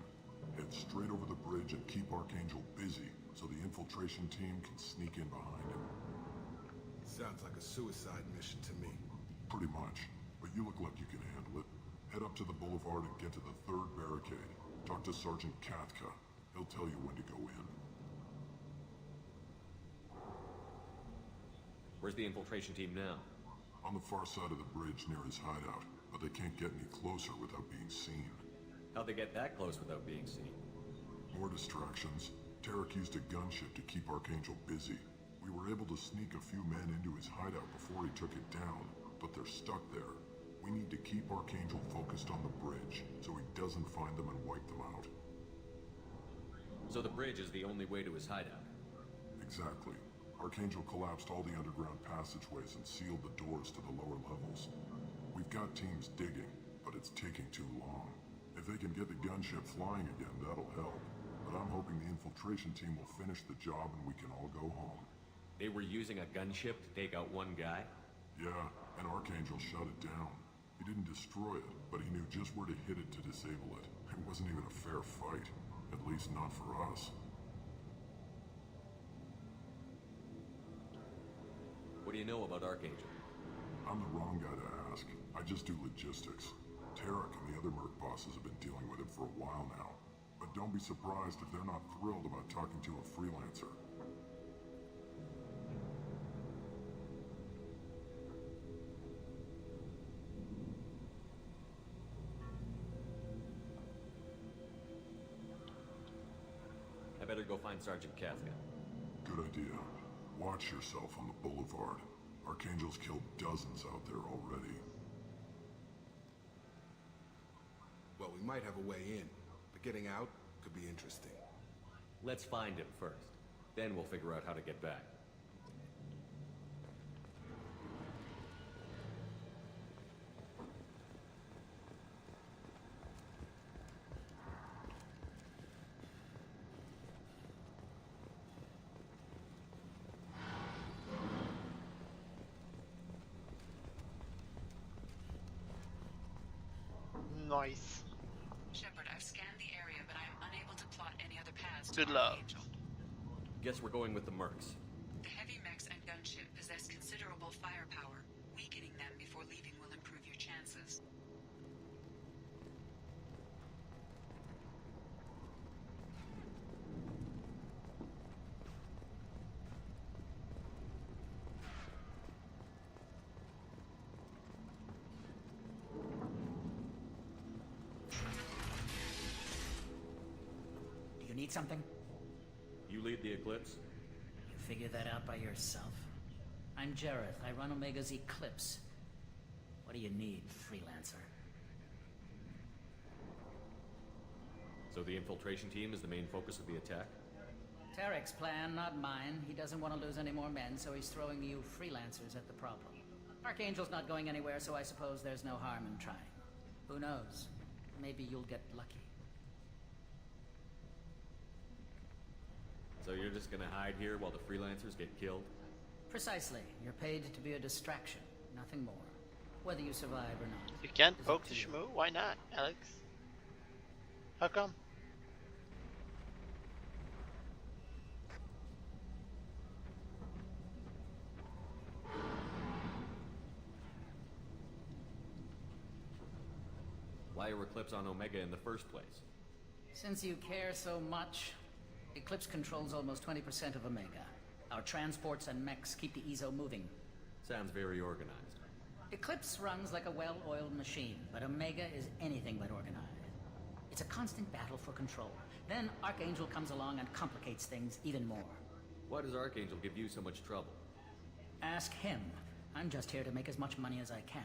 Head straight over the bridge and keep Archangel busy so the infiltration team can sneak in behind him. Sounds like a suicide mission to me. Pretty much, but you look like you can handle it. Head up to the boulevard and get to the third barricade. Talk to Sergeant Katka. He'll tell you when to go in. Where's the infiltration team now? On the far side of the bridge near his hideout, but they can't get any closer without being seen. How'd they get that close without being seen? More distractions. Tarek used a gunship to keep Archangel busy. We were able to sneak a few men into his hideout before he took it down, but they're stuck there. We need to keep Archangel focused on the bridge, so he doesn't find them and wipe them out. So the bridge is the only way to his hideout? Exactly. Archangel collapsed all the underground passageways and sealed the doors to the lower levels. We've got teams digging, but it's taking too long. If they can get the gunship flying again, that'll help. But I'm hoping the infiltration team will finish the job and we can all go home. They were using a gunship to take out one guy? Yeah, and Archangel shut it down. He didn't destroy it, but he knew just where to hit it to disable it. It wasn't even a fair fight. At least not for us. What do you know about Archangel? I'm the wrong guy to ask. I just do logistics. Tarek and the other merc bosses have been dealing with him for a while now. But don't be surprised if they're not thrilled about talking to a freelancer. I better go find Sergeant Katka. Good idea. Watch yourself on the boulevard. Archangel's killed dozens out there already. Well, we might have a way in, but getting out could be interesting. Let's find him first. Then we'll figure out how to get back. Nice. Shepard, I've scanned the area, but I am unable to plot any other paths to Good luck. Archangel. Guess we're going with the mercs. The heavy mechs and gunship possess considerable firepower. Weakening them before leaving will improve your chances. Do you need something? You lead the Eclipse? You figure that out by yourself. I'm Jareth. I run Omega's Eclipse. What do you need, freelancer? So the infiltration team is the main focus of the attack? Tarek's plan, not mine. He doesn't want to lose any more men, so he's throwing you freelancers at the problem. Archangel's not going anywhere, so I suppose there's no harm in trying. Who knows? Maybe you'll get lucky. So you're just gonna hide here while the freelancers get killed? Precisely. You're paid to be a distraction, nothing more. Whether you survive or not. You can't is poke up the to you. shmoo? Why not, Alex? How come? Why are Eclipse on Omega in the first place? Since you care so much, Eclipse controls almost 20% of Omega. Our transports and mechs keep the EZO moving. Sounds very organized. Eclipse runs like a well-oiled machine, but Omega is anything but organized. It's a constant battle for control. Then Archangel comes along and complicates things even more. Why does Archangel give you so much trouble? Ask him. I'm just here to make as much money as I can.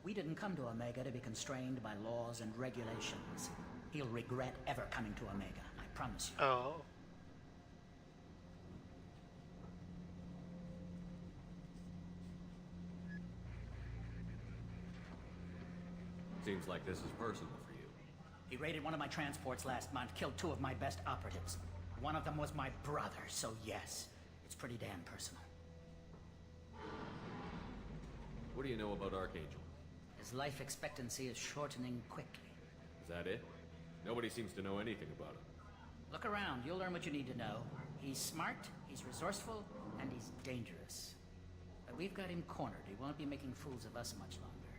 We didn't come to Omega to be constrained by laws and regulations. He'll regret ever coming to Omega, I promise you. Oh. Seems like this is personal for you. He raided one of my transports last month, killed 2 of my best operatives. One of them was my brother, so yes, it's pretty damn personal. What do you know about Archangel? His life expectancy is shortening quickly. Is that it? Nobody seems to know anything about him. Look around, you'll learn what you need to know. He's smart, he's resourceful, and he's dangerous. But we've got him cornered. He won't be making fools of us much longer.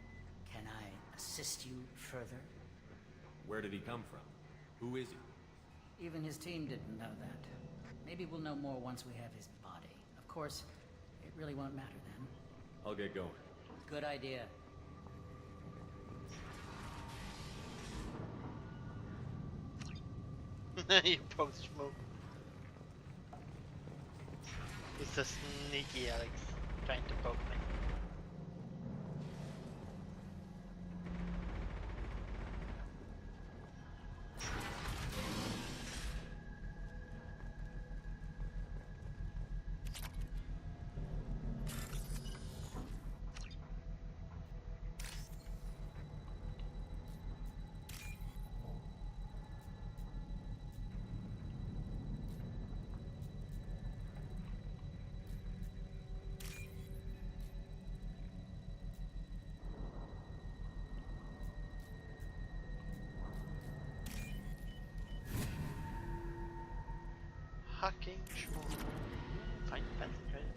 Can I assist you further? Where did he come from? Who is he? Even his team didn't know that. Maybe we'll know more once we have his body. Of course, it really won't matter then. I'll get going. Good idea. You post smoke. He's so sneaky, Alex. Trying to poke me. Hacking schmuck. Find fancy credits.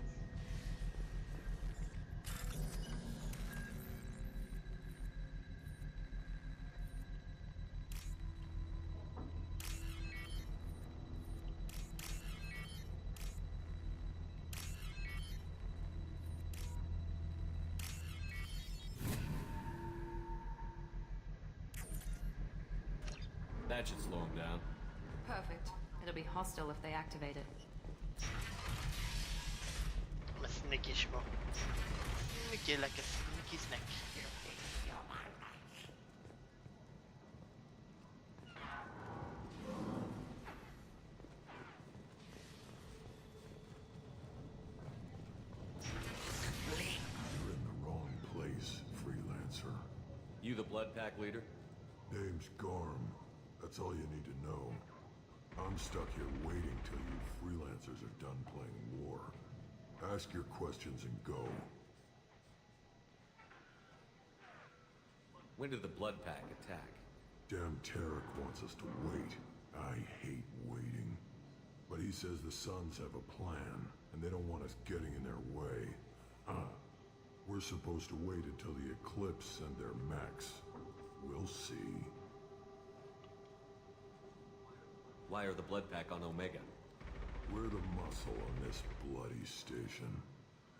That should slow him down. Perfect. It'll be hostile if they activate it. I'm a sneaky schmuck. Sneaky like a sneaky snack. You're in the wrong place, freelancer. You the Blood Pack leader? Name's Garm. That's all you need to know. I'm stuck here waiting till you freelancers are done playing war. Ask your questions and go. When did the Blood Pack attack? Damn Tarek wants us to wait. I hate waiting. But he says the Suns have a plan, and they don't want us getting in their way. We're supposed to wait until the Eclipse send their mechs. We'll see. Why are the Blood Pack on Omega? We're the muscle on this bloody station.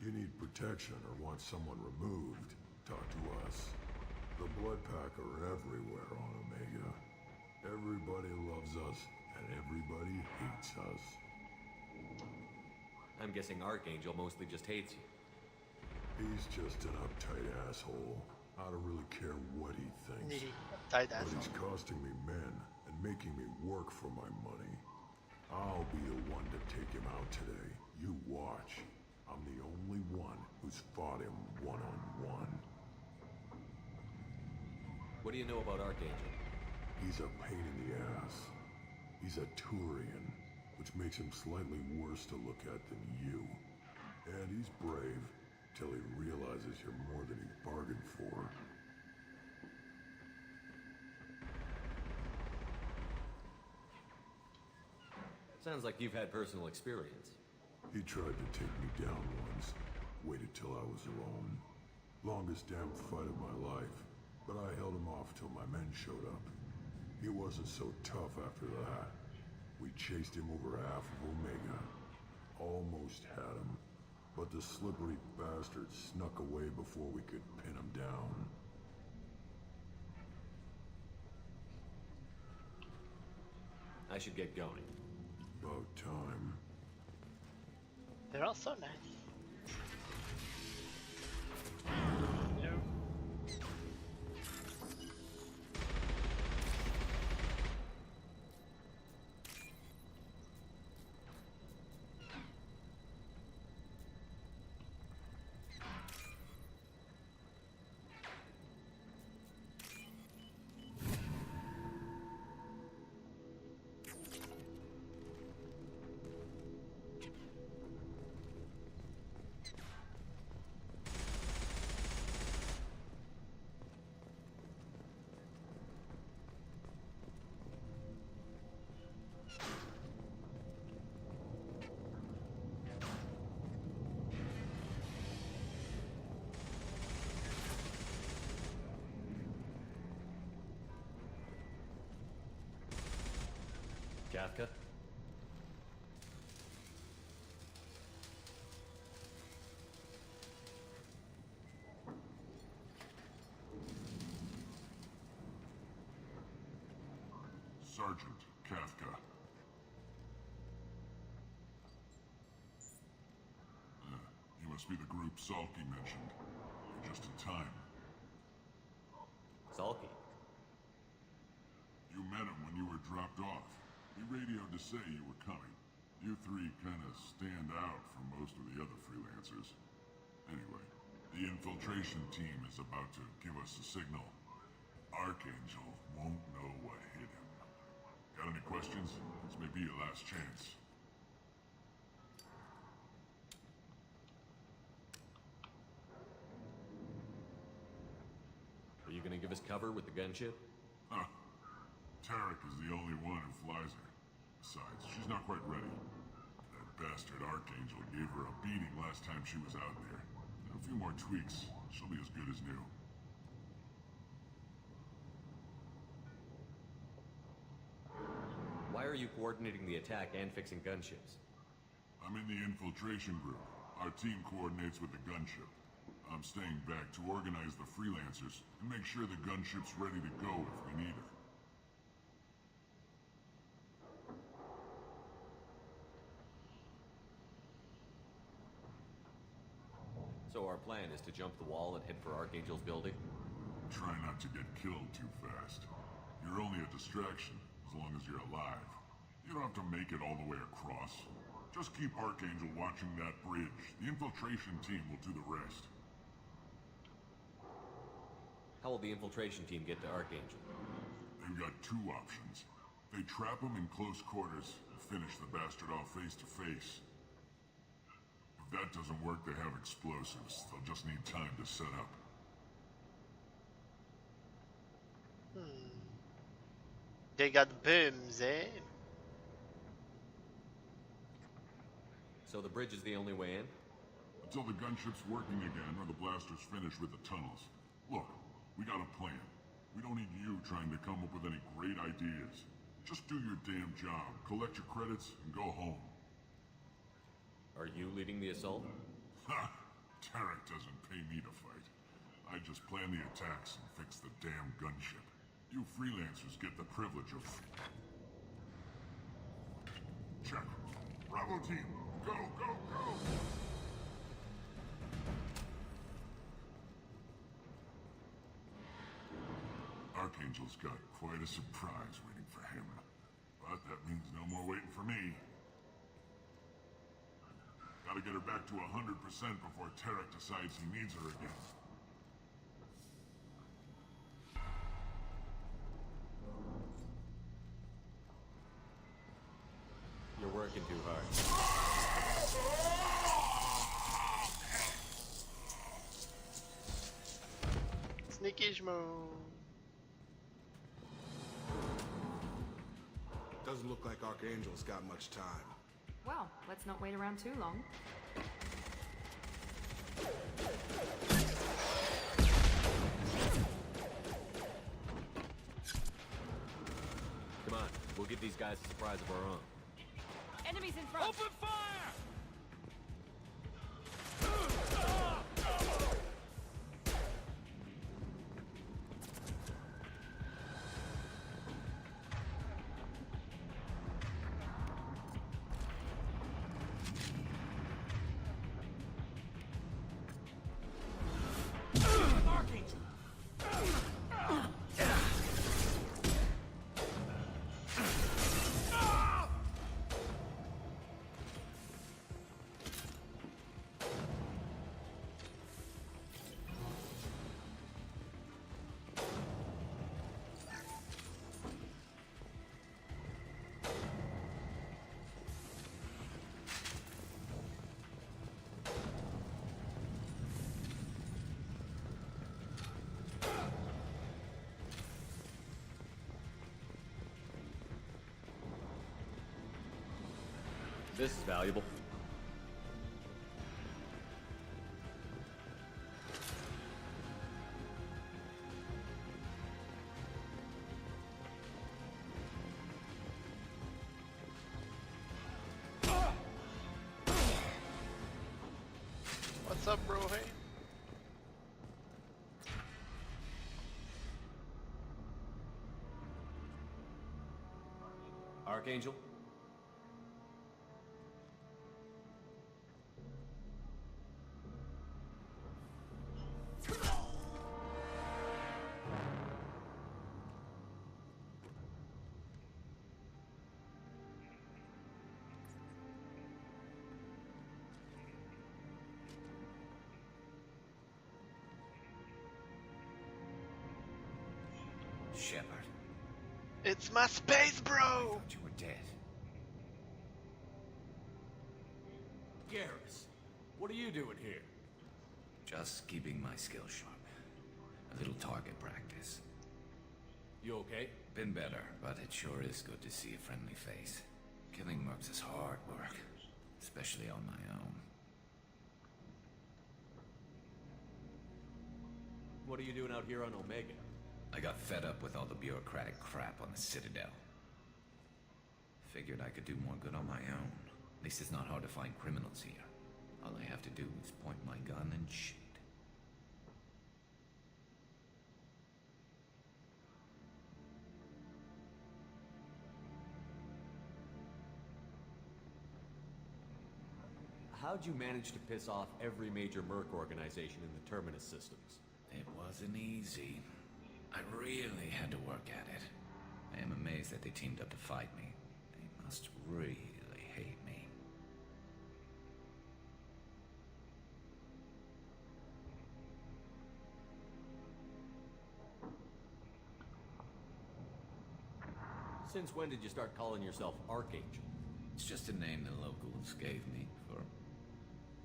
You need protection or want someone removed, talk to us. The Blood Pack are everywhere on Omega. Everybody loves us, and everybody hates us. I'm guessing Archangel mostly just hates you. He's just an uptight asshole. I don't really care what he thinks. Uptight But asshole. he's costing me men and making me work for my money. I'll be the one to take him out today. You watch. I'm the only one who's fought him one-on-one. What do you know about Archangel? He's a pain in the ass. He's a Turian, which makes him slightly worse to look at than you. And he's brave, till he realizes you're more than he bargained for. Sounds like you've had personal experience. He tried to take me down once. Waited till I was alone. Longest damn fight of my life. But I held him off till my men showed up. He wasn't so tough after that. We chased him over half of Omega. Almost had him. But the slippery bastard snuck away before we could pin him down. I should get going. About time. They're all so nice. Kafka? Sergeant Kafka. You must be the group Salky mentioned. You're just in time. Salky? You met him when you were dropped off. He radioed to say you were coming. You three kind of stand out from most of the other freelancers. Anyway, the infiltration team is about to give us a signal. Archangel won't know what hit him. Got any questions? This may be your last chance. Are you gonna give us cover with the gunship? Huh. Tarek is the only one who flies her. Besides, she's not quite ready. That bastard Archangel gave her a beating last time she was out there. In a few more tweaks, she'll be as good as new. Why are you coordinating the attack and fixing gunships? I'm in the infiltration group. Our team coordinates with the gunship. I'm staying back to organize the freelancers and make sure the gunship's ready to go if we need her. So our plan is to jump the wall and head for Archangel's building? Try not to get killed too fast. You're only a distraction, as long as you're alive. You don't have to make it all the way across. Just keep Archangel watching that bridge. The infiltration team will do the rest. How will the infiltration team get to Archangel? They've got two options. They trap him in close quarters and finish the bastard off face to face. If that doesn't work, they have explosives. They'll just need time to set up. They got booms, eh? So the bridge is the only way in? Until the gunship's working again or the blasters finish with the tunnels. Look, we got a plan. We don't need you trying to come up with any great ideas. Just do your damn job, collect your credits, and go home. Are you leading the assault? Ha! Tarek doesn't pay me to fight. I just plan the attacks and fix the damn gunship. You freelancers get the privilege of... Check. Bravo team, go, go, go! Archangel's got quite a surprise waiting for him. But that means no more waiting for me. Gotta get her back to 100% before Tarek decides he needs her again. You're working too hard. Sneaky schmoo. Doesn't look like Archangel's got much time. Well, let's not wait around too long. Come on, we'll give these guys a surprise of our own. Enemies in front! Open fire! This is valuable. What's up, bro? Hey. Archangel? Shepard. It's my space, bro! I thought you were dead. Garrus, what are you doing here? Just keeping my skills sharp. A little target practice. You okay? Been better, but it sure is good to see a friendly face. Killing mercs is hard work, especially on my own. What are you doing out here on Omega? I got fed up with all the bureaucratic crap on the Citadel. Figured I could do more good on my own. At least it's not hard to find criminals here. All I have to do is point my gun and shoot. How'd you manage to piss off every major merc organization in the Terminus systems? It wasn't easy. I really had to work at it. I am amazed that they teamed up to fight me. They must really hate me. Since when did you start calling yourself Archangel? It's just a name the locals gave me for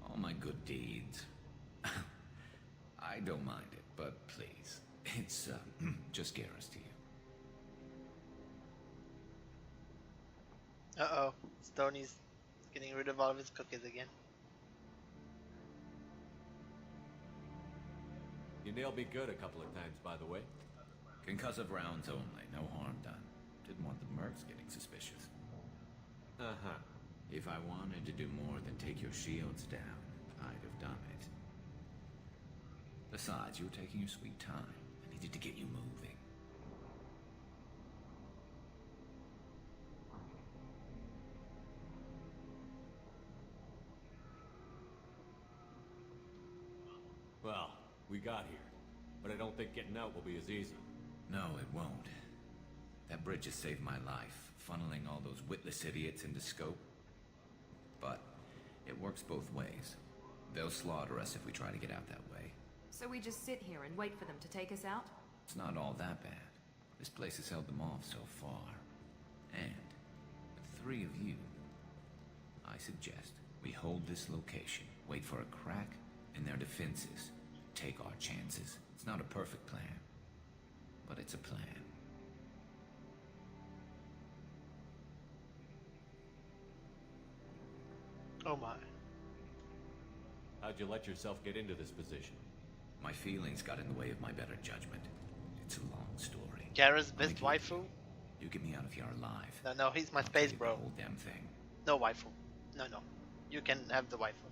all my good deeds. I don't mind it, but please, it's just Garrus to you. Uh-oh. Stoney's getting rid of all of his cookies again. You nailed me good a couple of times, by the way. Concussive rounds only, no harm done. Didn't want the mercs getting suspicious. Uh-huh. If I wanted to do more than take your shields down, I'd have done it. Besides, you were taking your sweet time. I needed to get you moving. Well, we got here. But I don't think getting out will be as easy. No, it won't. That bridge has saved my life, funneling all those witless idiots into scope. But it works both ways. They'll slaughter us if we try to get out that way. So we just sit here and wait for them to take us out? It's not all that bad. This place has held them off so far. And with 3 of you, I suggest we hold this location, wait for a crack in their defenses, take our chances. It's not a perfect plan, but it's a plan. Oh my. How'd you let yourself get into this position? My feelings got in the way of my better judgment. It's a long story. Garrus' best waifu? You get me out of here alive. No, he's my space bro. The whole damn thing. No waifu. No. You can have the waifu.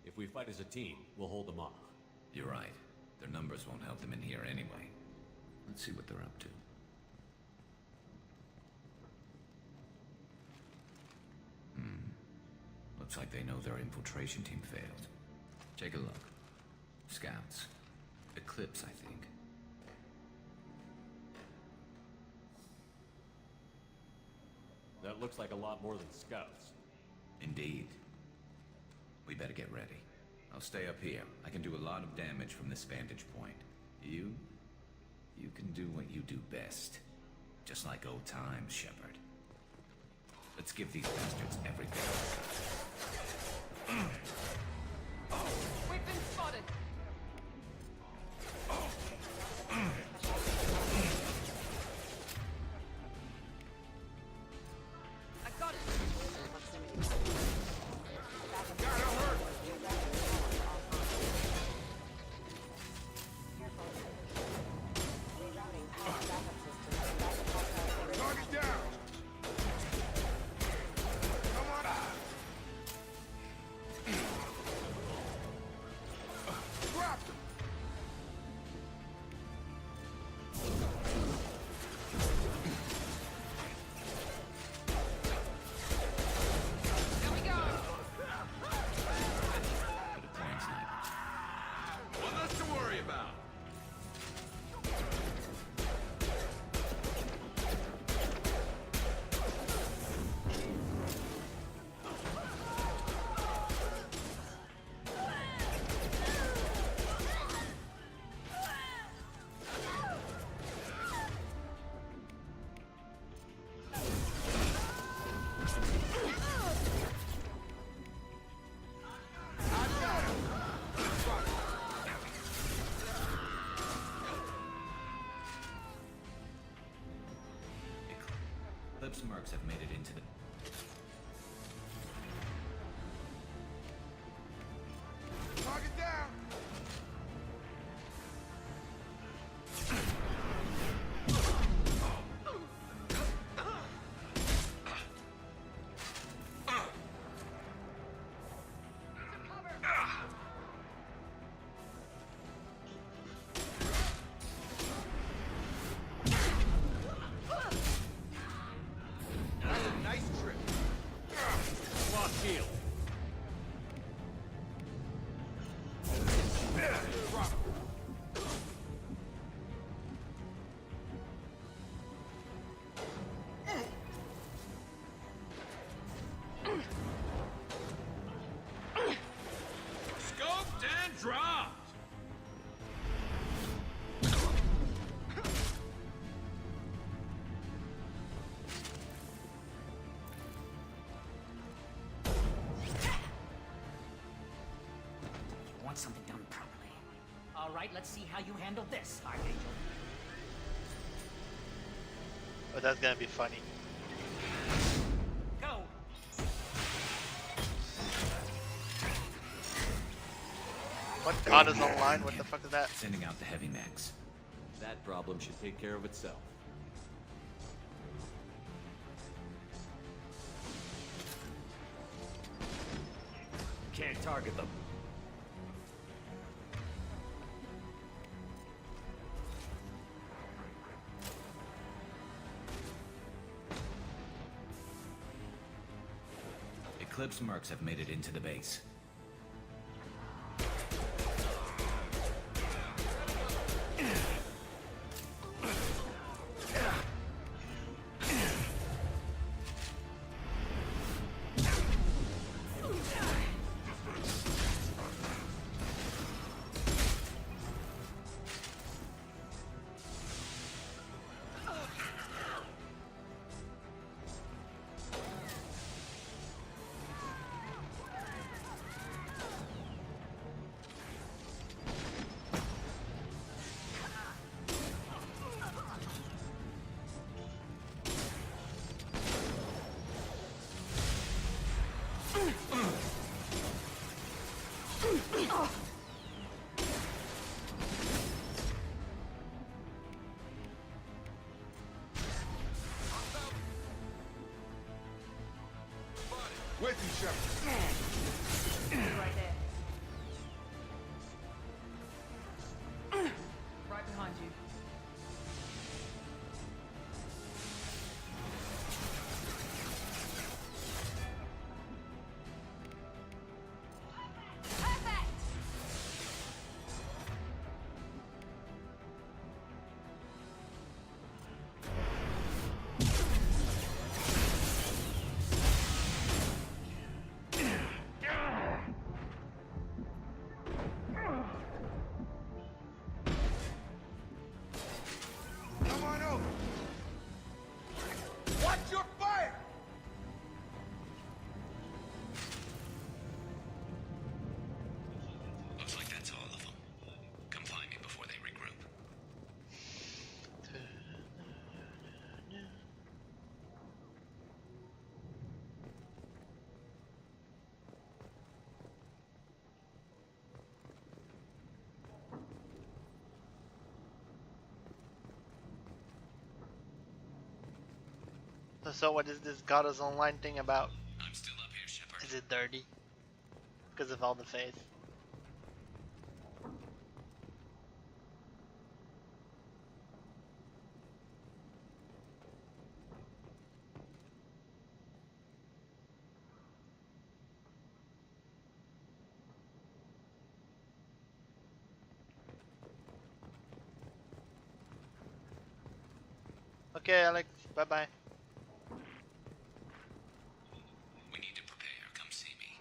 If we fight as a team, we'll hold them off. You're right. Their numbers won't help them in here anyway. Let's see what they're up to. Looks like they know their infiltration team failed. Take a look. Scouts. Eclipse, I think. That looks like a lot more than scouts. Indeed. We better get ready. I'll stay up here. I can do a lot of damage from this vantage point. You can do what you do best. Just like old times, Shepard. Let's give these bastards everything. We've been spotted. Eclipse mercs have made it into the... Target down! That's a nice trip. Lock shield. Scoped and dropped! You want something done properly. All right, let's see how you handle this, Archangel. Oh, that's gonna be funny. Go! What god is online? What the fuck is that? Sending out the heavy mechs. That problem should take care of itself. Can't target them. Eclipse mercs have made it into the base. With you, Shepard. Right there. Right behind you. Come on over. Watch your fire! Looks like that's all of them. Come find me before they regroup. So what is this god is online thing about? I'm still up here, Shepard. Is it dirty? Because of all the faith. Okay, Alex. Bye bye. We need to prepare. Come see me.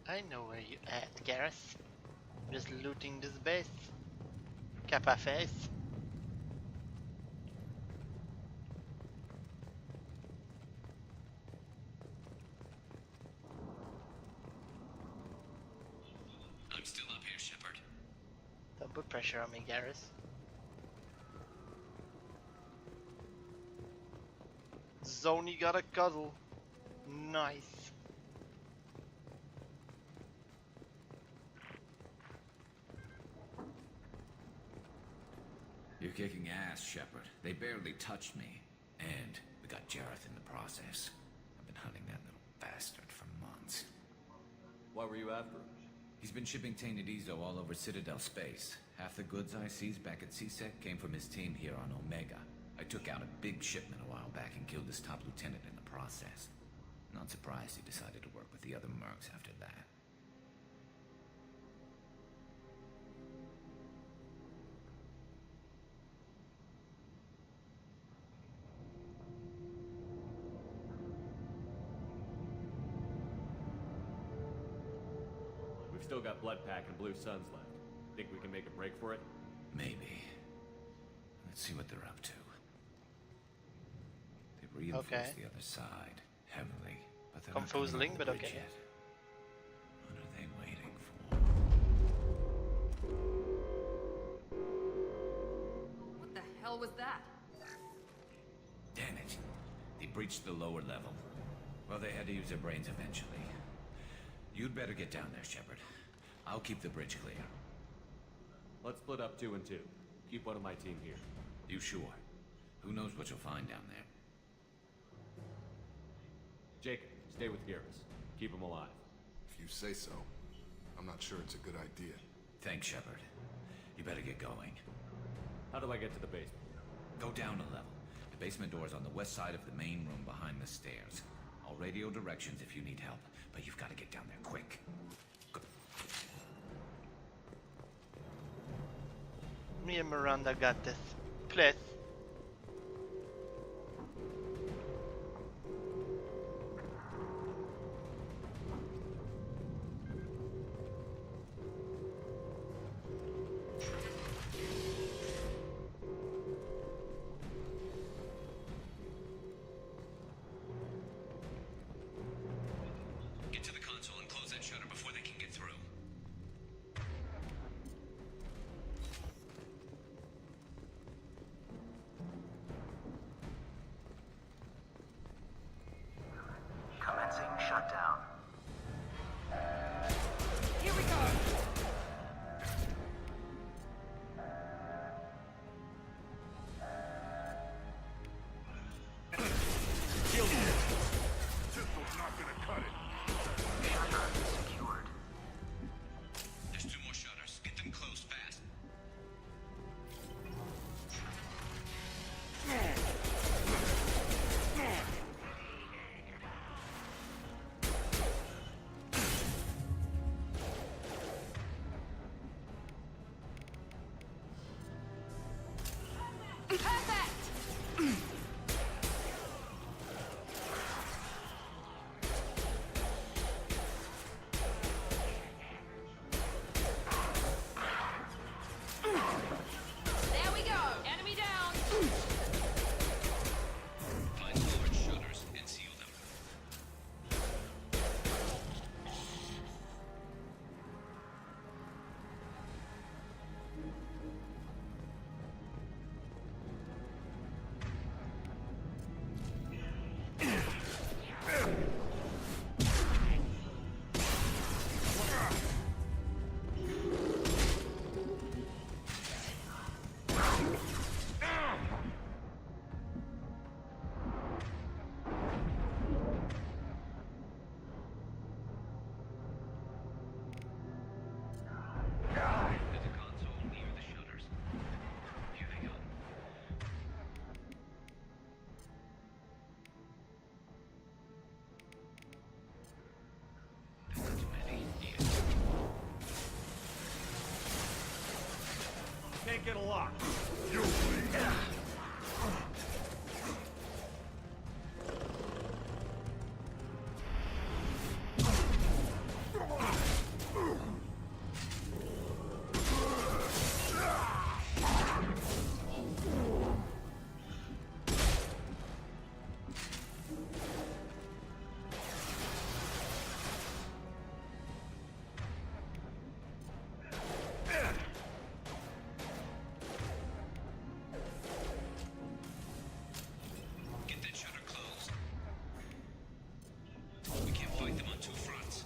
I know where you at, Garrus. Just looting this base. Kappa face. I'm still up here, Shepard. Don't put pressure on me, Garrus. Zoni got a cuddle. Nice. You're kicking ass, Shepard. They barely touched me. And we got Jareth in the process. I've been hunting that little bastard for months. Why were you after him? He's been shipping tainted Ezo all over Citadel space. Half the goods I seized back at CSEC came from his team here on Omega. I took out a big shipment a while back and killed his top lieutenant in the process. Not surprised he decided to work with the other mercs after that. We've still got Blood Pack and Blue Suns left. Think we can make a break for it? Maybe. Let's see what they're up to. They've reinforced the other side heavily, but they're not coming Confusing, over but the bridge okay. yet. What are they waiting for? What the hell was that? Damn it. They breached the lower level. Well, they had to use their brains eventually. You'd better get down there, Shepard. I'll keep the bridge clear. Let's split up 2 and 2. Keep one of my team here. You sure? Who knows what you'll find down there? Jacob, stay with Garrus. Keep him alive. If you say so. I'm not sure it's a good idea. Thanks, Shepard. You better get going. How do I get to the basement? Go down a level. The basement door is on the west side of the main room behind the stairs. I'll radio directions if you need help, but you've got to get down there quick. Me and Miranda got this. Please. Get to the console and close that shutter before they can get through. can't fight them on two fronts.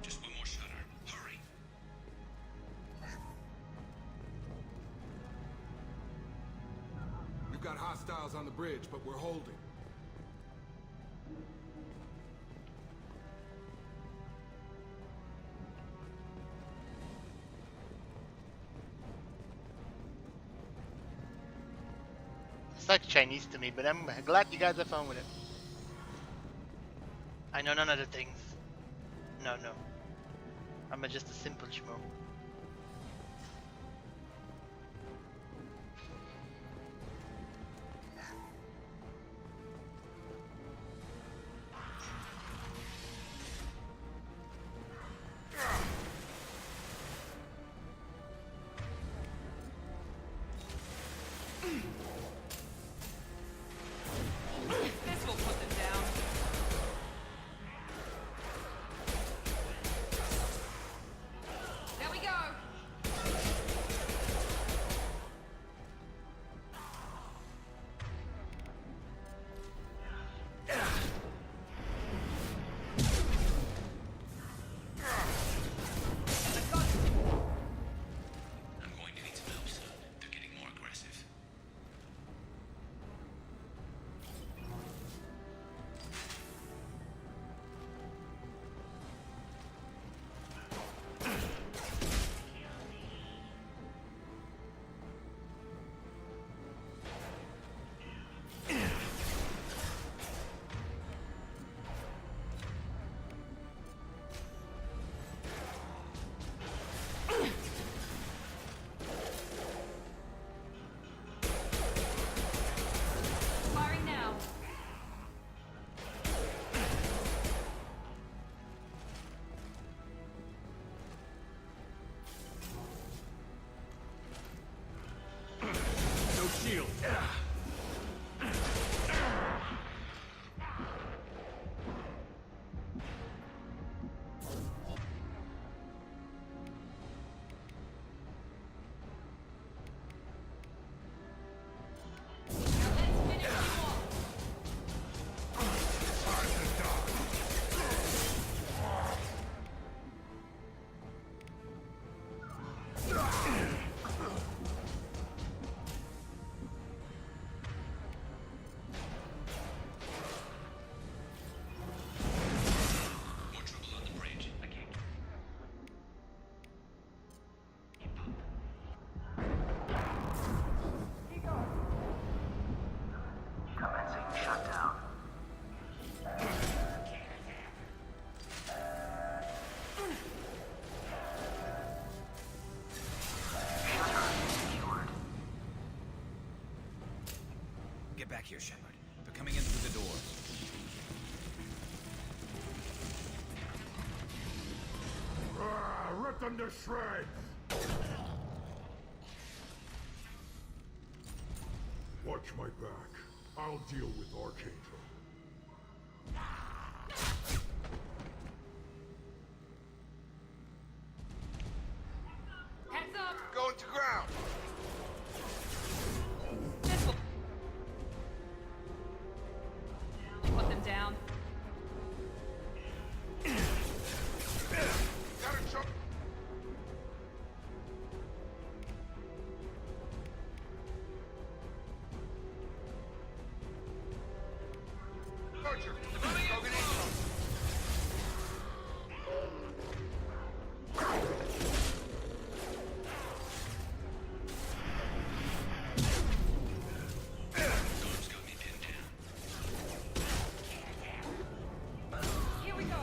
Just one more shutter. Hurry. We've got hostiles on the bridge, but we're holding. It's like Chinese to me, but I'm glad you guys have fun with it. I know none of the things. No. I'm just a simple schmo. This will put them down. There we go. I'm going to need some help soon. They're getting more aggressive. Firing now. No shield. More trouble on the bridge. I can't. Commencing shutdown. Get back here, Shepard. They're coming in through the doors. Rip them to shreds! Watch my back. I'll deal with Archangel. Heads up. Going to ground! This will put them down. Got it, Chuck! Archer, Logan East. Storm's got me pinned down. Here we go.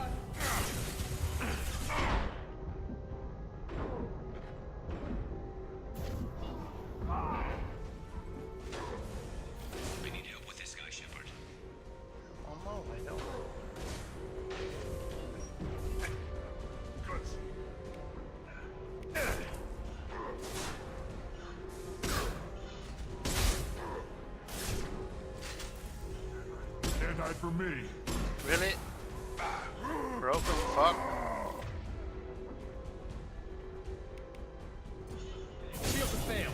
I need help with this guy, Shepard. One moment. for me. Really? Broken fuck. Shields have failed.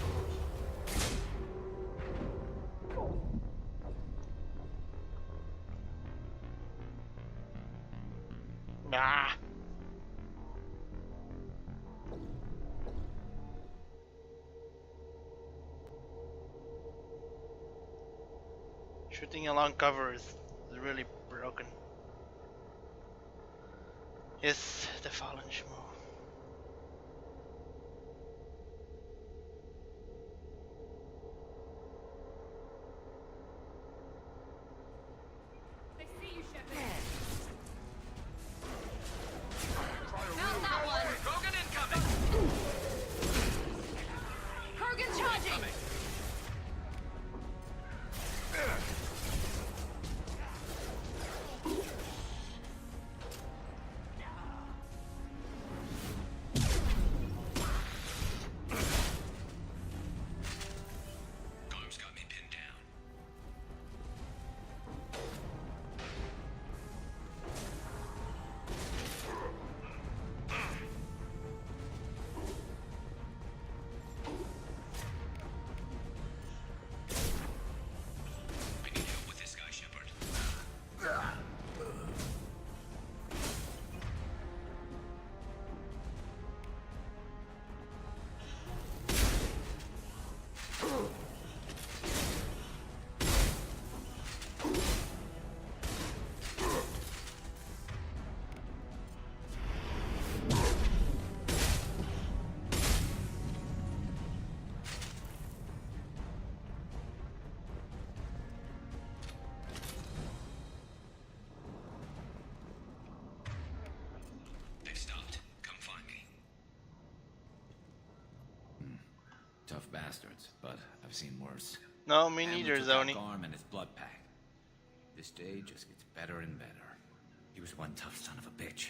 Nah. Shooting along cover is really broken. Yes, the fallen Shmoo. They see you, Shepard. Found that one. Krogan incoming. Krogan charging. Garm's got me pinned down. I need help with this guy, Shepard. They've stopped. Come find me. Tough bastards, but I've seen worse. No, me Hamlet neither, took out Zoni. Garm and his blood pack. This day just gets better and better. He was one tough son of a bitch.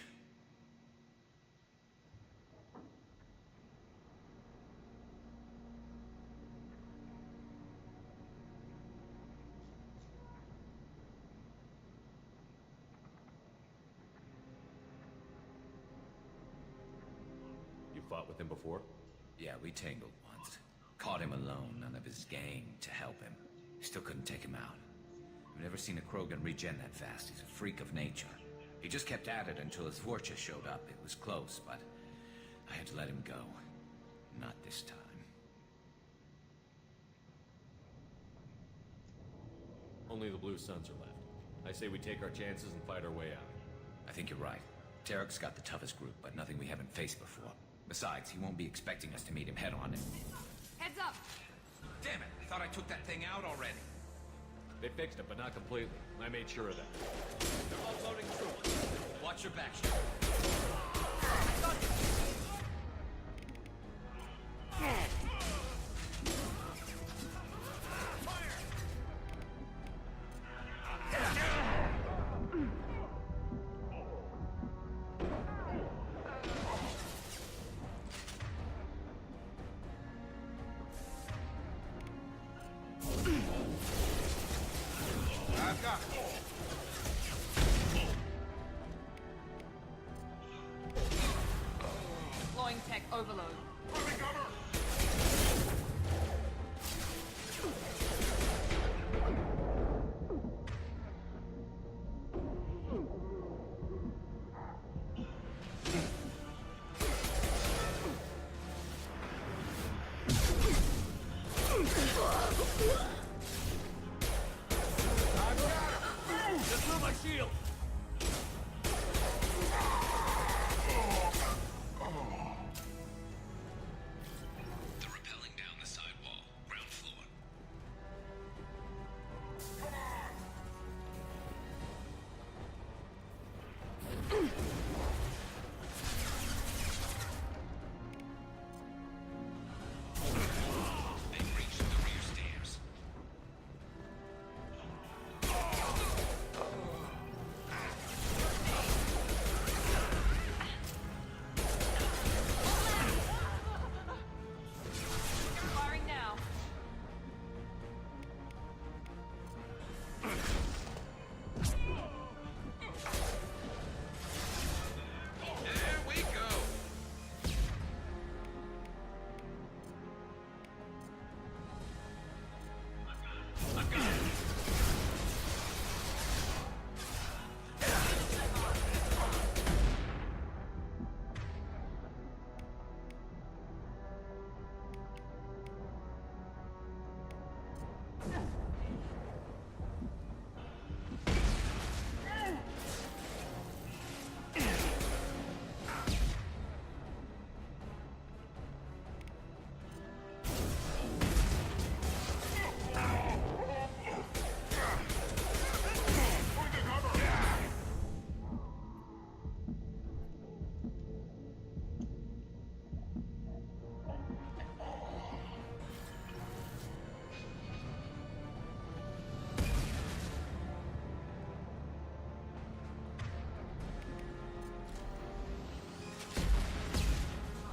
You fought with him before? Yeah, we tangled once. Caught him alone, none of his gang to help him. Still couldn't take him out. I've never seen a Krogan regen that fast. He's a freak of nature. He just kept at it until his Vorcha showed up. It was close, but I had to let him go. Not this time. Only the Blue Suns are left. I say we take our chances and fight our way out. I think you're right. Tarek's got the toughest group, but nothing we haven't faced before. Besides, he won't be expecting us to meet him head on. Heads up. Damn it! I thought I took that thing out already. They fixed it, but not completely. I made sure of that. They're all loading through. Watch your back, Shepard. Deploying tech overload. Just through my shield. They're rappelling down the side wall, ground floor. They've reached the rear stairs.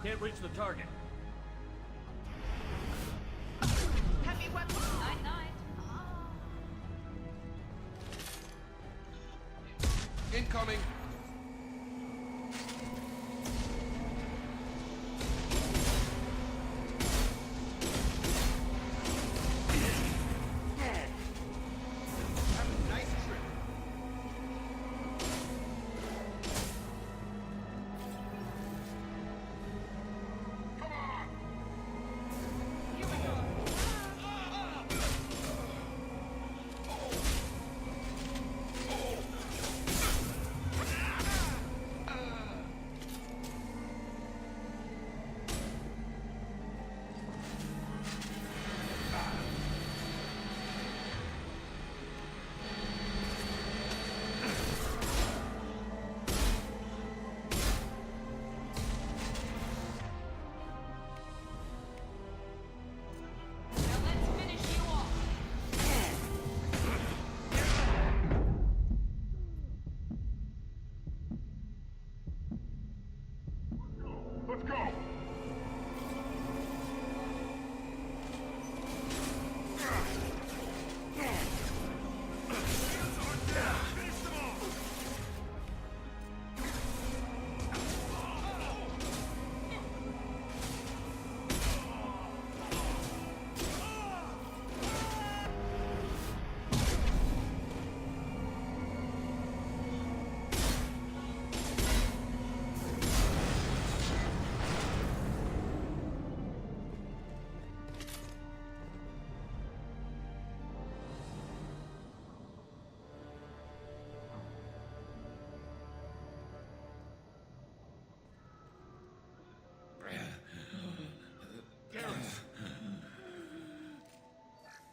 Can't reach the target. Heavy weapons. Night, night. Incoming! Let's go!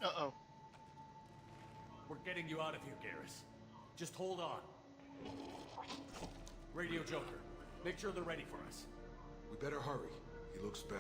Uh-oh. We're getting you out of here, Garrus. Just hold on. Radio Joker, make sure they're ready for us. We better hurry. He looks bad.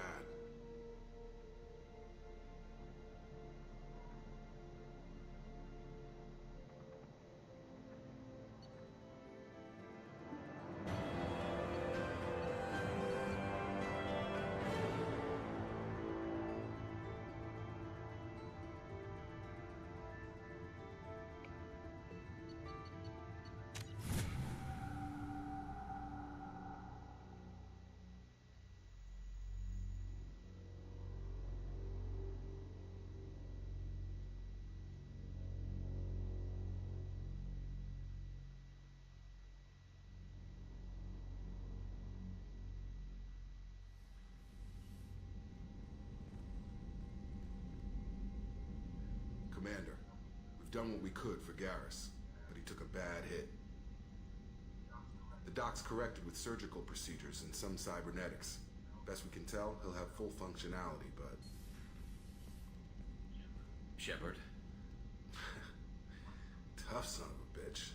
Commander, we've done what we could for Garrus, but he took a bad hit. The doc's corrected with surgical procedures and some cybernetics. Best we can tell, he'll have full functionality, but... Shepard. Tough son of a bitch.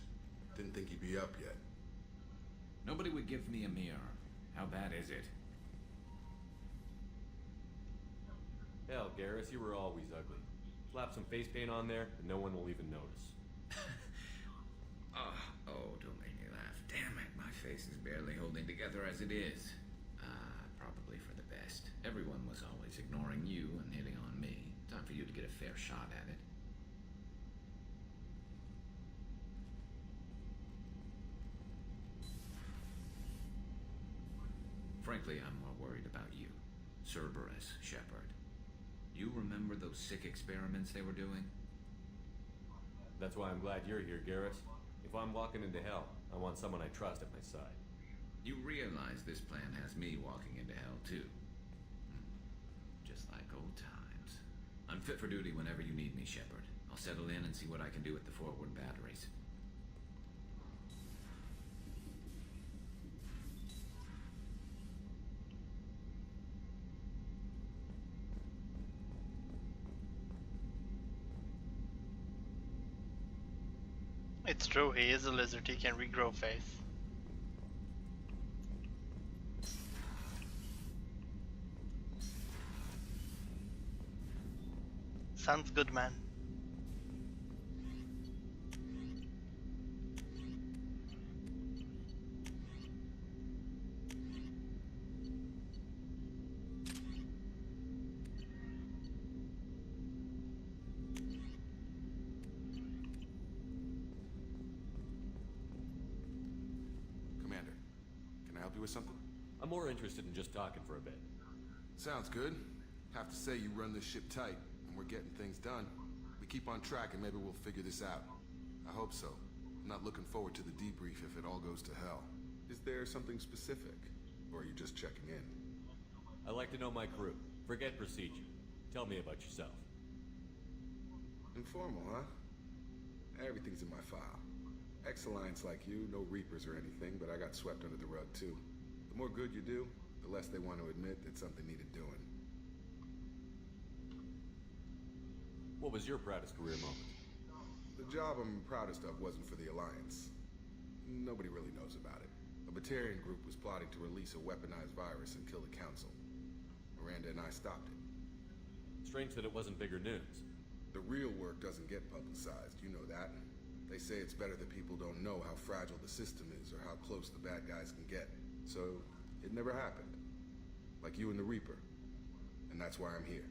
Didn't think he'd be up yet. Nobody would give me a mirror. How bad is it? Hell, Garrus, you were always ugly. Slap some face paint on there, and no one will even notice. Oh, don't make me laugh. Damn it, my face is barely holding together as it is. Probably for the best. Everyone was always ignoring you and hitting on me. Time for you to get a fair shot at it. Frankly, I'm more worried about you. Cerberus, Shepard. You remember those sick experiments they were doing? That's why I'm glad you're here, Garrus. If I'm walking into hell, I want someone I trust at my side. You realize this plan has me walking into hell, too. Just like old times. I'm fit for duty whenever you need me, Shepard. I'll settle in and see what I can do with the forward batteries. It's true, he is a lizard, he can regrow face. Sounds good, man. with something? I'm more interested in just talking for a bit. Sounds good. Have to say you run this ship tight, and we're getting things done. We keep on track and maybe we'll figure this out. I hope so. I'm not looking forward to the debrief if it all goes to hell. Is there something specific? Or are you just checking in? I like to know my crew. Forget procedure. Tell me about yourself. Informal, huh? Everything's in my file. Ex-Alliance like you, no Reapers or anything, but I got swept under the rug too. The more good you do, the less they want to admit that something needed doing. What was your proudest career moment? The job I'm proudest of wasn't for the Alliance. Nobody really knows about it. A Batarian group was plotting to release a weaponized virus and kill the Council. Miranda and I stopped it. Strange that it wasn't bigger news. The real work doesn't get publicized, you know that. They say it's better that people don't know how fragile the system is or how close the bad guys can get. So, it never happened. Like you and the Reaper. And that's why I'm here.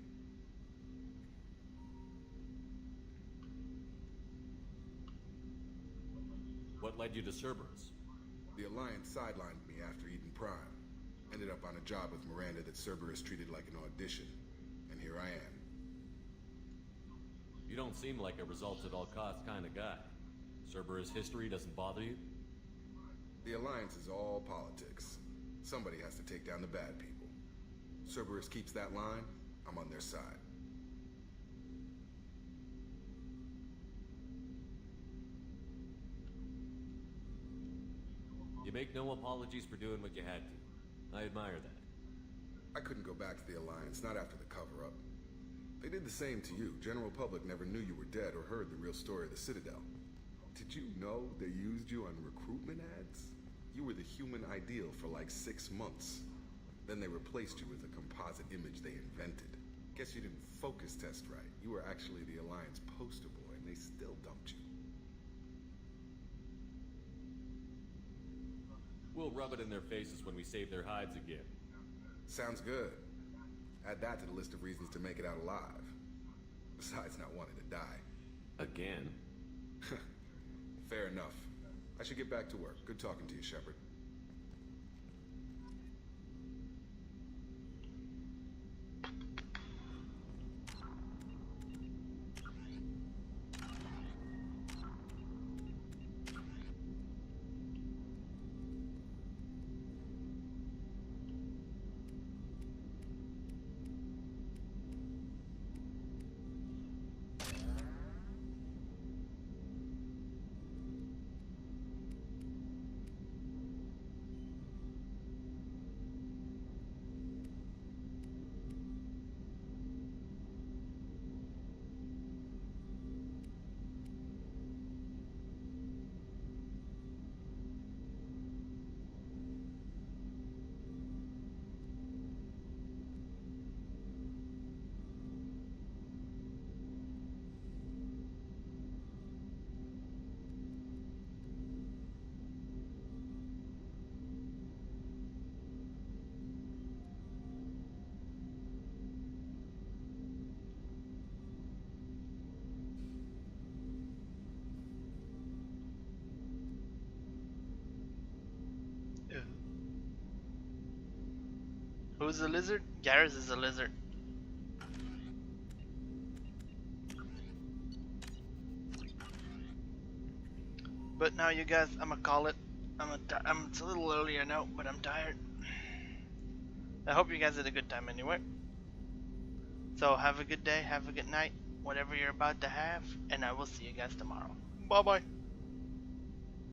What led you to Cerberus? The Alliance sidelined me after Eden Prime. Ended up on a job with Miranda that Cerberus treated like an audition. And here I am. You don't seem like a results-at-all-costs kind of guy. Cerberus history doesn't bother you? The Alliance is all politics. Somebody has to take down the bad people. Cerberus keeps that line, I'm on their side. You make no apologies for doing what you had to. I admire that. I couldn't go back to the Alliance, not after the cover-up. They did the same to you. General public never knew you were dead or heard the real story of the Citadel. Did you know they used you on recruitment ads? You were the human ideal for like 6 months. Then they replaced you with a composite image they invented. Guess you didn't focus test right. You were actually the Alliance poster boy, and they still dumped you. We'll rub it in their faces when we save their hides again. Sounds good. Add that to the list of reasons to make it out alive. Besides not wanting to die. Again? Fair enough. I should get back to work. Good talking to you, Shepard. Who's the lizard? Garrus is a lizard. But now, you guys, I'ma call it. It's a little earlier now, but I'm tired. I hope you guys had a good time anyway. So have a good day, have a good night, whatever you're about to have, and I will see you guys tomorrow. Bye bye.